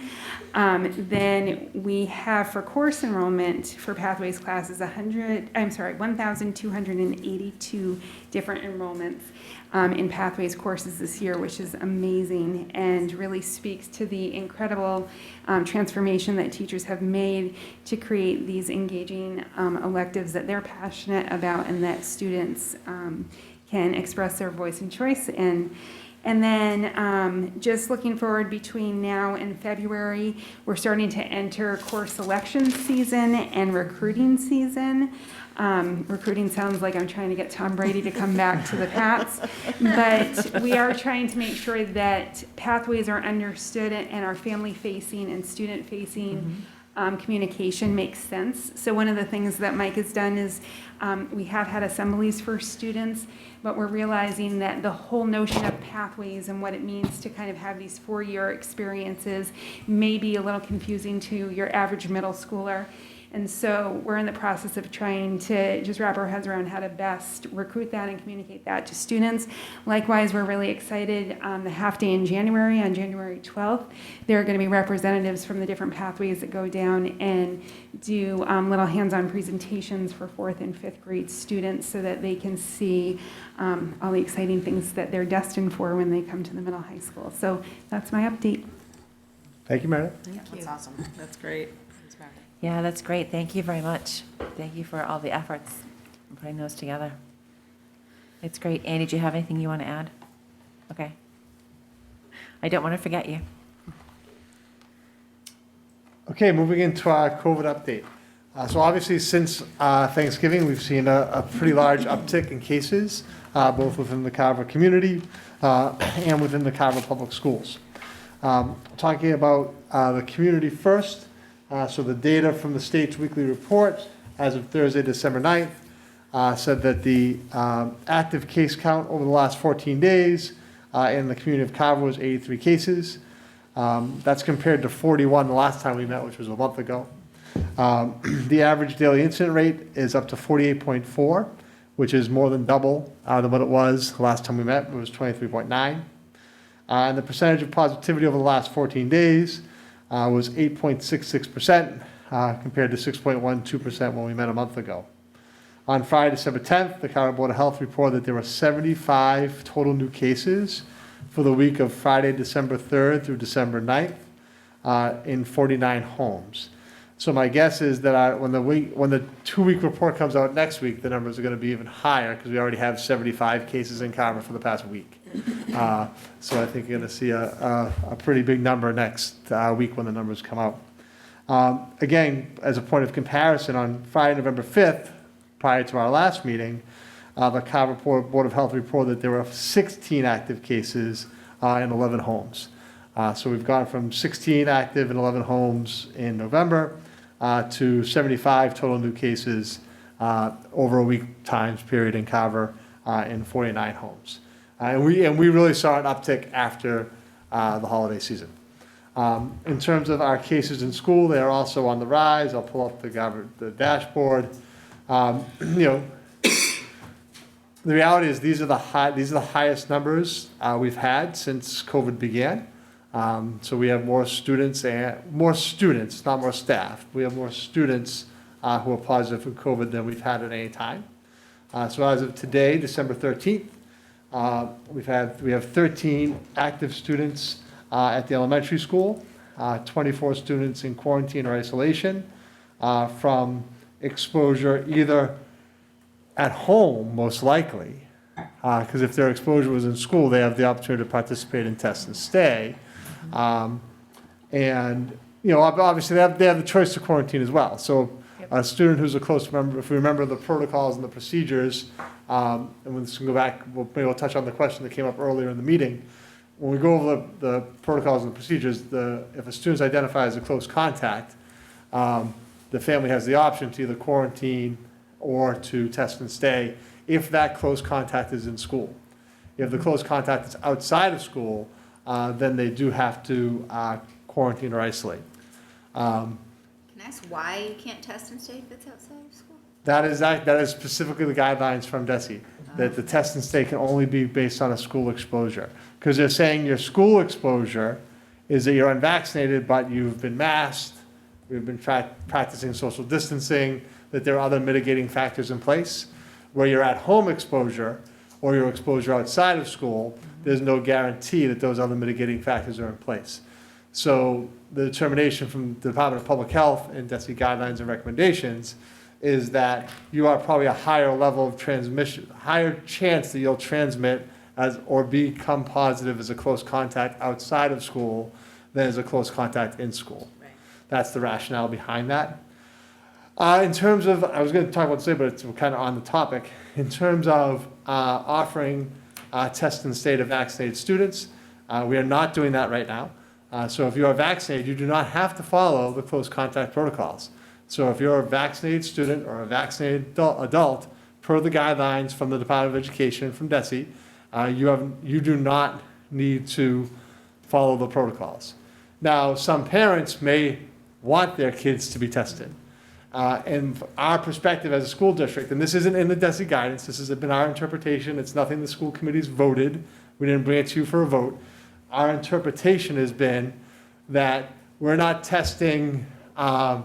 then we have for course enrollment for Pathways classes 1,282 different enrollments in Pathways courses this year, which is amazing and really speaks to the incredible transformation that teachers have made to create these engaging electives that they're passionate about and that students can express their voice and choice in. And then just looking forward between now and February, we're starting to enter course selection season and recruiting season. Recruiting sounds like I'm trying to get Tom Brady to come back to the Pats, but we are trying to make sure that pathways are understood and our family-facing and student-facing communication makes sense. So one of the things that Mike has done is we have had assemblies for students, but we're realizing that the whole notion of pathways and what it means to kind of have these 4-year experiences may be a little confusing to your average middle schooler. And so we're in the process of trying to just wrap our heads around how to best recruit that and communicate that to students. Likewise, we're really excited on the half day in January, on January 12th. There are going to be representatives from the different pathways that go down and do little hands-on presentations for 4th and 5th grade students so that they can see all the exciting things that they're destined for when they come to the middle high school. So that's my update. Thank you, Meredith. Thank you. That's awesome. That's great. Yeah, that's great. Thank you very much. Thank you for all the efforts in putting those together. It's great. Annie, do you have anything you want to add? Okay. I don't want to forget you. Okay, moving into our COVID update. So obviously since Thanksgiving, we've seen a pretty large uptick in cases, both within the Carver community and within the Carver Public Schools. Talking about the community first. So the data from the state's weekly report as of Thursday, December 9th, said that the active case count over the last 14 days in the community of Carver was 83 cases. That's compared to 41 the last time we met, which was a month ago. The average daily incident rate is up to 48.4, which is more than double than what it was the last time we met. It was 23.9. And the percentage of positivity over the last 14 days was 8.66% compared to 6.12% when we met a month ago. On Friday, December 10th, the Carver Board of Health reported that there were 75 total new cases for the week of Friday, December 3rd through December 9th in 49 homes. So my guess is that when the 2-week report comes out next week, the numbers are going to be even higher because we already have 75 cases in Carver for the past week. So I think you're going to see a pretty big number next week when the numbers come out. Again, as a point of comparison, on Friday, November 5th, prior to our last meeting, the Carver Board of Health reported that there were 16 active cases in 11 homes. So we've gone from 16 active in 11 homes in November to 75 total new cases over a week times period in Carver in 49 homes. And we really saw an uptick after the holiday season. In terms of our cases in school, they are also on the rise. I'll pull up the dashboard. The reality is these are the highest numbers we've had since COVID began. So we have more students, not more staff. We have more students who are positive for COVID than we've had at any time. So as of today, December 13th, we have 13 active students at the elementary school, 24 students in quarantine or isolation from exposure either at home, most likely, because if their exposure was in school, they have the opportunity to participate in test and stay. And, obviously they have the choice to quarantine as well. So a student who's a close member, if we remember the protocols and the procedures, and when this can go back, maybe we'll touch on the question that came up earlier in the meeting. When we go over the protocols and the procedures, if a student's identified as a close contact, the family has the option to either quarantine or to test and stay if that close contact is in school. If the close contact is outside of school, then they do have to quarantine or isolate. Can I ask why you can't test and stay if it's outside of school? That is specifically the guidelines from DESE, that the test and stay can only be based on a school exposure. Because they're saying your school exposure is that you're unvaccinated, but you've been masked, we've been practicing social distancing, that there are other mitigating factors in place. Where you're at home exposure or your exposure outside of school, there's no guarantee that those other mitigating factors are in place. So the determination from the Department of Public Health and DESE guidelines and recommendations is that you are probably a higher level of transmission, higher chance that you'll transmit or become positive as a close contact outside of school than as a close contact in school. Right. That's the rationale behind that. In terms of, I was going to talk about this today, but it's kind of on the topic. In terms of offering test and stay to vaccinated students, we are not doing that right now. So if you are vaccinated, you do not have to follow the close contact protocols. So if you're a vaccinated student or a vaccinated adult, per the guidelines from the Department of Education, from DESE, you do not need to follow the protocols. Now, some parents may want their kids to be tested. And our perspective as a school district, and this isn't in the DESE guidance, this has been our interpretation, it's nothing the school committee's voted, we didn't bring it to you for a vote. Our interpretation has been that we're not testing, I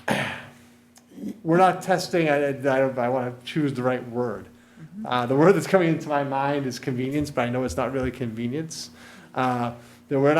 want to choose the right word. The word that's coming into my mind is convenience, but I know it's not really convenience. That we're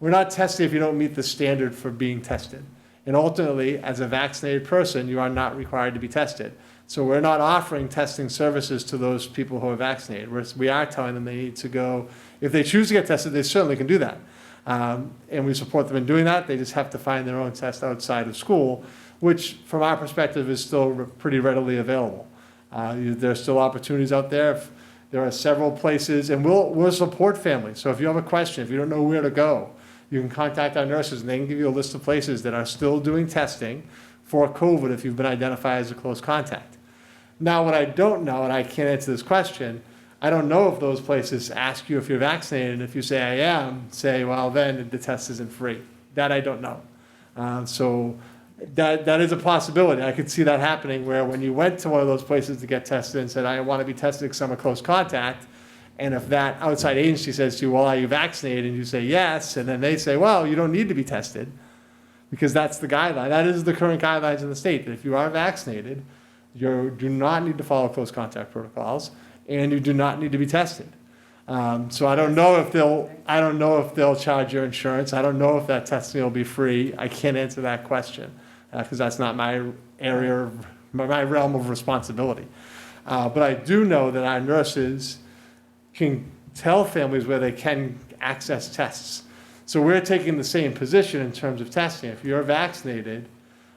not testing if you don't meet the standard for being tested. And ultimately, as a vaccinated person, you are not required to be tested. So we're not offering testing services to those people who are vaccinated. We are telling them they need to go, if they choose to get tested, they certainly can do that. And we support them in doing that. They just have to find their own test outside of school, which from our perspective is still pretty readily available. There's still opportunities out there. There are several places, and we'll support families. So if you have a question, if you don't know where to go, you can contact our nurses and they can give you a list of places that are still doing testing for COVID if you've been identified as a close contact. Now, what I don't know, and I can't answer this question, I don't know if those places ask you if you're vaccinated, and if you say I am, say, well, then the test isn't free. That I don't know. So that is a possibility. I could see that happening where when you went to one of those places to get tested and said, I want to be tested because I'm a close contact, and if that outside agency says to you, well, are you vaccinated? And you say yes, and then they say, well, you don't need to be tested, because that's the guideline. That is the current guidelines in the state, that if you are vaccinated, you do not need to follow close contact protocols, and you do not need to be tested. So I don't know if they'll charge your insurance. I don't know if that testing will be free. I can't answer that question because that's not my area, my realm of responsibility. But I do know that our nurses can tell families where they can access tests. So we're taking the same position in terms of testing. If you're vaccinated,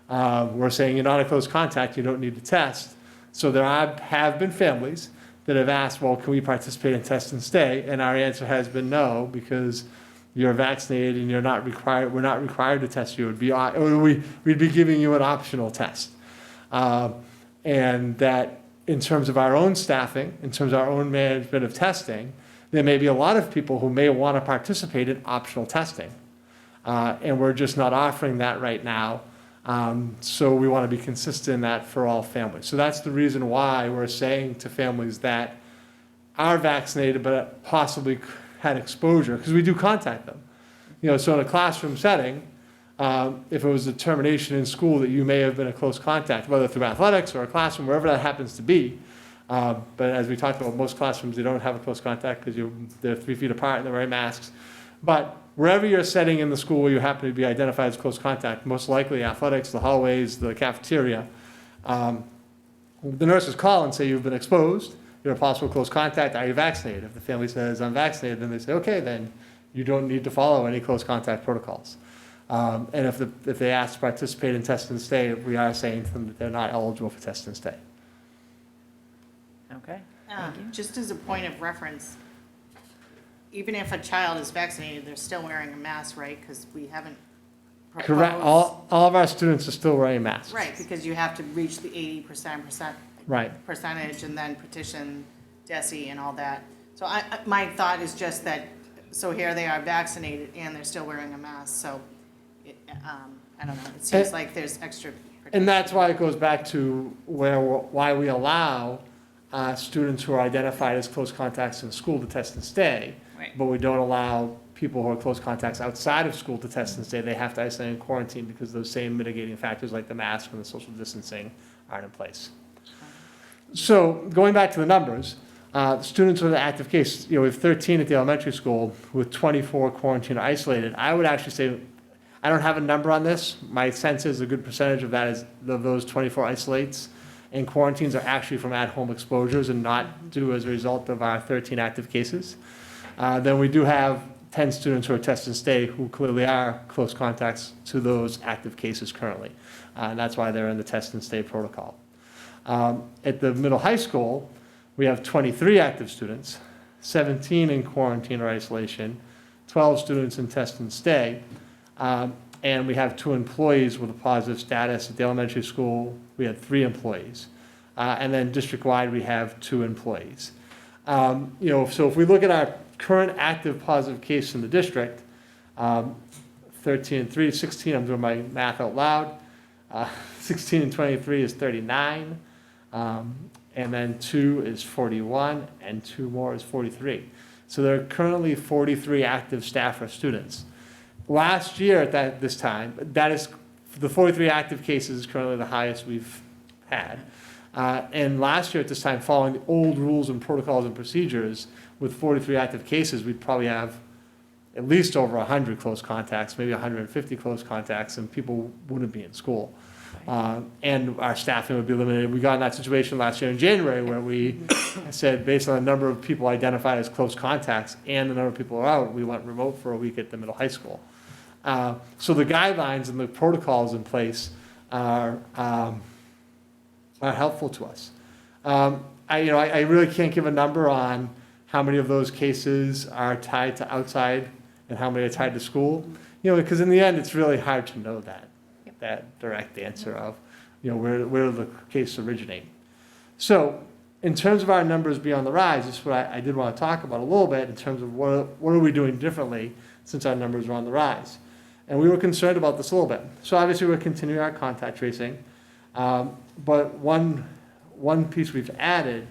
we're saying you're not a close contact, you don't need to test. So there have been families that have asked, well, can we participate in test and stay? And our answer has been no, because you're vaccinated and we're not required to test you. We'd be giving you an optional test. And that in terms of our own staffing, in terms of our own management of testing, there may be a lot of people who may want to participate in optional testing. And we're just not offering that right now. So we want to be consistent in that for all families. So that's the reason why we're saying to families that are vaccinated but possibly had exposure, because we do contact them. So in a classroom setting, if it was a determination in school that you may have been a close contact, whether through athletics or a classroom, wherever that happens to be, but as we talked about, most classrooms, they don't have a close contact because they're 3 feet apart and they're wearing masks. But wherever you're setting in the school where you happen to be identified as close contact, most likely athletics, the hallways, the cafeteria, the nurses call and say you've been exposed, you're a possible close contact, are you vaccinated? If the family says I'm vaccinated, then they say, okay, then you don't need to follow any close contact protocols. And if they ask to participate in test and stay, we are saying to them that they're not eligible for test and stay. Okay. Just as a point of reference, even if a child is vaccinated, they're still wearing a mask, right? Because we haven't proposed. Correct. All of our students are still wearing masks. Right, because you have to reach the 80% Right. percentage and then petition DESE and all that. So my thought is just that, so here they are vaccinated and they're still wearing a mask, so I don't know, it seems like there's extra protection. And that's why it goes back to why we allow students who are identified as close contacts in school to test and stay, Right. but we don't allow people who are close contacts outside of school to test and stay. They have to isolate and quarantine because those same mitigating factors like the mask and the social distancing aren't in place. So going back to the numbers, the students with an active case, we have 13 at the elementary school with 24 quarantined or isolated. I would actually say, I don't have a number on this. My sense is a good percentage of that is of those 24 isolates and quarantines are actually from at-home exposures and not due as a result of our 13 active cases. Then we do have 10 students who are test and stay who clearly are close contacts to those active cases currently. And that's why they're in the test and stay protocol. At the middle high school, we have 23 active students, 17 in quarantine or isolation, 12 students in test and stay, and we have 2 employees with a positive status. At the elementary school, we had 3 employees. And then district-wide, we have 2 employees. So if we look at our current active positive case in the district, 13 and 3, 16, I'm doing my math out loud, 16 and 23 is 39, and then 2 is 41, and 2 more is 43. So there are currently 43 active staff or students. Last year at this time, that is the 43 active cases is currently the highest we've had. And last year at this time, following the old rules and protocols and procedures, with 43 active cases, we'd probably have at least over 100 close contacts, maybe 150 close contacts, and people wouldn't be in school. And our staffing would be limited. We got in that situation last year in January where we said, based on the number of people identified as close contacts and the number of people who are out, we went remote for a week at the middle high school. So the guidelines and the protocols in place are helpful to us. I really can't give a number on how many of those cases are tied to outside and how many are tied to school, because in the end, it's really hard to know that direct answer of, where the case originating. So in terms of our numbers being on the rise, this is what I did want to talk about a little bit in terms of what are we doing differently since our numbers are on the rise. And we were concerned about this a little bit. So obviously we're continuing our contact tracing, but one piece we've added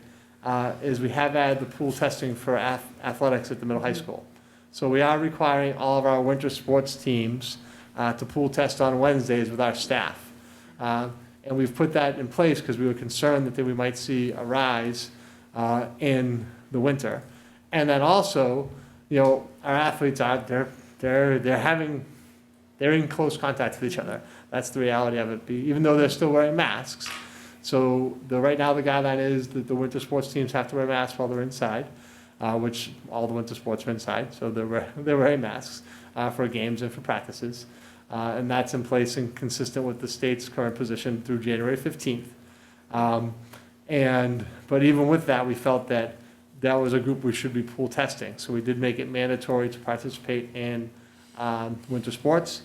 is we have added the pool testing for athletics at the middle high school. So we are requiring all of our winter sports teams to pool test on Wednesdays with our staff. And we've put that in place because we were concerned that we might see a rise in the winter. And then also, our athletes they're in close contact with each other. That's the reality of it, even though they're still wearing masks. So right now the guideline is that the winter sports teams have to wear masks while they're inside, which all the winter sports are inside, so they're wearing masks for games and for practices. And that's in place and consistent with the state's current position through January 15th. But even with that, we felt that that was a group we should be pool testing. So we did make it mandatory to participate in winter sports.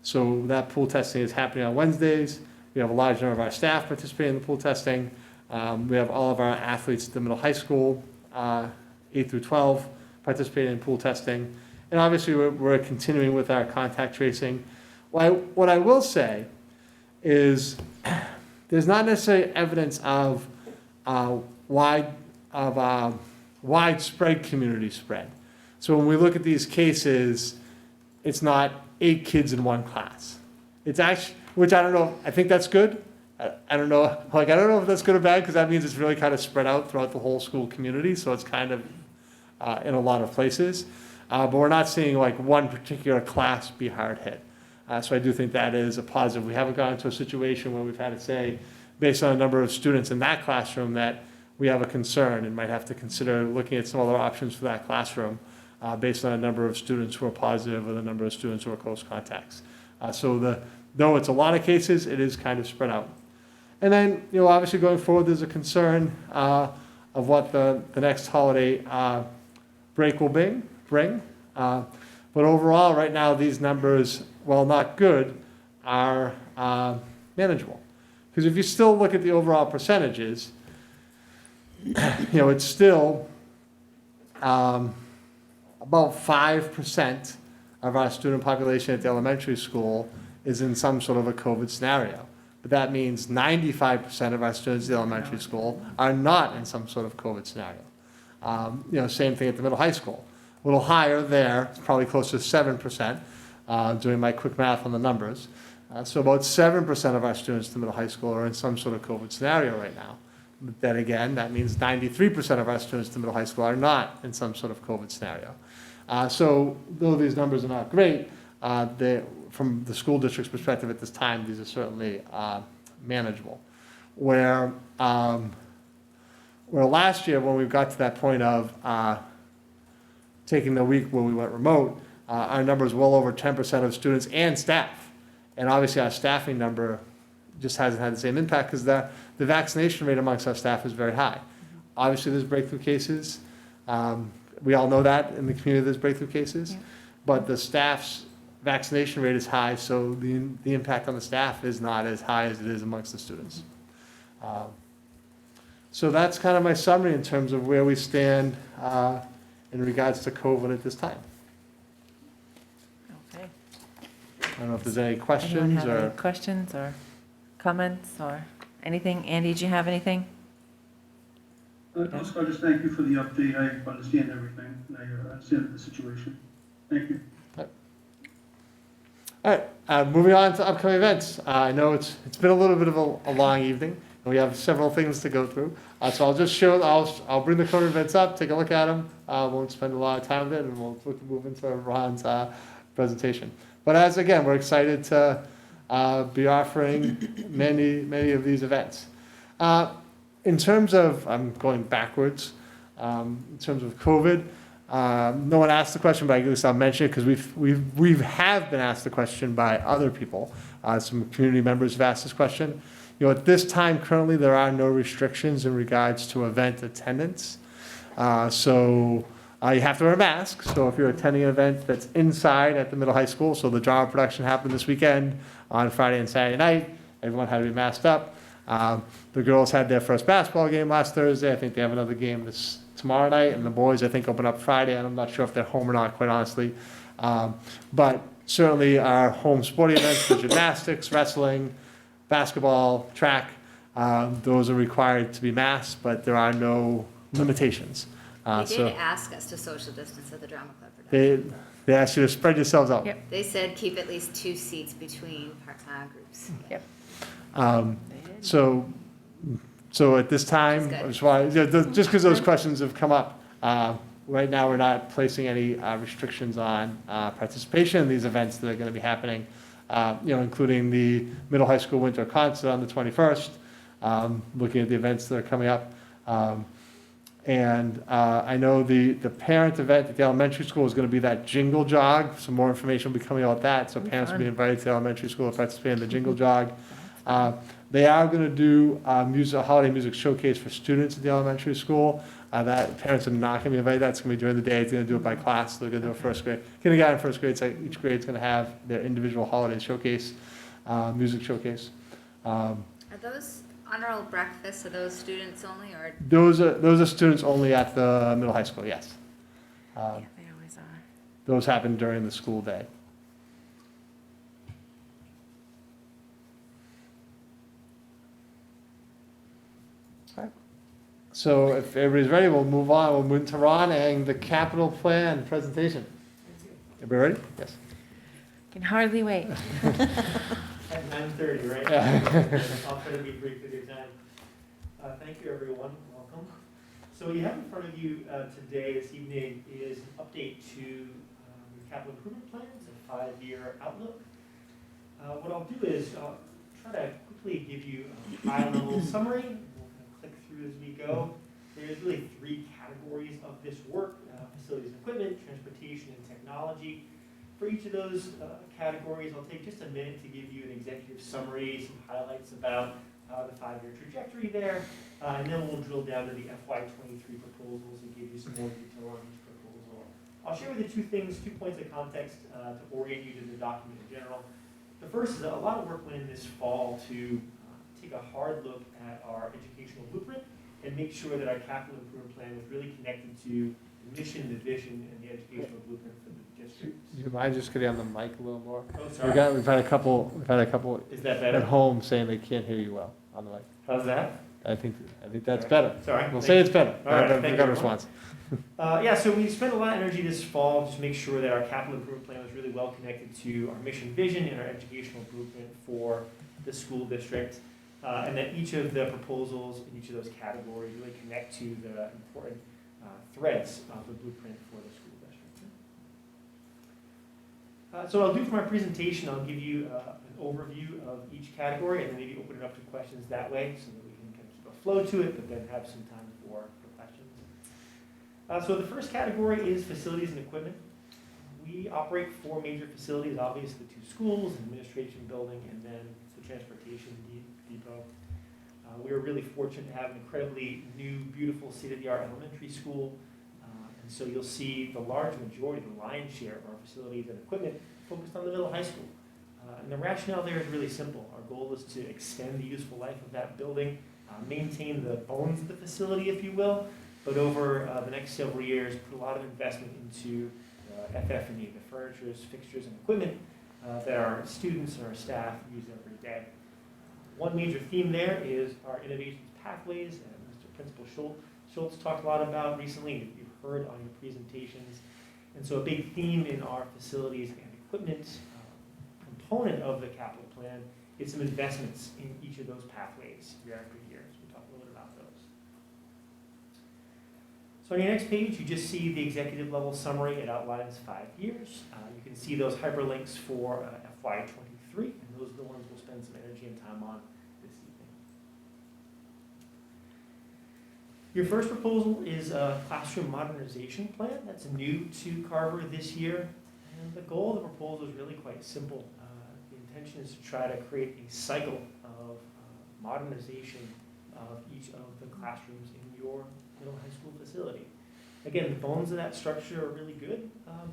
So that pool testing is happening on Wednesdays. We have a large number of our staff participating in the pool testing. We have all of our athletes at the middle high school, 8 through 12, participating in pool testing. And obviously, we're continuing with our contact tracing. What I will say is there's not necessarily evidence of widespread community spread. So when we look at these cases, it's not 8 kids in one class. It's actually, which I don't know, I think that's good. I don't know, I don't know if that's good or bad, because that means it's really kind of spread out throughout the whole school community, so it's kind of in a lot of places. But we're not seeing like one particular class be hard hit. So I do think that is a positive. We haven't gotten to a situation where we've had to say, based on a number of students in that classroom, that we have a concern and might have to consider looking at some other options for that classroom based on a number of students who are positive or the number of students who are close contacts. Though it's a lot of cases, it is kind of spread out. And then, obviously going forward, there's a concern of what the next holiday break will bring. But overall, right now, these numbers, while not good, are manageable. Because if you still look at the overall percentages, it's still about 5% of our student population at the elementary school is in some sort of a COVID scenario. But that means 95% of our students at the elementary school are not in some sort of COVID scenario. Same thing at the middle high school. A little higher there, it's probably closer to 7%, doing my quick math on the numbers. So about 7% of our students at the middle high school are in some sort of COVID scenario right now. But then again, that means 93% of our students at the middle high school are not in some sort of COVID scenario. So though these numbers are not great, from the school district's perspective at this time, these are certainly manageable. Where last year, when we got to that point of taking the week where we went remote, our number is well over 10% of students and staff. And obviously our staffing number just hasn't had the same impact because the vaccination rate amongst our staff is very high. Obviously there's breakthrough cases. We all know that in the community there's breakthrough cases. Yeah. But the staff's vaccination rate is high, so the impact on the staff is not as high as it is amongst the students. So that's kind of my summary in terms of where we stand in regards to COVID at this time. Okay. I don't know if there's any questions Anyone have or any questions or comments or anything. Andy, do you have anything? I just thank you for the update. I understand everything. I understand the situation. Thank you. All right, moving on to upcoming events. I know it's been a little bit of a long evening, and we have several things to go through. So I'll just I'll bring the current events up, take a look at them. Won't spend a lot of time with it, and we'll move into Ron's presentation. But we're excited to be offering many of these events. In terms of, I'm going backwards, in terms of COVID, no one asked the question, but I guess I'll mention it because we have been asked the question by other people. Some community members have asked this question. At this time, currently, there are no restrictions in regards to event attendance. So you have to wear a mask. So if you're attending an event that's inside at the middle high school, so the drama production happened this weekend on Friday and Saturday night, everyone had to be masked up. The girls had their first basketball game last Thursday. I think they have another game tomorrow night, and the boys, I think, open up Friday, and I'm not sure if they're home or not, quite honestly. But certainly our home sporting events, the gymnastics, wrestling, basketball, track, those are required to be masked, but there are no limitations. They did ask us to social distance at the drama club production. They asked you to spread yourselves out. Yep. They said keep at least 2 seats between groups. Yep. So at this time, just because those questions have come up, right now we're not placing any restrictions on participation in these events that are going to be happening, including the middle high school winter concert on the 21st, looking at the events that are coming up. And I know the parent event at the elementary school is going to be that jingle jog. Some more information will be coming out about that. So parents will be invited to the elementary school to participate in the jingle jog. They are going to do a holiday music showcase for students at the elementary school. That parents are not going to be invited. That's going to be during the day. It's going to do it by class. They're going to do a first grade, kindergarten, first grade. So each grade is going to have their individual holiday showcase, music showcase. Are those honor roll breakfasts, are those students only, or? Those are students only at the middle high school. Yes. They always are. Those happen during the school day. So if everybody's ready, we'll move on. We'll move to Ron and the capital plan presentation. Everybody ready? Yes. Can hardly wait. At 9:30, right? Yeah. I'll try to be brief with your time. Thank you, everyone. Welcome. So what you have in front of you today, this evening, is an update to your capital improvement plans, a 5-year outlook. What I'll do is try to quickly give you a high-level summary. We'll kind of click through as we go. There's really 3 categories of this work: facilities and equipment, transportation, and technology. For each of those categories, I'll take just a minute to give you an executive summary, some highlights about the 5-year trajectory there, and then we'll drill down to the FY23 proposals and give you some more detail on each proposal. I'll share with you 2 points of context to orient you to the document in general. The first is that a lot of work went in this fall to take a hard look at our educational blueprint and make sure that our capital improvement plan was really connected to the mission, the vision, and the educational blueprint for the district. Do you mind just getting on the mic a little more? Oh, sorry. We've had a couple. Is that better? At home saying they can't hear you well on the mic. How's that? I think that's better. Sorry. We'll say it's better. All right. I've Thank got a you. response. Yeah, so we spent a lot of energy this fall just to make sure that our capital improvement plan was really well connected to our mission, vision, and our educational blueprint for the school district, and that each of the proposals in each of those categories really connect to the important threads of the blueprint for the school district. So what I'll do for my presentation, I'll give you an overview of each category and then maybe open it up to questions that way so that we can kind of keep a flow to it, but then have some time for questions. So the first category is facilities and equipment. We operate 4 major facilities, obviously the 2 schools, an administration building, and then the transportation depot. We are really fortunate to have an incredibly new, beautiful, state-of-the-art elementary school. And so you'll see the large majority, the lion's share of our facilities and equipment focused on the middle high school. And the rationale there is really simple. Our goal is to extend the useful life of that building, maintain the bones of the facility, if you will, but over the next several years, put a lot of investment into FF&E, the furniture, fixtures, and equipment that our students and our staff use every day. One major theme there is our innovations pathways, and Mr. Principal Schultz talked a lot about recently, and you've heard on your presentations. And so a big theme in our facilities and equipment component of the capital plan is some investments in each of those pathways year after year. So we'll talk a little bit about those. So on your next page, you just see the executive level summary. It outlines 5 years. You can see those hyperlinks for FY23, and those are the ones we'll spend some energy and time on this evening. Your first proposal is a classroom modernization plan. That's new to Carver this year. And the goal of the proposal is really quite simple. The intention is to try to create a cycle of modernization of each of the classrooms in your middle high school facility. Again, the bones of that structure are really good,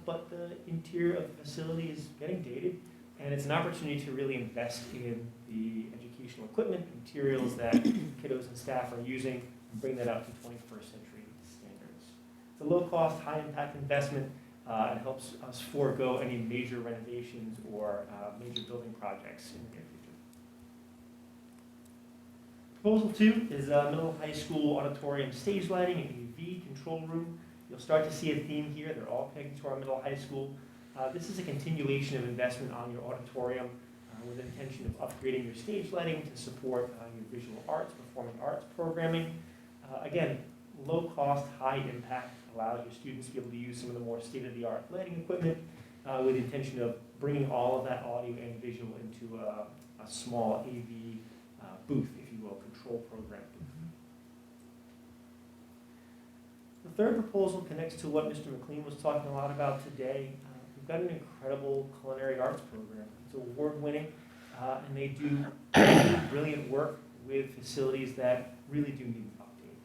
but the interior of the facility is getting dated, and it's an opportunity to really invest in the educational equipment, materials that kiddos and staff are using, and bring that up to 21st century standards. It's a low-cost, high-impact investment. It helps us forego any major renovations or major building projects in the near future. Proposal 2 is middle high school auditorium stage lighting and AV control room. You'll start to see a theme here. They're all connected to our middle high school. This is a continuation of investment on your auditorium with the intention of upgrading your stage lighting to support your visual arts, performing arts programming. Again, low cost, high impact, allows your students to be able to use some of the more state-of-the-art lighting equipment with the intention of bringing all of that audio and visual into a small AV booth, if you will, control program booth. The third proposal connects to what Mr. McLean was talking a lot about today. We've got an incredible culinary arts program. It's award-winning. and they do brilliant work with facilities that really do need an update.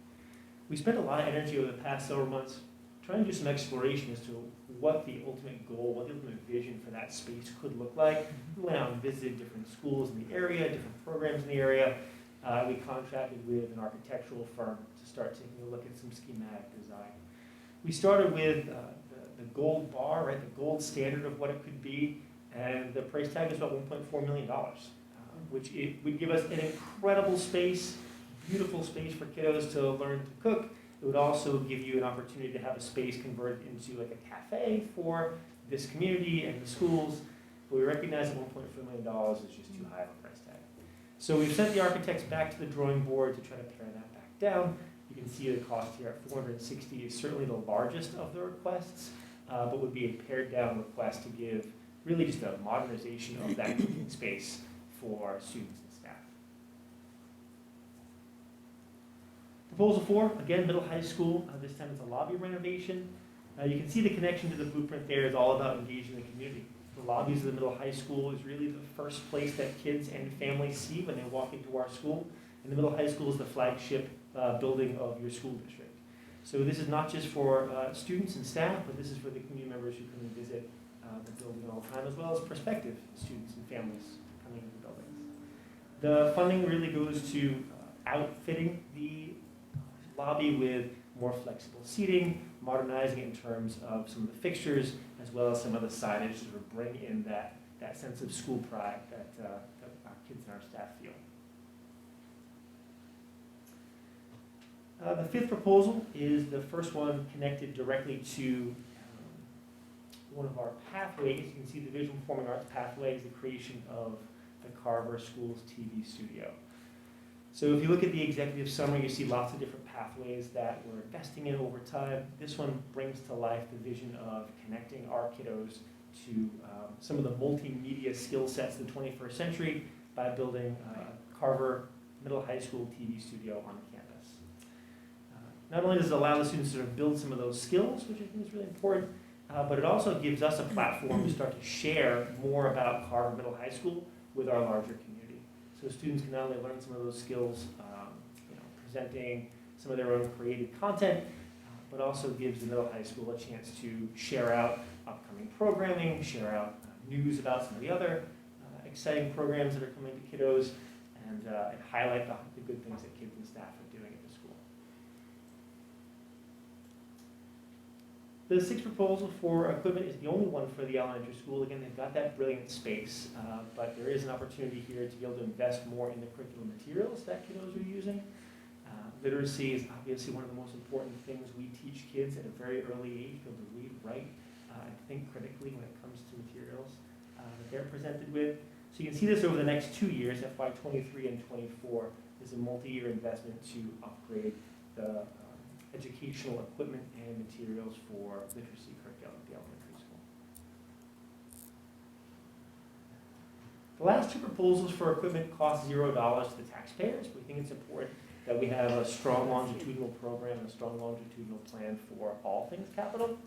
We spent a lot of energy over the past several months trying to do some exploration as to what the ultimate goal, what the ultimate vision for that space could look like. We went out and visited different schools in the area, different programs in the area. We contracted with an architectural firm to start taking a look at some schematic design. We started with the gold bar, right, the gold standard of what it could be, and the price tag is about $1.4 million, which it would give us an incredible space, beautiful space for kiddos to learn to cook. It would also give you an opportunity to have a space converted into like a cafe for this community and the schools. But we recognize that $1.4 million is just too high of a price tag. So we've sent the architects back to the drawing board to try to pare that back down. You can see the cost here at $460 is certainly the largest of the requests, but would be a pared down request to give really just a modernization of that cooking space for students and staff. Proposal 4, again, middle high school. This time it's a lobby renovation. You can see the connection to the blueprint there is all about engaging the community. The lobbies of the middle high school is really the first place that kids and families see when they walk into our school. And the middle high school is the flagship building of your school district. So this is not just for students and staff, but this is for the community members who come and visit the building all the time, as well as prospective students and families coming into the buildings. The funding really goes to outfitting the lobby with more flexible seating, modernizing it in terms of some of the fixtures, as well as some of the signage to bring in that sense of school pride that our kids and our staff feel. The 5th proposal is the first one connected directly to one of our pathways. You can see the Visual Performing Arts pathway is the creation of the Carver Schools TV studio. So if you look at the executive summary, you see lots of different pathways that we're investing in over time. This one brings to life the vision of connecting our kiddos to some of the multimedia skill sets of the 21st century by building Carver Middle High School TV studio on campus. Not only does it allow the students to sort of build some of those skills, which I think is really important, but it also gives us a platform to start to share more about Carver Middle High School with our larger community. So students can not only learn some of those skills, presenting some of their own creative content, but also gives the middle high school a chance to share out upcoming programming, share out news about some of the other exciting programs that are coming to kiddos, and highlight the good things that kids and staff are doing at the school. The 6th proposal for equipment is the only one for the elementary school. Again, they've got that brilliant space, but there is an opportunity here to be able to invest more in the curriculum materials that kiddos are using. Literacy is obviously one of the most important things we teach kids at a very early age, be able to read, write, and think critically when it comes to materials that they're presented with. So you can see this over the next 2 years, FY23 and 24, is a multi-year investment to upgrade the educational equipment and materials for literacy curriculum at the elementary school. The last 2 proposals for equipment cost $0 to the taxpayers. We think it's important that we have a strong longitudinal program and a strong longitudinal plan for all things capital.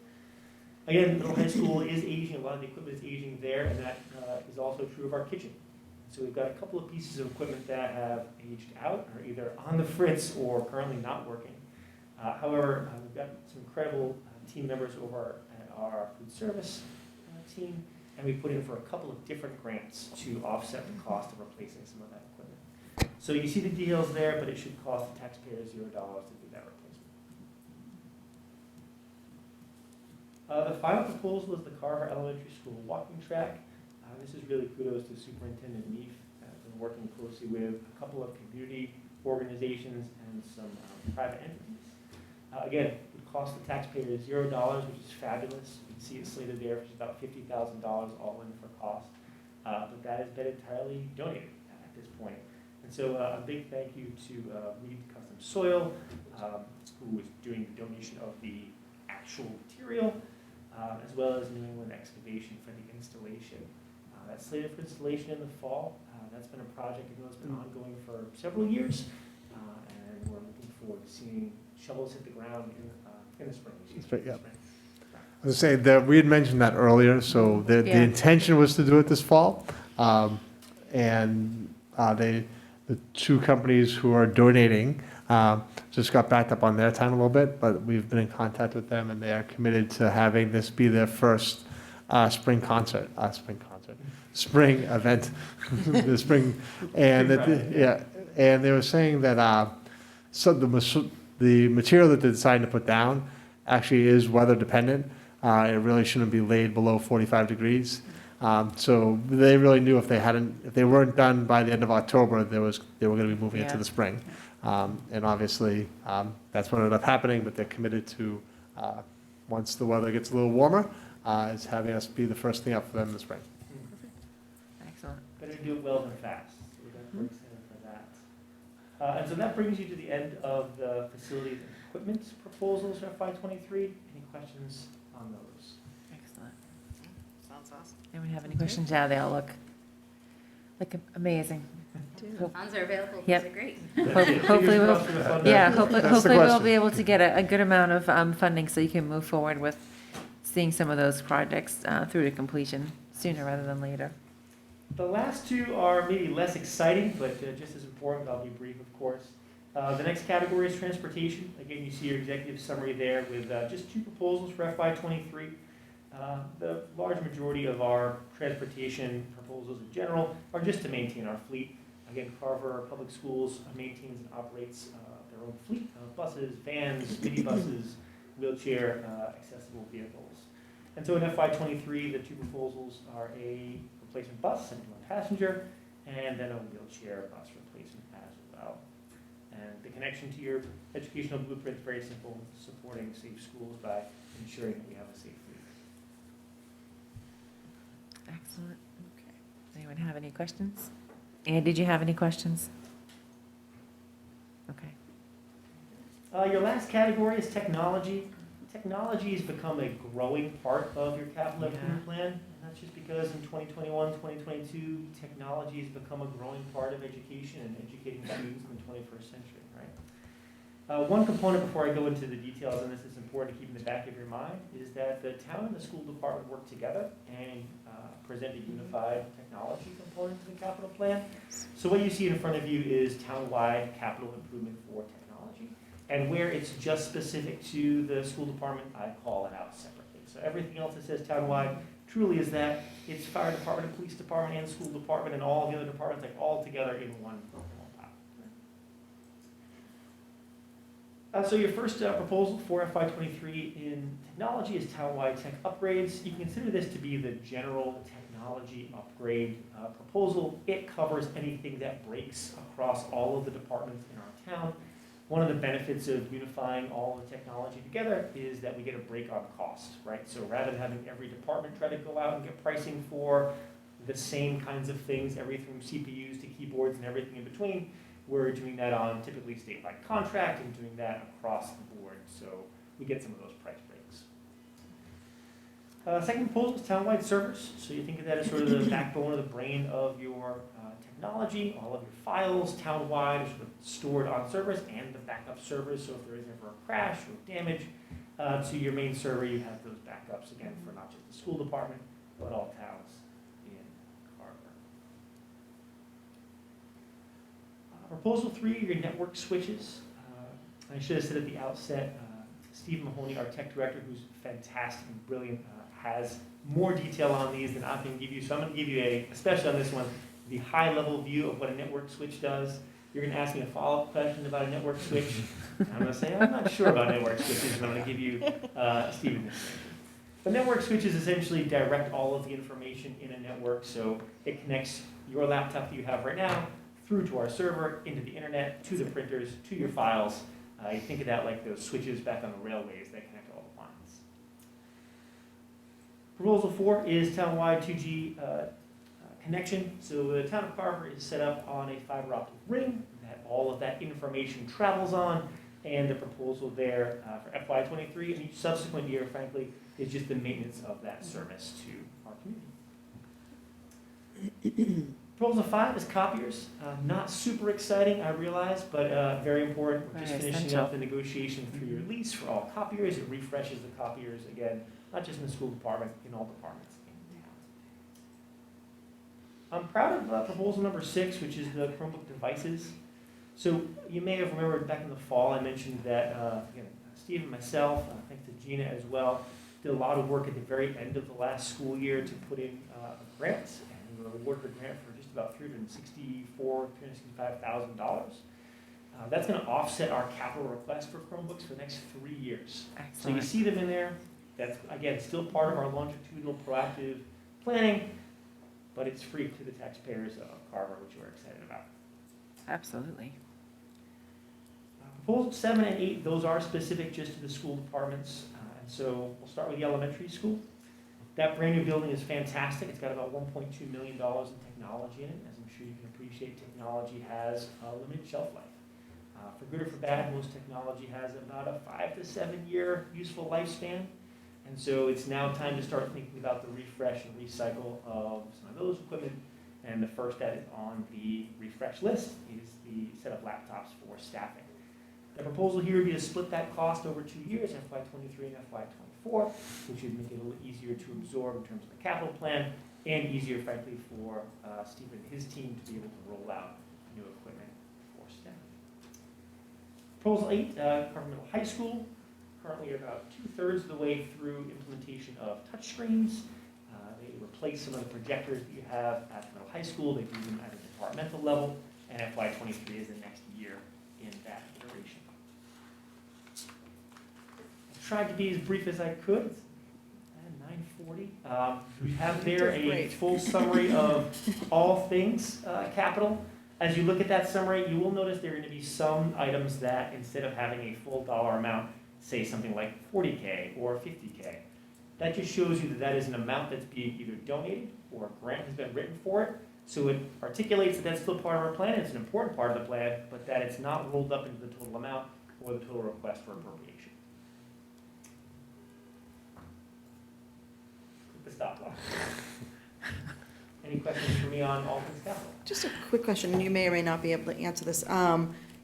Again, middle high school is aging, a lot of the equipment is aging there, and that is also true of our kitchen. So we've got a couple of pieces of equipment that have aged out, or either on the fritz or currently not working. However, we've got some incredible team members over at our food service team, and we put in for a couple of different grants to offset the cost of replacing some of that equipment. So you see the details there, but it should cost the taxpayers $0 to do that replacement. The final proposal is the Carver Elementary School walking track. This is really kudos to Superintendent Neef. Been working closely with a couple of community organizations and some private entities. Again, it would cost the taxpayers $0, which is fabulous. You can see it slated there, which is about $50,000 all in for cost. But that has been entirely donated at this point. And so a big thank you to Reed Custom Soil, who is doing the donation of the actual material, as well as New England Excavation for the installation. That's slated for installation in the fall. That's been a project that's been ongoing for several years, and we're looking forward to seeing shovels hit the ground in the spring. Yeah. I was saying that we had mentioned that earlier, so the intention was to do it this fall. And the two companies who are donating just got backed up on their time a little bit, but we've been in contact with them, and they are committed to having this be their first spring event, the spring, and and they were saying that so the material that they decided to put down actually is weather dependent. It really shouldn't be laid below 45 degrees. So they really knew if they weren't done by the end of October, they were going to be moving into the spring. And obviously, that's what ended up happening, but they're committed to, once the weather gets a little warmer, is having us be the first thing up for them in the spring. Excellent. Better do it well than fast. So we're going to work for that. And so that brings you to the end of the facilities and equipment proposals for FY23. Any questions on those? Excellent. Sounds awesome. Anyone have any questions? Yeah, they all look amazing. Funds are available, Yep. those are great. Hopefully we'll, hopefully That's the we'll question. be able to get a good amount of funding so you can move forward with seeing some of those projects through to completion sooner rather than later. The last two are maybe less exciting, but just as important. I'll be brief, of course. The next category is transportation. Again, you see your executive summary there with just two proposals for FY23. The large majority of our transportation proposals in general are just to maintain our fleet. Again, Carver Public Schools maintains and operates their own fleet of buses, vans, minibuses, wheelchair accessible vehicles. And so in FY23, the two proposals are a replacement bus, and one passenger, and then a wheelchair bus replacement as well. And the connection to your educational blueprint is very simple, supporting safe schools by ensuring that we have a safe fleet. Excellent. Okay. Does anyone have any questions? Anne, did you have any questions? Okay. Your last category is technology. Technology has become a growing part of your capital improvement plan, and that's just because in 2021, 2022, technology has become a growing part of education and educating students in the 21st century, right? One component before I go into the details, and this is important to keep in the back of your mind, is that the town and the school department work together and present a unified technology component to the capital plan. So what you see in front of you is town-wide capital improvement for technology. And where it's just specific to the school department, I call it out separately. So everything else that says town-wide truly is that it's fire department, police department, and school department, and all the other departments, like all together in one pot. So your first proposal for FY23 in technology is town-wide tech upgrades. You can consider this to be the general technology upgrade proposal. It covers anything that breaks across all of the departments in our town. One of the benefits of unifying all the technology together is that we get a break on cost, right? So rather than having every department try to go out and get pricing for the same kinds of things, everything from CPUs to keyboards and everything in between, we're doing that on typically statewide contract and doing that across the board. So we get some of those price breaks. Second proposal is townwide servers. So you think of that as sort of the backbone or the brain of your technology. All of your files townwide are sort of stored on servers and the backup servers. So if there is ever a crash or damage to your main server, you have those backups again for not just the school department, but all towns in Carver. Proposal 3, your network switches. I should have said at the outset, Steve Mahoney, our tech director, who's fantastic and brilliant, has more detail on these than I can give you. So I'm going to give you especially on this one, the high-level view of what a network switch does. You're going to ask me a follow-up question about a network switch. And I'm going to say, I'm not sure about network switches, and I'm going to give you Steven's information. The network switches essentially direct all of the information in a network, so it connects your laptop that you have right now through to our server, into the internet, to the printers, to your files. You think of that like those switches back on the railways that connect all the lines. Proposal 4 is townwide 2G connection. So the town of Carver is set up on a fiber optic ring that all of that information travels on, and the proposal there for FY23 and each subsequent year, frankly, is just the maintenance of that service to our community. Proposal 5 is copiers. Not super exciting, I realize, but very important. We're just finishing up the negotiation for your lease for all copiers. It refreshes the copiers, again, not just in the school department, in all departments in I'm proud of proposal number 6, which is the Chromebook devices. So you may have remembered back in the fall, I mentioned that Steve and myself, thanks to Gina as well, did a lot of work at the very end of the last school year to put in a grant, and we were awarded a grant for just about $365,000. That's going to offset our capital request for Chromebooks for the next 3 years. Excellent. So you see them in there. That's, again, still part of our longitudinal proactive planning, but it's free to the taxpayers of Carver, which we're excited about. Absolutely. Proposal 7 and 8, those are specific just to the school departments. And so we'll start with the elementary school. That brand new building is fantastic. It's got about $1.2 million in technology in it. As I'm sure you can appreciate, technology has a limited shelf life. For good or for bad, most technology has about a 5 to 7 year useful lifespan. And so it's now time to start thinking about the refresh and recycle of some of those equipment. And the first that is on the refresh list is the set of laptops for staffing. The proposal here would be to split that cost over 2 years, FY23 and FY24, which would make it a little easier to absorb in terms of the capital plan, and easier, frankly, for Steve and his team to be able to roll out new equipment for staff. Proposal 8, Carver Middle High School. Currently about 2/3 of the way through implementation of touchscreens. They replace some of the projectors that you have at the middle high school. They do them at a departmental level, and FY23 is the next year in that iteration. I tried to be as brief as I could. 9:40. We have there a full summary of all things capital. As you look at that summary, you will notice there are going to be some items that, instead of having a full dollar amount, say something like 40K or 50K. That just shows you that that is an amount that's being either donated or a grant has been written for it. So it articulates that that's still part of our plan. It's an important part of the plan, but that it's not rolled up into the total amount or the total request for appropriation. Click the stop loss. Any questions for me on all things capital? Just a quick question, and you may or may not be able to answer this.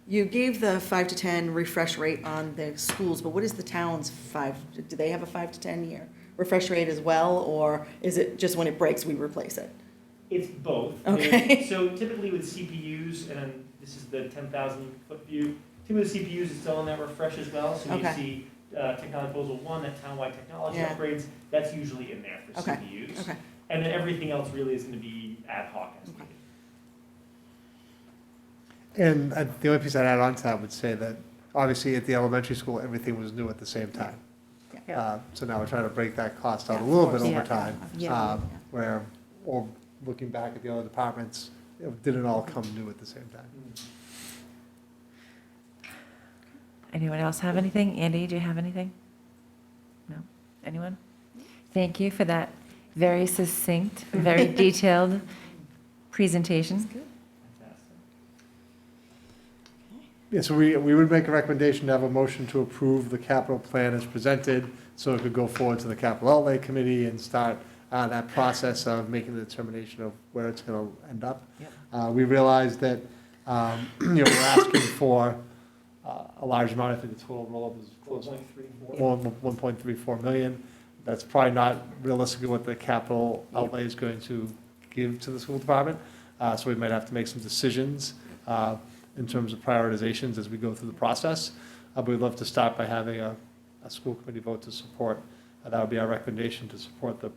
You gave the 5 to 10 refresh rate on the schools, but what is the town's 5? Do they have a 5 to 10 year refresh rate as well, or is it just when it breaks, we replace it? It's both. Okay. So typically with CPUs, and this is the 10,000 foot view, typically with CPUs it's still on that refresh as well. So you see technology proposal 1, that townwide technology upgrades, that's usually in there for CPUs. Okay. And then everything else really is going to be ad hoc as needed. And the only piece I'd add on to that would say that obviously at the elementary school, everything was new at the same time. So now we're trying to break that cost out a little bit over time, where, or looking back at the other departments, it didn't all come new at the same time. Anyone else have anything? Andy, do you have anything? No? Anyone? Thank you for that very succinct, very detailed presentation. Yeah, so we would make a recommendation to have a motion to approve the capital plan as presented, so it could go forward to the capital outlay committee and start that process of making the determination of where it's going to end up. We realize that we're asking for a large amount. I think the total roll-up is close to 1.34 million. That's probably not realistically what the capital outlay is going to give to the school department. So we might have to make some decisions in terms of prioritizations as we go through the process. But we'd love to start by having a school committee vote to support. That would be our recommendation to support the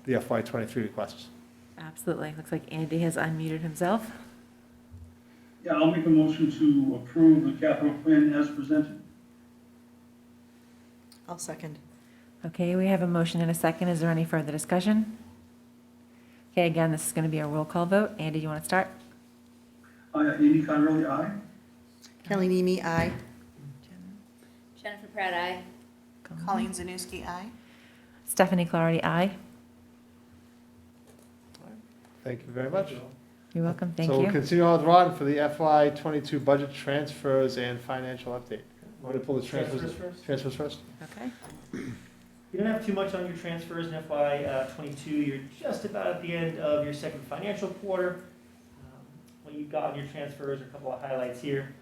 FY23 requests. Absolutely. Looks like Andy has unmuted himself. Yeah, I'll make a motion to approve the capital plan as presented. I'll second. Okay, we have a motion and a second. Is there any further discussion? Okay, again, this is going to be a roll call vote. Andy, do you want to start? Andy Conrelli, aye. Kelly Nemi, aye. Jennifer Pratt, aye. Colleen Zanuski, aye. Stephanie Clarity, aye. Thank you very much. You're welcome. Thank So you. we'll continue on with Ron for the FY22 budget transfers and financial update. Want to pull the transfers first? Transfers first? Okay. You don't have too much on your transfers in FY22. You're just about at the end of your second financial quarter. What you've got on your transfers are a couple of highlights here.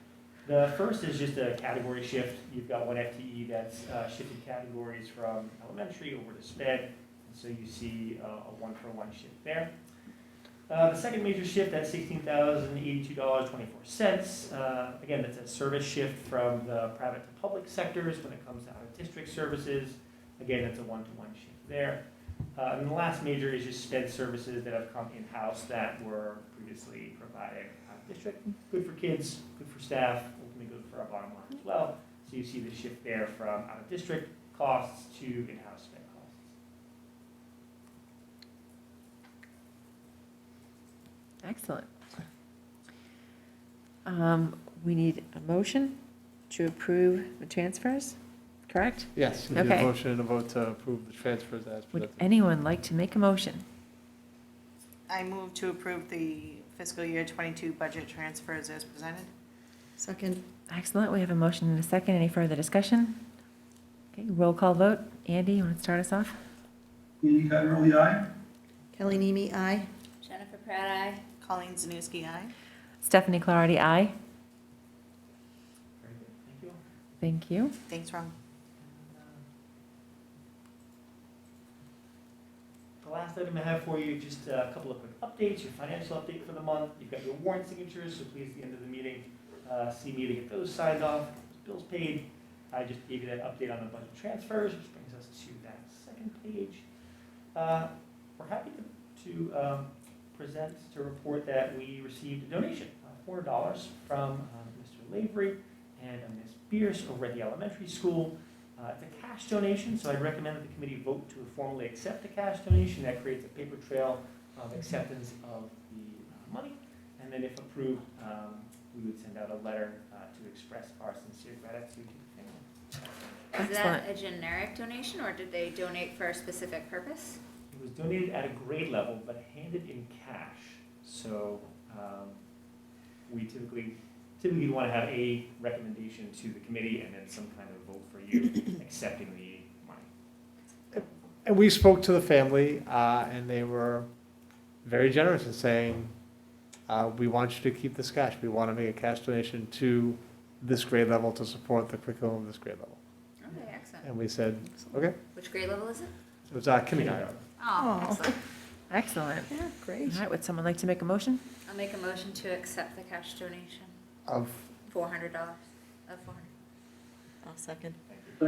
The first is just a category shift. You've got one FTE that's shifted categories from elementary over to SPED. And so you see a 1-for-1 shift there. The second major shift at $16,082.24. Again, that's a service shift from the private to public sectors when it comes to out-of-district services. Again, that's a one-to-one shift there. And the last major is just sped services that have come in-house that were previously provided out-of-district. Good for kids, good for staff, ultimately good for our bottom line as well. So you see the shift there from out-of-district costs to in-house sped costs. Excellent. We need a motion to approve the transfers, correct? Yes, you need Okay. a motion and a vote to approve the transfers as Would presented. anyone like to make a motion? I move to approve the fiscal year 22 budget transfers as presented. Second. Excellent. We have a motion and a second. Any further discussion? Okay, roll call vote. Andy, you want to start us off? Andy Cotterelli, aye. Kelly Mimi, aye. Jennifer Pratt, aye. Colleen Zanuski, aye. Stephanie Clarity, aye. Very good, thank you. Thank you. Thanks, Ron. The last item I have for you, just a couple of quick updates, your financial update for the month. You've got your warrant signatures, so please, at the end of the meeting, see me to get those signed off, bills paid. I just gave you that update on the budget transfers, which brings us to that second page. We're happy to report that we received a donation, $400 from Mr. Lavery and Ms. Bierce over at the elementary school. It's a cash donation, so I'd recommend that the committee vote to formally accept the cash donation. That creates a paper trail of acceptance of the money. And then if approved, we would send out a letter to express our sincere gratitude to the family. Is that a generic donation, or did they donate for a specific purpose? It was donated at a grade level, but handed in cash. So we typically want to have a recommendation to the committee and then some kind of vote for you accepting the money. And we spoke to the family, and they were very generous in saying, we want you to keep this cash. We want to make a cash donation to this grade level to support the curriculum of this grade level. Okay, excellent. And we said, okay. Which grade level is it? It was kindergarten. Oh, excellent. Excellent. Yeah, great. All right, would someone like to make a motion? I'll make a motion to accept the cash donation. Of, $400. Of $400. I'll second. All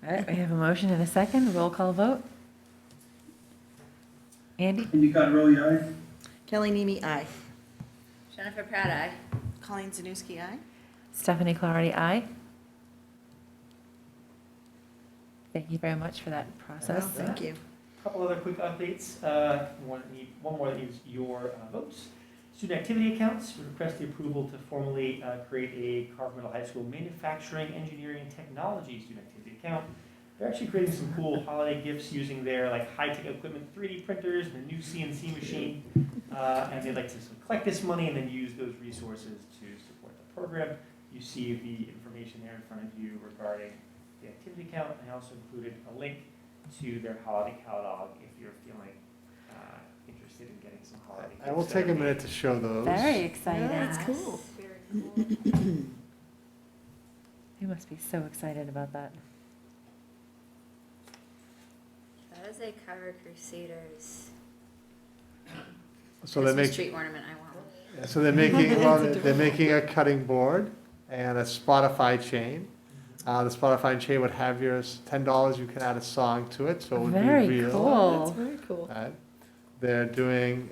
right, we have a motion and a second. Roll call vote. Andy? Andy Cotterelli, aye. Kelly Mimi, aye. Jennifer Pratt, aye. Colleen Zanuski, aye. Stephanie Clarity, aye. Thank you very much for that process. Thank you. A couple other quick updates. One more that needs your votes. Student activity accounts. We request the approval to formally create a Carver Middle High School manufacturing, engineering, and technology student activity account. They're actually creating some cool holiday gifts using their high-tech equipment, 3D printers, and a new CNC machine. And they'd like to collect this money and then use those resources to support the program. You see the information there in front of you regarding the activity account. I also included a link to their holiday catalog if you're feeling interested in getting some holiday gifts. I will take a minute to show those. Very exciting. Yeah, that's cool. You must be so excited about that. That is a Carver Crusaders So they're Christmas making, tree ornament. I want one. so they're making, they're making a cutting board and a Spotify chain. The Spotify chain would have yours, $10, you can add a song to it, so it would be Very real. cool. That's very cool. They're doing,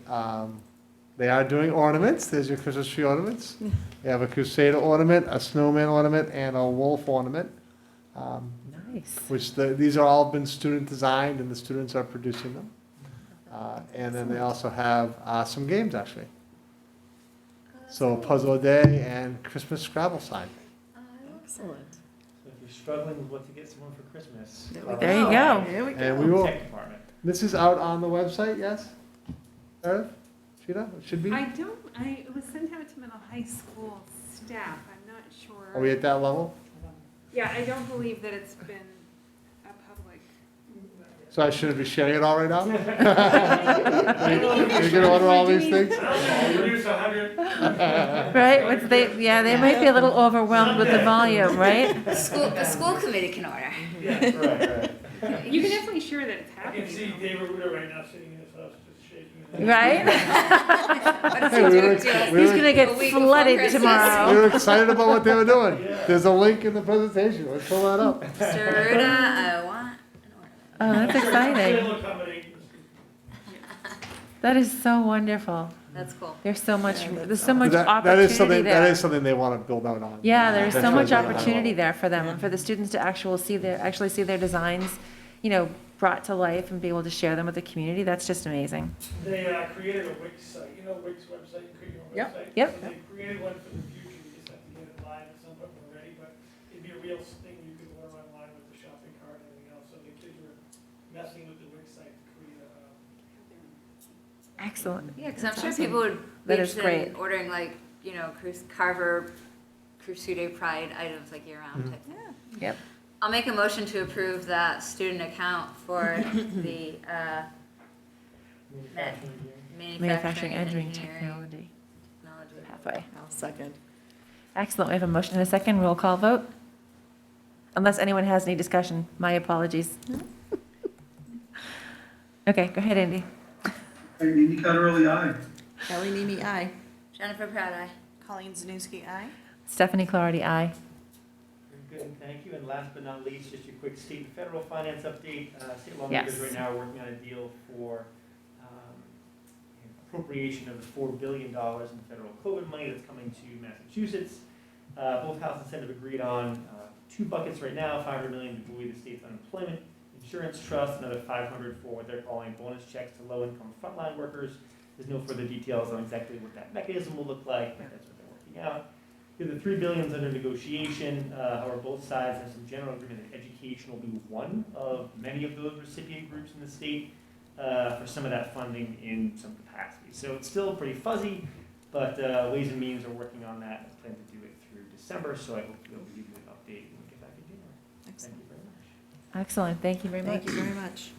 they are doing ornaments. There's your Christmas tree ornaments. You have a Crusader ornament, a snowman ornament, and a wolf ornament. Nice. Which these are all been student designed, and the students are producing them. And then they also have some games, actually. So Puzzle a Day and Christmas Scrabble sign. Excellent. So if you're struggling with what to get someone for Christmas, There you go. There we And go. we will, Tech department. this is out on the website, yes? Meredith? Sheeta, it should be? It was sent out to middle high school staff, I'm not sure. Are we at that level? Yeah, I don't believe that it's been a public. So I shouldn't be sharing it all right now? You're gonna order all these things? Right? They might be a little overwhelmed with the volume, right? The school committee can order. Yeah, right. You can definitely share that it's I happening. can see David Witter right now sitting in his house, just shaking his Right? Hey, we were- we He's were- going to get flooded tomorrow. We were excited about what they were doing. There's a link in the presentation. Let's pull that up. Saruda, I want. Oh, that's exciting. That is so wonderful. That's cool. There's so much opportunity That is something, there. that is something they want to build out on. Yeah, there's so That's much really opportunity there for them, and for the students to actually see their designs, brought to life and be able to share them with the community. That's just amazing. They created a Wix site, Wix website, you create your own Yep. website. Yep. So they created one for the future, you just have to get it live at some point when we're ready, but it'd be a real thing you could order online with the shopping cart and everything else. So the kids were messing with the Wix site to create a. Excellent. Yeah, because I'm That's sure awesome. people would be That is interested in great. ordering Carver Crusader Pride items like year round. Mm-hmm. type. Yep. I'll make a motion to approve that student account for the Manufacturing engineering technology pathway. I'll second. Excellent. We have a motion and a second. Roll call vote. Unless anyone has any discussion. My apologies. Okay, go ahead, Andy. Andy Cotterelli, aye. Kelly Mimi, aye. Jennifer Proud Eye. Colleen Zanuski, aye. Stephanie Clarity, aye. Very good, thank you. And last but not least, just your quick state and federal finance update. State lawmakers Yes. right now are working on a deal for appropriation of the $4 billion in federal COVID money that's coming to Massachusetts. Both House and Senate have agreed on two buckets right now, $500 million to buoy the state's unemployment insurance trust, another $500 for what they're calling bonus checks to low-income frontline workers. There's no further details on exactly what that mechanism will look like, but that's what they're working out. The $3 billion is under negotiation. However, both sides have some general agreement that education will be one of many of those recipient groups in the state for some of that funding in some capacity. So it's still pretty fuzzy, but Ways and Means are working on that and plan to do it through December. So I hope to be able to give you an update when we get back in January. Thank you very much. Excellent. Thank you very much. Thank you very much.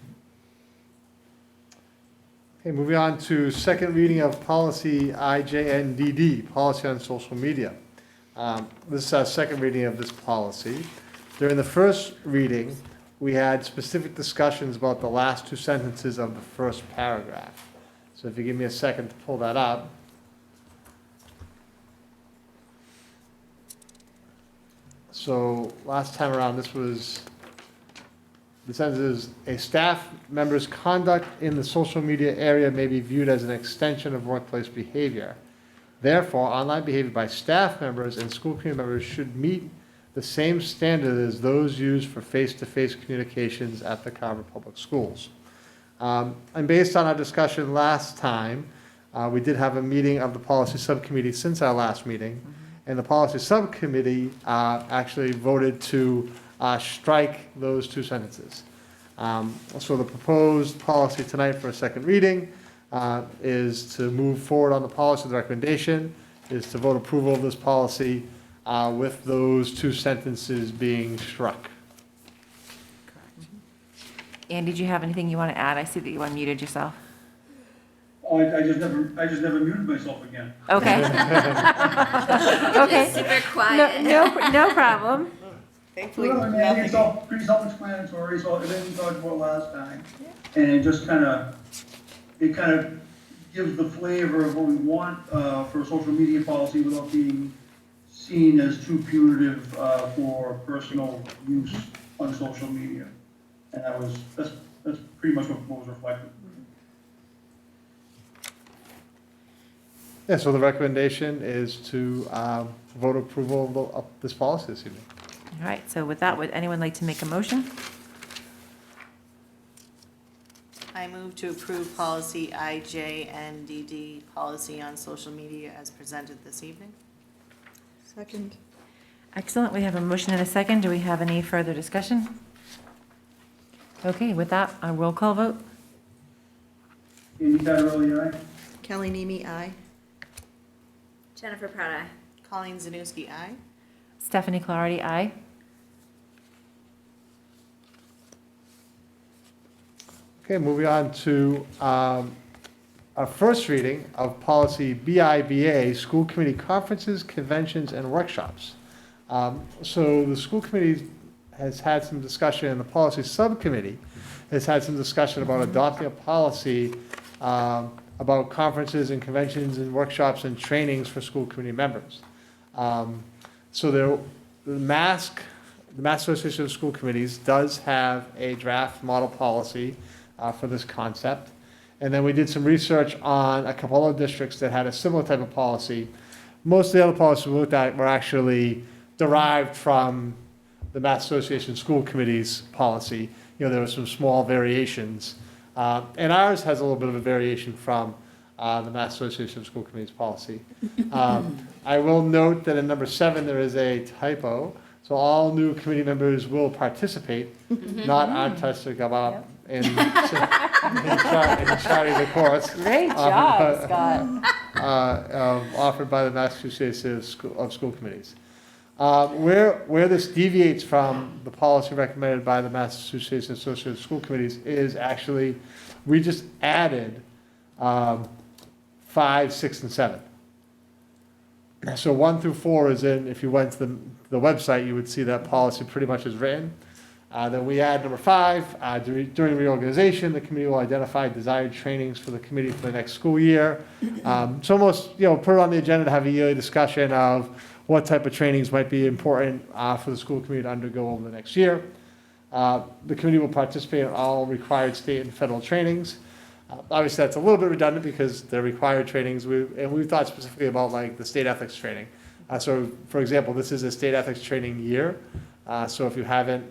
Okay, moving on to second reading of policy IJNDD, policy on social media. This is our second reading of this policy. During the first reading, we had specific discussions about the last two sentences of the first paragraph. So if you give me a second to pull that up. So last time around, this was, the sentence is, a staff member's conduct in the social media area may be viewed as an extension of workplace behavior. Therefore, online behavior by staff members and school community members should meet the same standard as those used for face-to-face communications at the Carver Public Schools. And based on our discussion last time, we did have a meeting of the policy subcommittee since our last meeting, and the policy subcommittee actually voted to strike those two sentences. So the proposed policy tonight for a second reading is to move forward on the policy. The recommendation is to vote approval of this policy with those two sentences being struck. Andy, did you have anything you want to add? I see that you unmuted yourself. Oh, I just never muted myself again. Okay. Okay. Super quiet. No problem. Thankfully, Well, I mean, I think it's all pretty self-explanatory, so everything we talked about last time. And it just kind of gives the flavor of what we want for a social media policy without being seen as too punitive for personal use on social media. And that's pretty much what was reflected. Yeah, so the recommendation is to vote approval of this policy this evening. All right, so with that, would anyone like to make a motion? I move to approve policy IJNDD, policy on social media as presented this evening. Second. Excellent, we have a motion and a second. Do we have any further discussion? Okay, with that, a roll call vote. Andy Cotterelli, aye. Kelly Mimi, aye. Jennifer Proud Eye. Colleen Zanuski, aye. Stephanie Clarity, aye. Okay, moving on to our first reading of policy BIBA, school committee conferences, conventions, and workshops. So the school committee has had some discussion, and the policy subcommittee has had some discussion about adopting a policy about conferences and conventions and workshops and trainings for school committee members. So the Mass Association of School Committees does have a draft model policy for this concept. And then we did some research on a couple of districts that had a similar type of policy. Most of the other policies we looked at were actually derived from the Mass Association of School Committees policy. You know, there were some small variations. And ours has a little bit of a variation from the Mass Association of School Committees policy. I will note that in number 7, there is a typo. So all new committee members will participate, not are touched to come up in charting the course. Great job, Scott. Offered by the Massachusetts of School Committees. Where this deviates from the policy recommended by the Massachusetts Association of School Committees is actually, we just added 5, 6, and 7. So 1 through 4 is in, if you went to the website, you would see that policy pretty much is written. Then we add number 5, during reorganization, the committee will identify desired trainings for the committee for the next school year. So almost, put it on the agenda to have a yearly discussion of what type of trainings might be important for the school committee to undergo over the next year. The committee will participate in all required state and federal trainings. Obviously, that's a little bit redundant because they're required trainings, and we've thought specifically about like the state ethics training. So, for example, this is a state ethics training year. So if you haven't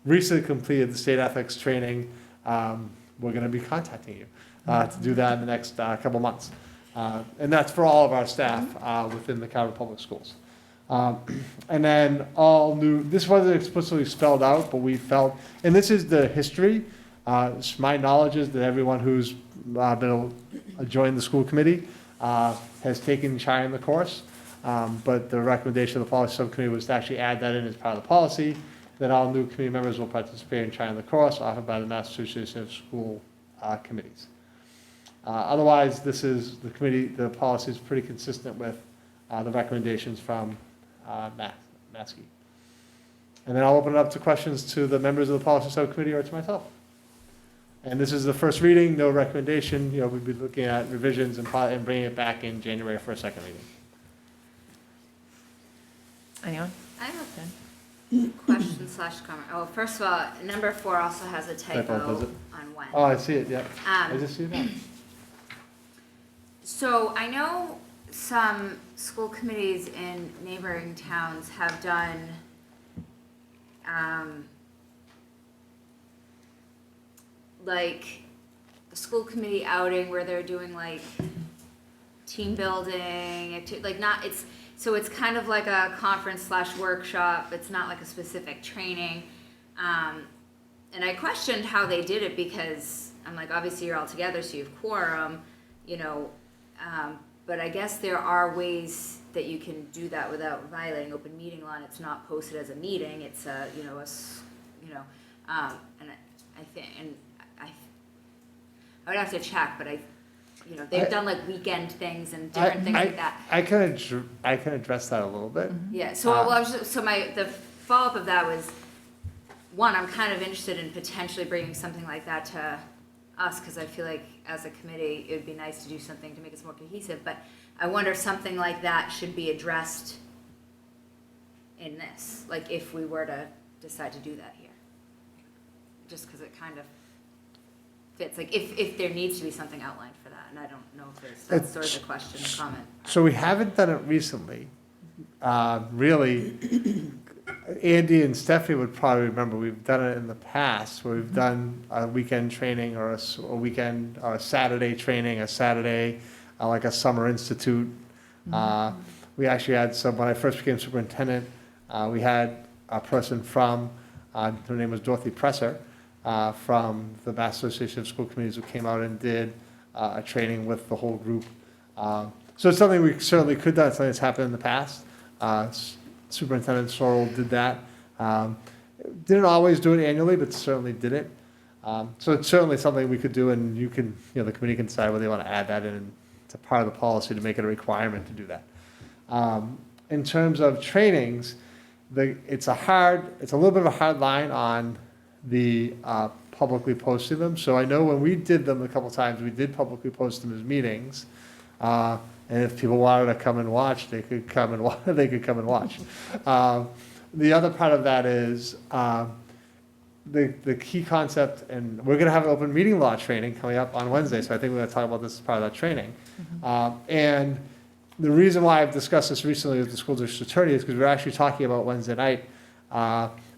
recently completed the state ethics training, we're going to be contacting you to do that in the next couple months. And that's for all of our staff within the Carver Public Schools. And then all new, this wasn't explicitly spelled out, but we felt, and this is the history. My knowledge is that everyone who's been joined the school committee has taken charting the course. But the recommendation of the policy subcommittee was to actually add that in as part of the policy, that all new committee members will participate in charting the course offered by the Massachusetts School Committees. Otherwise, this is the committee, the policy is pretty consistent with the recommendations from Maskey. And then I'll open it up to questions to the members of the policy subcommittee or to myself. And this is the first reading, no recommendation. We'll be looking at revisions and bringing it back in January for a second reading. Anyone? I have a question / comment. Oh, first of all, number 4 also has a typo Does it? on when. Oh, I see it, yeah. I just see it now. So I know some school committees in neighboring towns have done like a school committee outing where they're doing like team building, so it's kind of like a conference / workshop. It's not like a specific training. And I questioned how they did it because I'm like, obviously you're all together, so you have quorum, but I guess there are ways that you can do that without violating open meeting law, and it's not posted as a meeting. It's I would have to check, but they've done like weekend things and different things like that. I can address that a little bit. Yeah. So the follow up of that was, one, I'm kind of interested in potentially bringing something like that to us because I feel like as a committee it would be nice to do something to make us more cohesive. But I wonder if something like that should be addressed in this, like if we were to decide to do that here, just because it kind of fits. Like if there needs to be something outlined for that, and I don't know if that's sort of the question or comment. So we haven't done it recently. Really, Andy and Stephanie would probably remember we've done it in the past where we've done a weekend training or a weekend or a Saturday training, a Saturday like a summer institute. We actually had when I first became superintendent, we had a person from, her name was Dorothy Presser, from the Mass Association of School Committees who came out and did a training with the whole group. So it's something we certainly could do. It's something that's happened in the past. Superintendent Sorrell did that. Didn't always do it annually, but certainly did it. So it's certainly something we could do, and you can, the committee can decide whether they want to add that in to part of the policy to make it a requirement to do that. In terms of trainings, it's a little bit of a hard line on the publicly posting them. So I know when we did them a couple times, we did publicly post them as meetings. And if people wanted to come and watch, they could come and they could come and watch. The other part of that is the key concept, and we're going to have an open meeting law training coming up on Wednesday, so I think we're going to talk about this as part of that training. And the reason why I've discussed this recently with the school district attorney is because we're actually talking about Wednesday night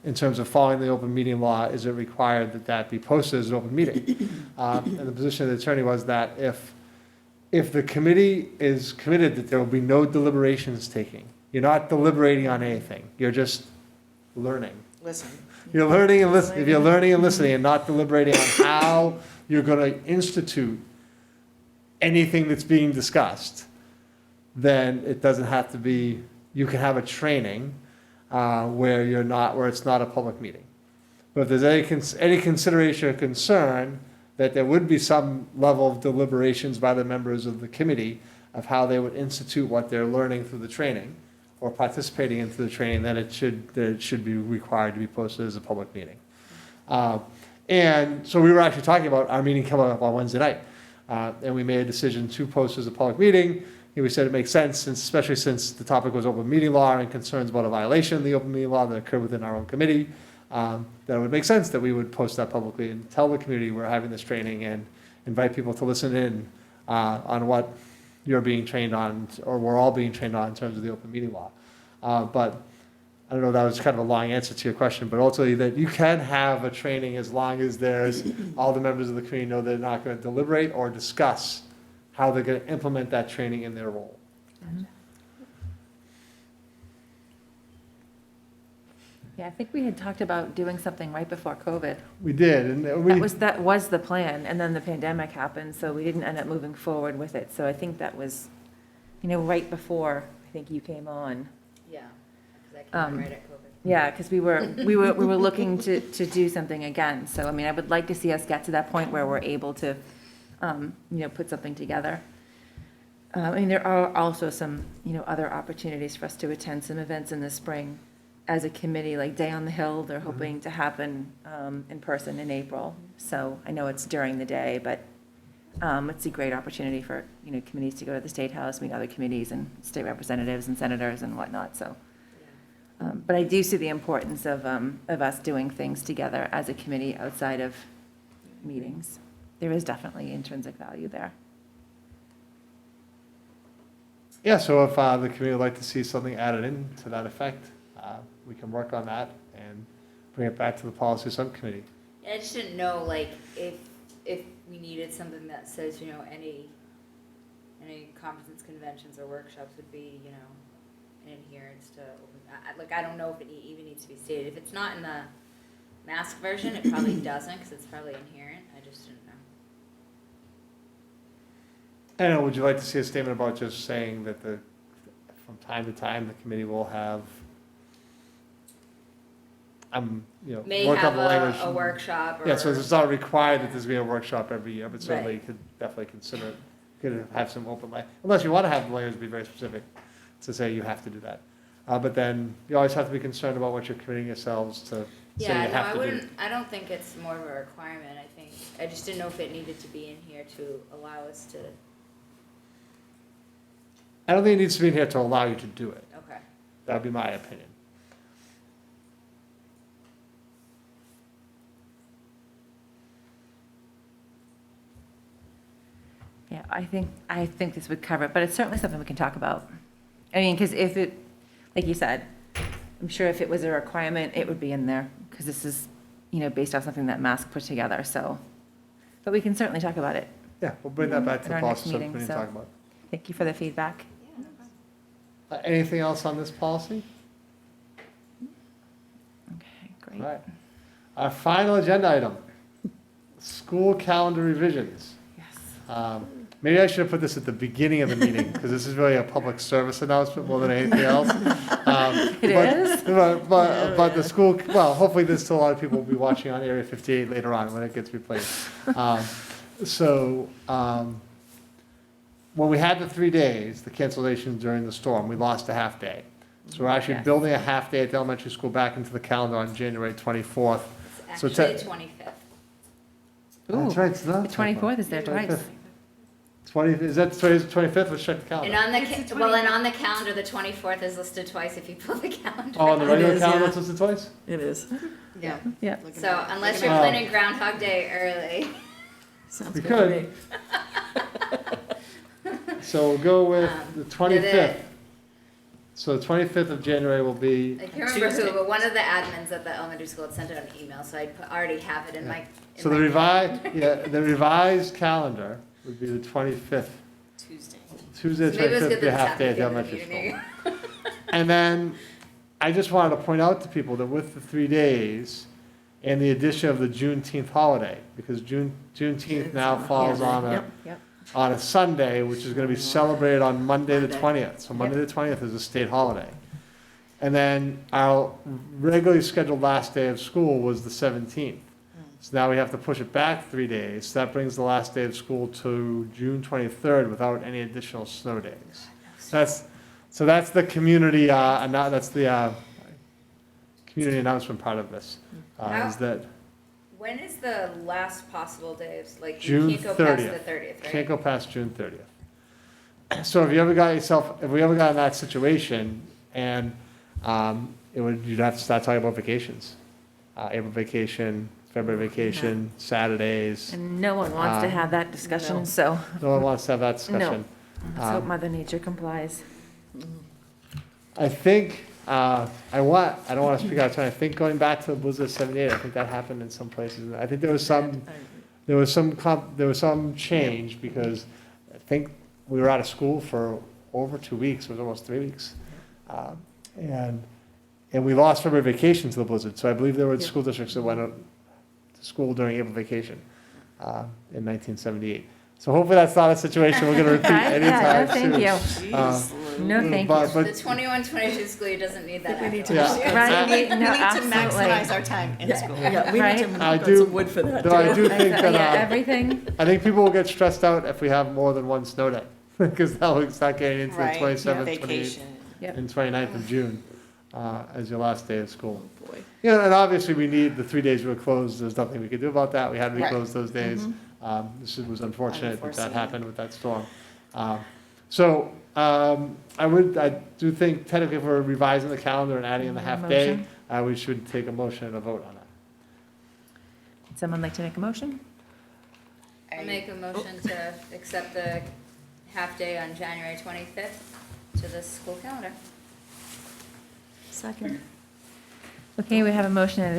in terms of following the open meeting law. Is it required that that be posted as an open meeting? And the position of the attorney was that if the committee is committed that there will be no deliberations taking, you're not deliberating on anything, you're just learning. Listen. You're learning and listening. If you're learning and listening and not deliberating on how you're going to institute anything that's being discussed, then it doesn't have to be, you can have a training where it's not a public meeting. But if there's any consideration or concern that there would be some level of deliberations by the members of the committee of how they would institute what they're learning through the training or participating into the training, then it should be required to be posted as a public meeting. And so we were actually talking about our meeting coming up on Wednesday night. And we made a decision to post as a public meeting. And we said it makes sense, especially since the topic was open meeting law and concerns about a violation of the open meeting law that occurred within our own committee, that it would make sense that we would post that publicly and tell the community we're having this training and invite people to listen in on what you're being trained on, or we're all being trained on in terms of the open meeting law. But I don't know, that was kind of a long answer to your question, but ultimately that you can have a training as long as there's all the members of the community know they're not going to deliberate or discuss how they're going to implement that training in their role. Yeah, I think we had talked about doing something right before COVID. We did, and That was the plan, and then the pandemic happened, so we didn't end up moving forward with it. So I think that was, right before, I think you came on. Yeah, because I came right at COVID. Yeah, because we were looking to do something again. So, I mean, I would like to see us get to that point where we're able to, put something together. I mean, there are also some, other opportunities for us to attend some events in the spring as a committee, like Day on the Hill. They're hoping to happen in person in April. So I know it's during the day, but it's a great opportunity for, committees to go to the State House, meet other committees and state representatives and senators and whatnot. So. But I do see the importance of us doing things together as a committee outside of meetings. There is definitely intrinsic value there. Yeah, so if the committee would like to see something added in to that effect, we can work on that and bring it back to the policy subcommittee. Yeah, I just didn't know, if we needed something that says, any conferences, conventions, or workshops would be, in adherence to open. I don't know if it even needs to be stated. If it's not in the mask version, it probably doesn't, because it's probably inherent. I just didn't know. And would you like to see a statement about just saying that from time to time, the committee will have, May work have on the language. a workshop. Or, Yeah, so it's not required that there's be a workshop every year, but certainly you could definitely consider it. Could have some open language, unless you want to have the language be very specific to say you have to do that. But then you always have to be concerned about what you're committing yourselves to say you have to do. I don't think it's more of a requirement. I just didn't know if it needed to be in here to allow us to. I don't think it needs to be in here to allow you to do it. Okay. That would be my opinion. Yeah, I think this would cover it, but it's certainly something we can talk about. I mean, because if it, like you said, I'm sure if it was a requirement, it would be in there, because this is, based off something that Mask put together, so. But we can certainly talk about it. Yeah, we'll bring that back to at the our policy next meeting, subcommittee and so talk about it. Thank you for the feedback. Anything else on this policy? Okay, great. All right. Our final agenda item, school calendar revisions. Yes. Maybe I should have put this at the beginning of the meeting, because this is really a public service announcement more than anything else. It is? But the school, well, hopefully there's still a lot of people will be watching on Area 58 later on when it gets replaced. When we had the 3 days, the cancellation during the storm, we lost a half day. So we're actually building a half day at the elementary school back into the calendar on January 24th So Actually, te- 25th. That's right, it's not The 24th is there twice. 25th. 20, is that today's 25th? Let's check the calendar. And on the calendar, the 24th is listed twice if you pull the calendar. Oh, on the It regular is, calendar, yeah. it's listed twice? It is. Yeah. Yeah. So unless looking you're at- planning Groundhog Day early. Sounds We good could. to me. So we'll go with the Did 25th. it- So the 25th of January will be, I can't remember who, but one of the admins at the elementary school had sent out an email, so I already have it in my. so the revised calendar would be the 25th. Tuesday. Tuesday, the Maybe it was 25th, good be a that half it's day at the happening elementary at the school. meeting. And then I just wanted to point out to people that with the 3 days and the addition of the Juneteenth holiday, because Juneteenth now falls on a Sunday, which is going to be celebrated on Monday the 20th. So Monday the 20th is a state holiday. And then our regularly scheduled last day of school was the 17th. So now we have to push it back 3 days. So that brings the last day of school to June 23rd without any additional snow days. So that's the community, that's the community announcement part of this, is that When is the last possible day of, like, June you can't go past 30th. the 30th, right? Can't go past June 30th. So if we ever got in that situation, and you'd have to start talking about vacations. April vacation, February vacation, Saturdays. And no one wants to have that discussion, so No one wants to have that no. discussion. Let's hope Mother Nature complies. I think, I don't want to speak out of turn, I think going back to the blizzard of 78, I think that happened in some places. I think there was some change, because I think we were out of school for over 2 weeks, it was almost 3 weeks. And we lost February vacation to the blizzard, so I believe there were school districts that went to school during April vacation in 1978. So hopefully that's not a situation we're going to repeat anytime soon. Yeah, no, thank you. No, thank you. The 21-22 school year doesn't need that. We need to, Yeah. Right, We need to absolutely. maximize our time in school. yeah, we need Right. to I knock do- on some wood for that. though I too. do think that, Yeah, everything, I think people will get stressed out if we have more than one snow day, because that will start getting into the Right, 27th, 28th, vacation. and 29th of June as your last day of school. Oh, boy. Yeah, and obviously we need the 3 days we were closed, there's nothing we could do about that, we had to be Right. closed those days. This was unfortunate that Unforeseen. happened with that storm. I do think technically if we're revising the calendar and adding in the half day, we should take a motion and a vote on that. Would someone like to make a motion? I'll make a motion to accept the half-day on January 25th to the school calendar. Second. Okay, we have a motion and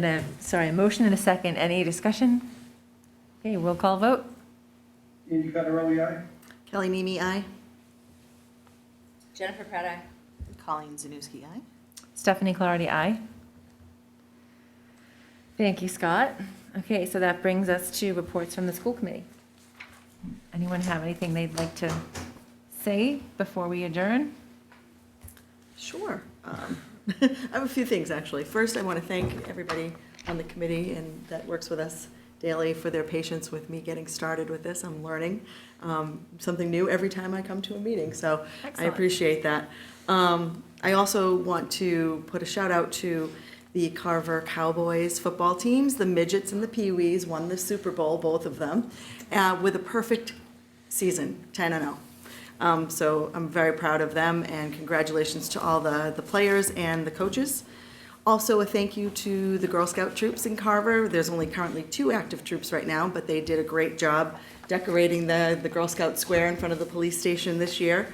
a motion and a second. Any discussion? Okay, roll call vote. Andy Cottarelli, aye. Kelly Mimi, aye. Jennifer Pratt, aye. Colleen Zanusky, aye. Stephanie Clarity, aye. Thank you, Scott. Okay, so that brings us to reports from the school committee. Anyone have anything they'd like to say before we adjourn? Sure. I have a few things, actually. First, I want to thank everybody on the committee and that works with us daily for their patience with me getting started with this. I'm learning something new every time I come to a meeting, so I Excellent. appreciate that. I also want to put a shout out to the Carver Cowboys football teams. The midgets and the peewees won the Super Bowl, both of them, with a perfect season, 10-0. So I'm very proud of them, and congratulations to all the players and the coaches. Also, a thank you to the Girl Scout troops in Carver. There's only currently 2 active troops right now, but they did a great job decorating the Girl Scout Square in front of the police station this year.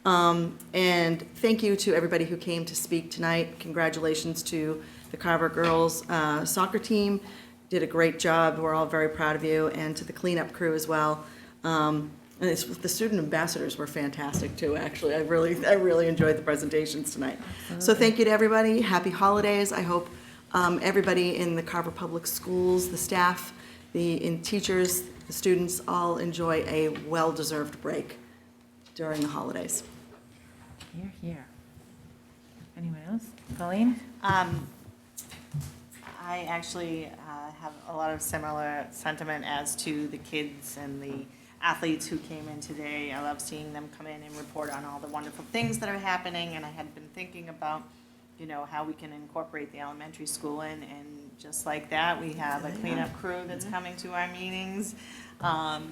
And thank you to everybody who came to speak tonight. Congratulations to the Carver girls soccer team. Did a great job. We're all very proud of you, and to the cleanup crew as well. And the student ambassadors were fantastic too, actually. I really enjoyed the presentations tonight. So thank you to everybody. Happy holidays. I hope everybody in the Carver Public Schools, the staff, the teachers, the students all enjoy a well-deserved break during the holidays. Here, here. Anyone else? Colleen? I actually have a lot of similar sentiment as to the kids and the athletes who came in today. I love seeing them come in and report on all the wonderful things that are happening, and I had been thinking about, how we can incorporate the elementary school in, and just like that. We have a cleanup crew that's coming to our meetings.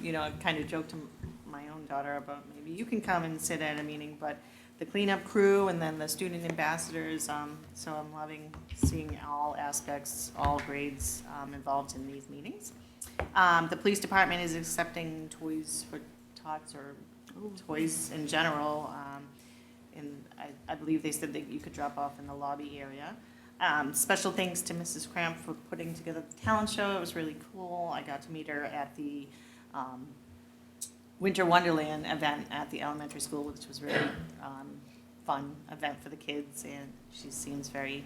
You know, I kind of joked to my own daughter about maybe you can come and sit at a meeting, but the cleanup crew and then the student ambassadors, so I'm loving seeing all aspects, all grades involved in these meetings. The police department is accepting toys for tots or toys in general. And I believe they said that you could drop off in the lobby area. Special thanks to Mrs. Cramp for putting together the talent show. It was really cool. I got to meet her at the Winter Wonderland event at the elementary school, which was really fun event for the kids. And she seems very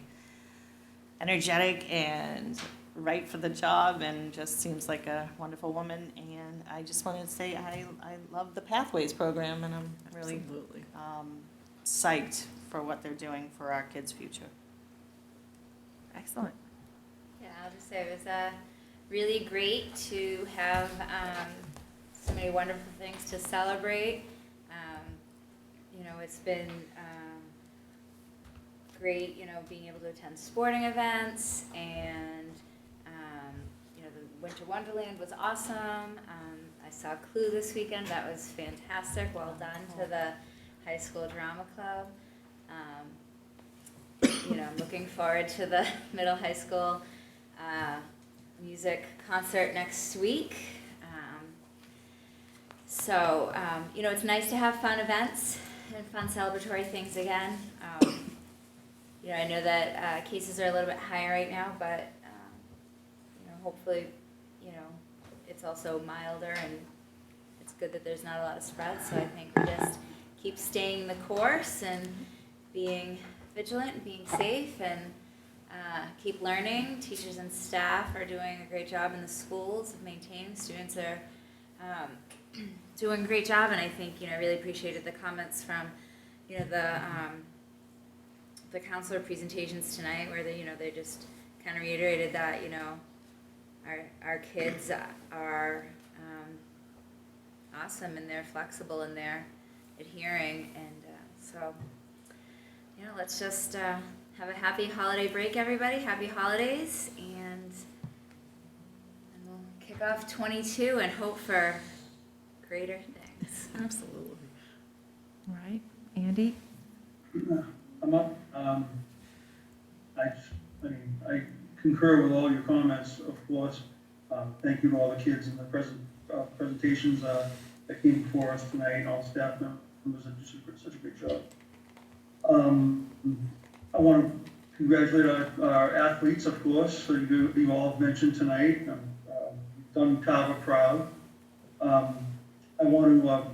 energetic and right for the job and just seems like a wonderful woman. And I just wanted to say I love the Pathways program, and I'm really psyched for what they're doing for our kids' future. Excellent. Yeah, I'll just say it was really great to have so many wonderful things to celebrate. You know, it's been great, you know, being able to attend sporting events, and you know, the Winter Wonderland was awesome. I saw Clue this weekend. That was fantastic. Well done to the high school drama club. You know, I'm looking forward to the middle high school music concert next week. So, you know, it's nice to have fun events and fun celebratory things again. You know, I know that cases are a little bit higher right now, but, you know, hopefully, you know, it's also milder, and it's good that there's not a lot of spread. So I think we just keep staying the course and being vigilant and being safe, and keep learning. Teachers and staff are doing a great job in the schools of maintaining. Students are doing a great job, and I think, you know, I really appreciated the comments from, you know, the counselor presentations tonight, where they, you know, they just kind of reiterated that, you know, our kids are awesome, and they're flexible, and they're adhering, and so, you know, let's just have a happy holiday break, everybody. Happy holidays, and we'll kick off 22 and hope for greater things. Absolutely. All right, Andy? I'm up. I concur with all your comments, of course. Thank you to all the kids and the presentations that came before us tonight, and all staff members that did such a great job. I want to congratulate our athletes, of course. So you all have mentioned tonight. You've done Carver proud. I want to,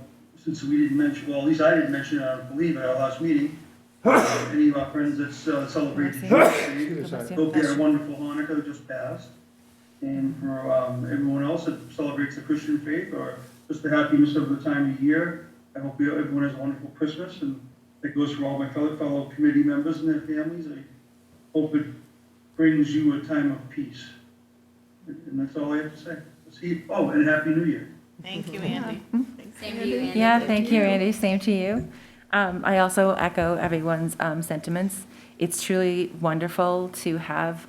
since we didn't mention, well, at least I didn't mention it, I believe, at our last meeting, any of our friends that celebrate the Jewish faith. Hope you had a wonderful Hanukkah that just passed. And for everyone else that celebrates the Christian faith, or just the happiness of the time of year, I hope everyone has a wonderful Christmas. And that goes for all my fellow committee members and their families. I hope it brings you a time of peace. And that's all I have to say. See you. Oh, and Happy New Year. Thank you, Andy. Same to you, Andy. Yeah, thank you, Andy. Same to you. I also echo everyone's sentiments. It's truly wonderful to have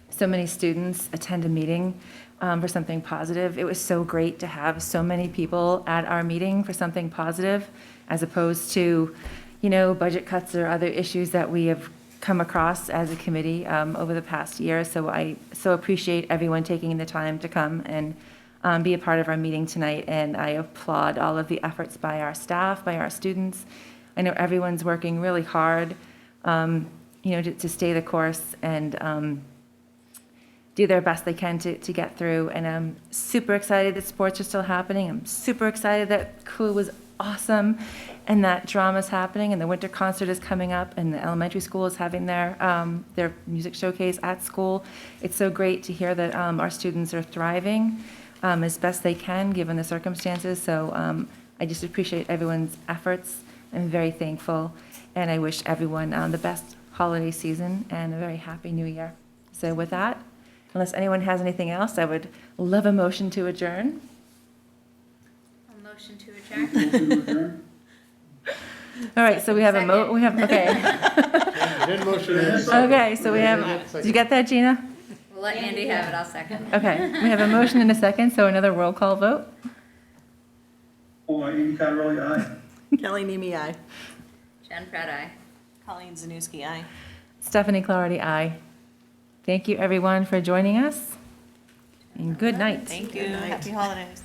so many students attend a meeting for something positive. It was so great to have so many people at our meeting for something positive, as opposed to, you know, budget cuts or other issues that we have come across as a committee over the past year. So I so appreciate everyone taking the time to come and be a part of our meeting tonight, and I applaud all of the efforts by our staff, by our students. I know everyone's working really hard, you know, to stay the course and do their best they can to get through. And I'm super excited that sports are still happening. I'm super excited that Clue was awesome, and that drama's happening, and the winter concert is coming up, and the elementary school is having their music showcase at school. It's so great to hear that our students are thriving as best they can, given the circumstances. So I just appreciate everyone's efforts. I'm very thankful, and I wish everyone the best holiday season and a very happy new year. So with that, unless anyone has anything else, I would love a motion to adjourn. A motion to adjourn. All right, so we have okay. Motion is- Okay, so we have, did you get that, Gina? We'll let Andy have it, I'll second. Okay, we have a motion and a second, so another roll call vote. Oh, Andy Cotterelli, aye. Kelly Mimi, aye. Jen Pratt, aye. Colleen Zanuski, aye. Stephanie Clarity, aye. Thank you, everyone, for joining us, and good night. Thank you. Happy holidays.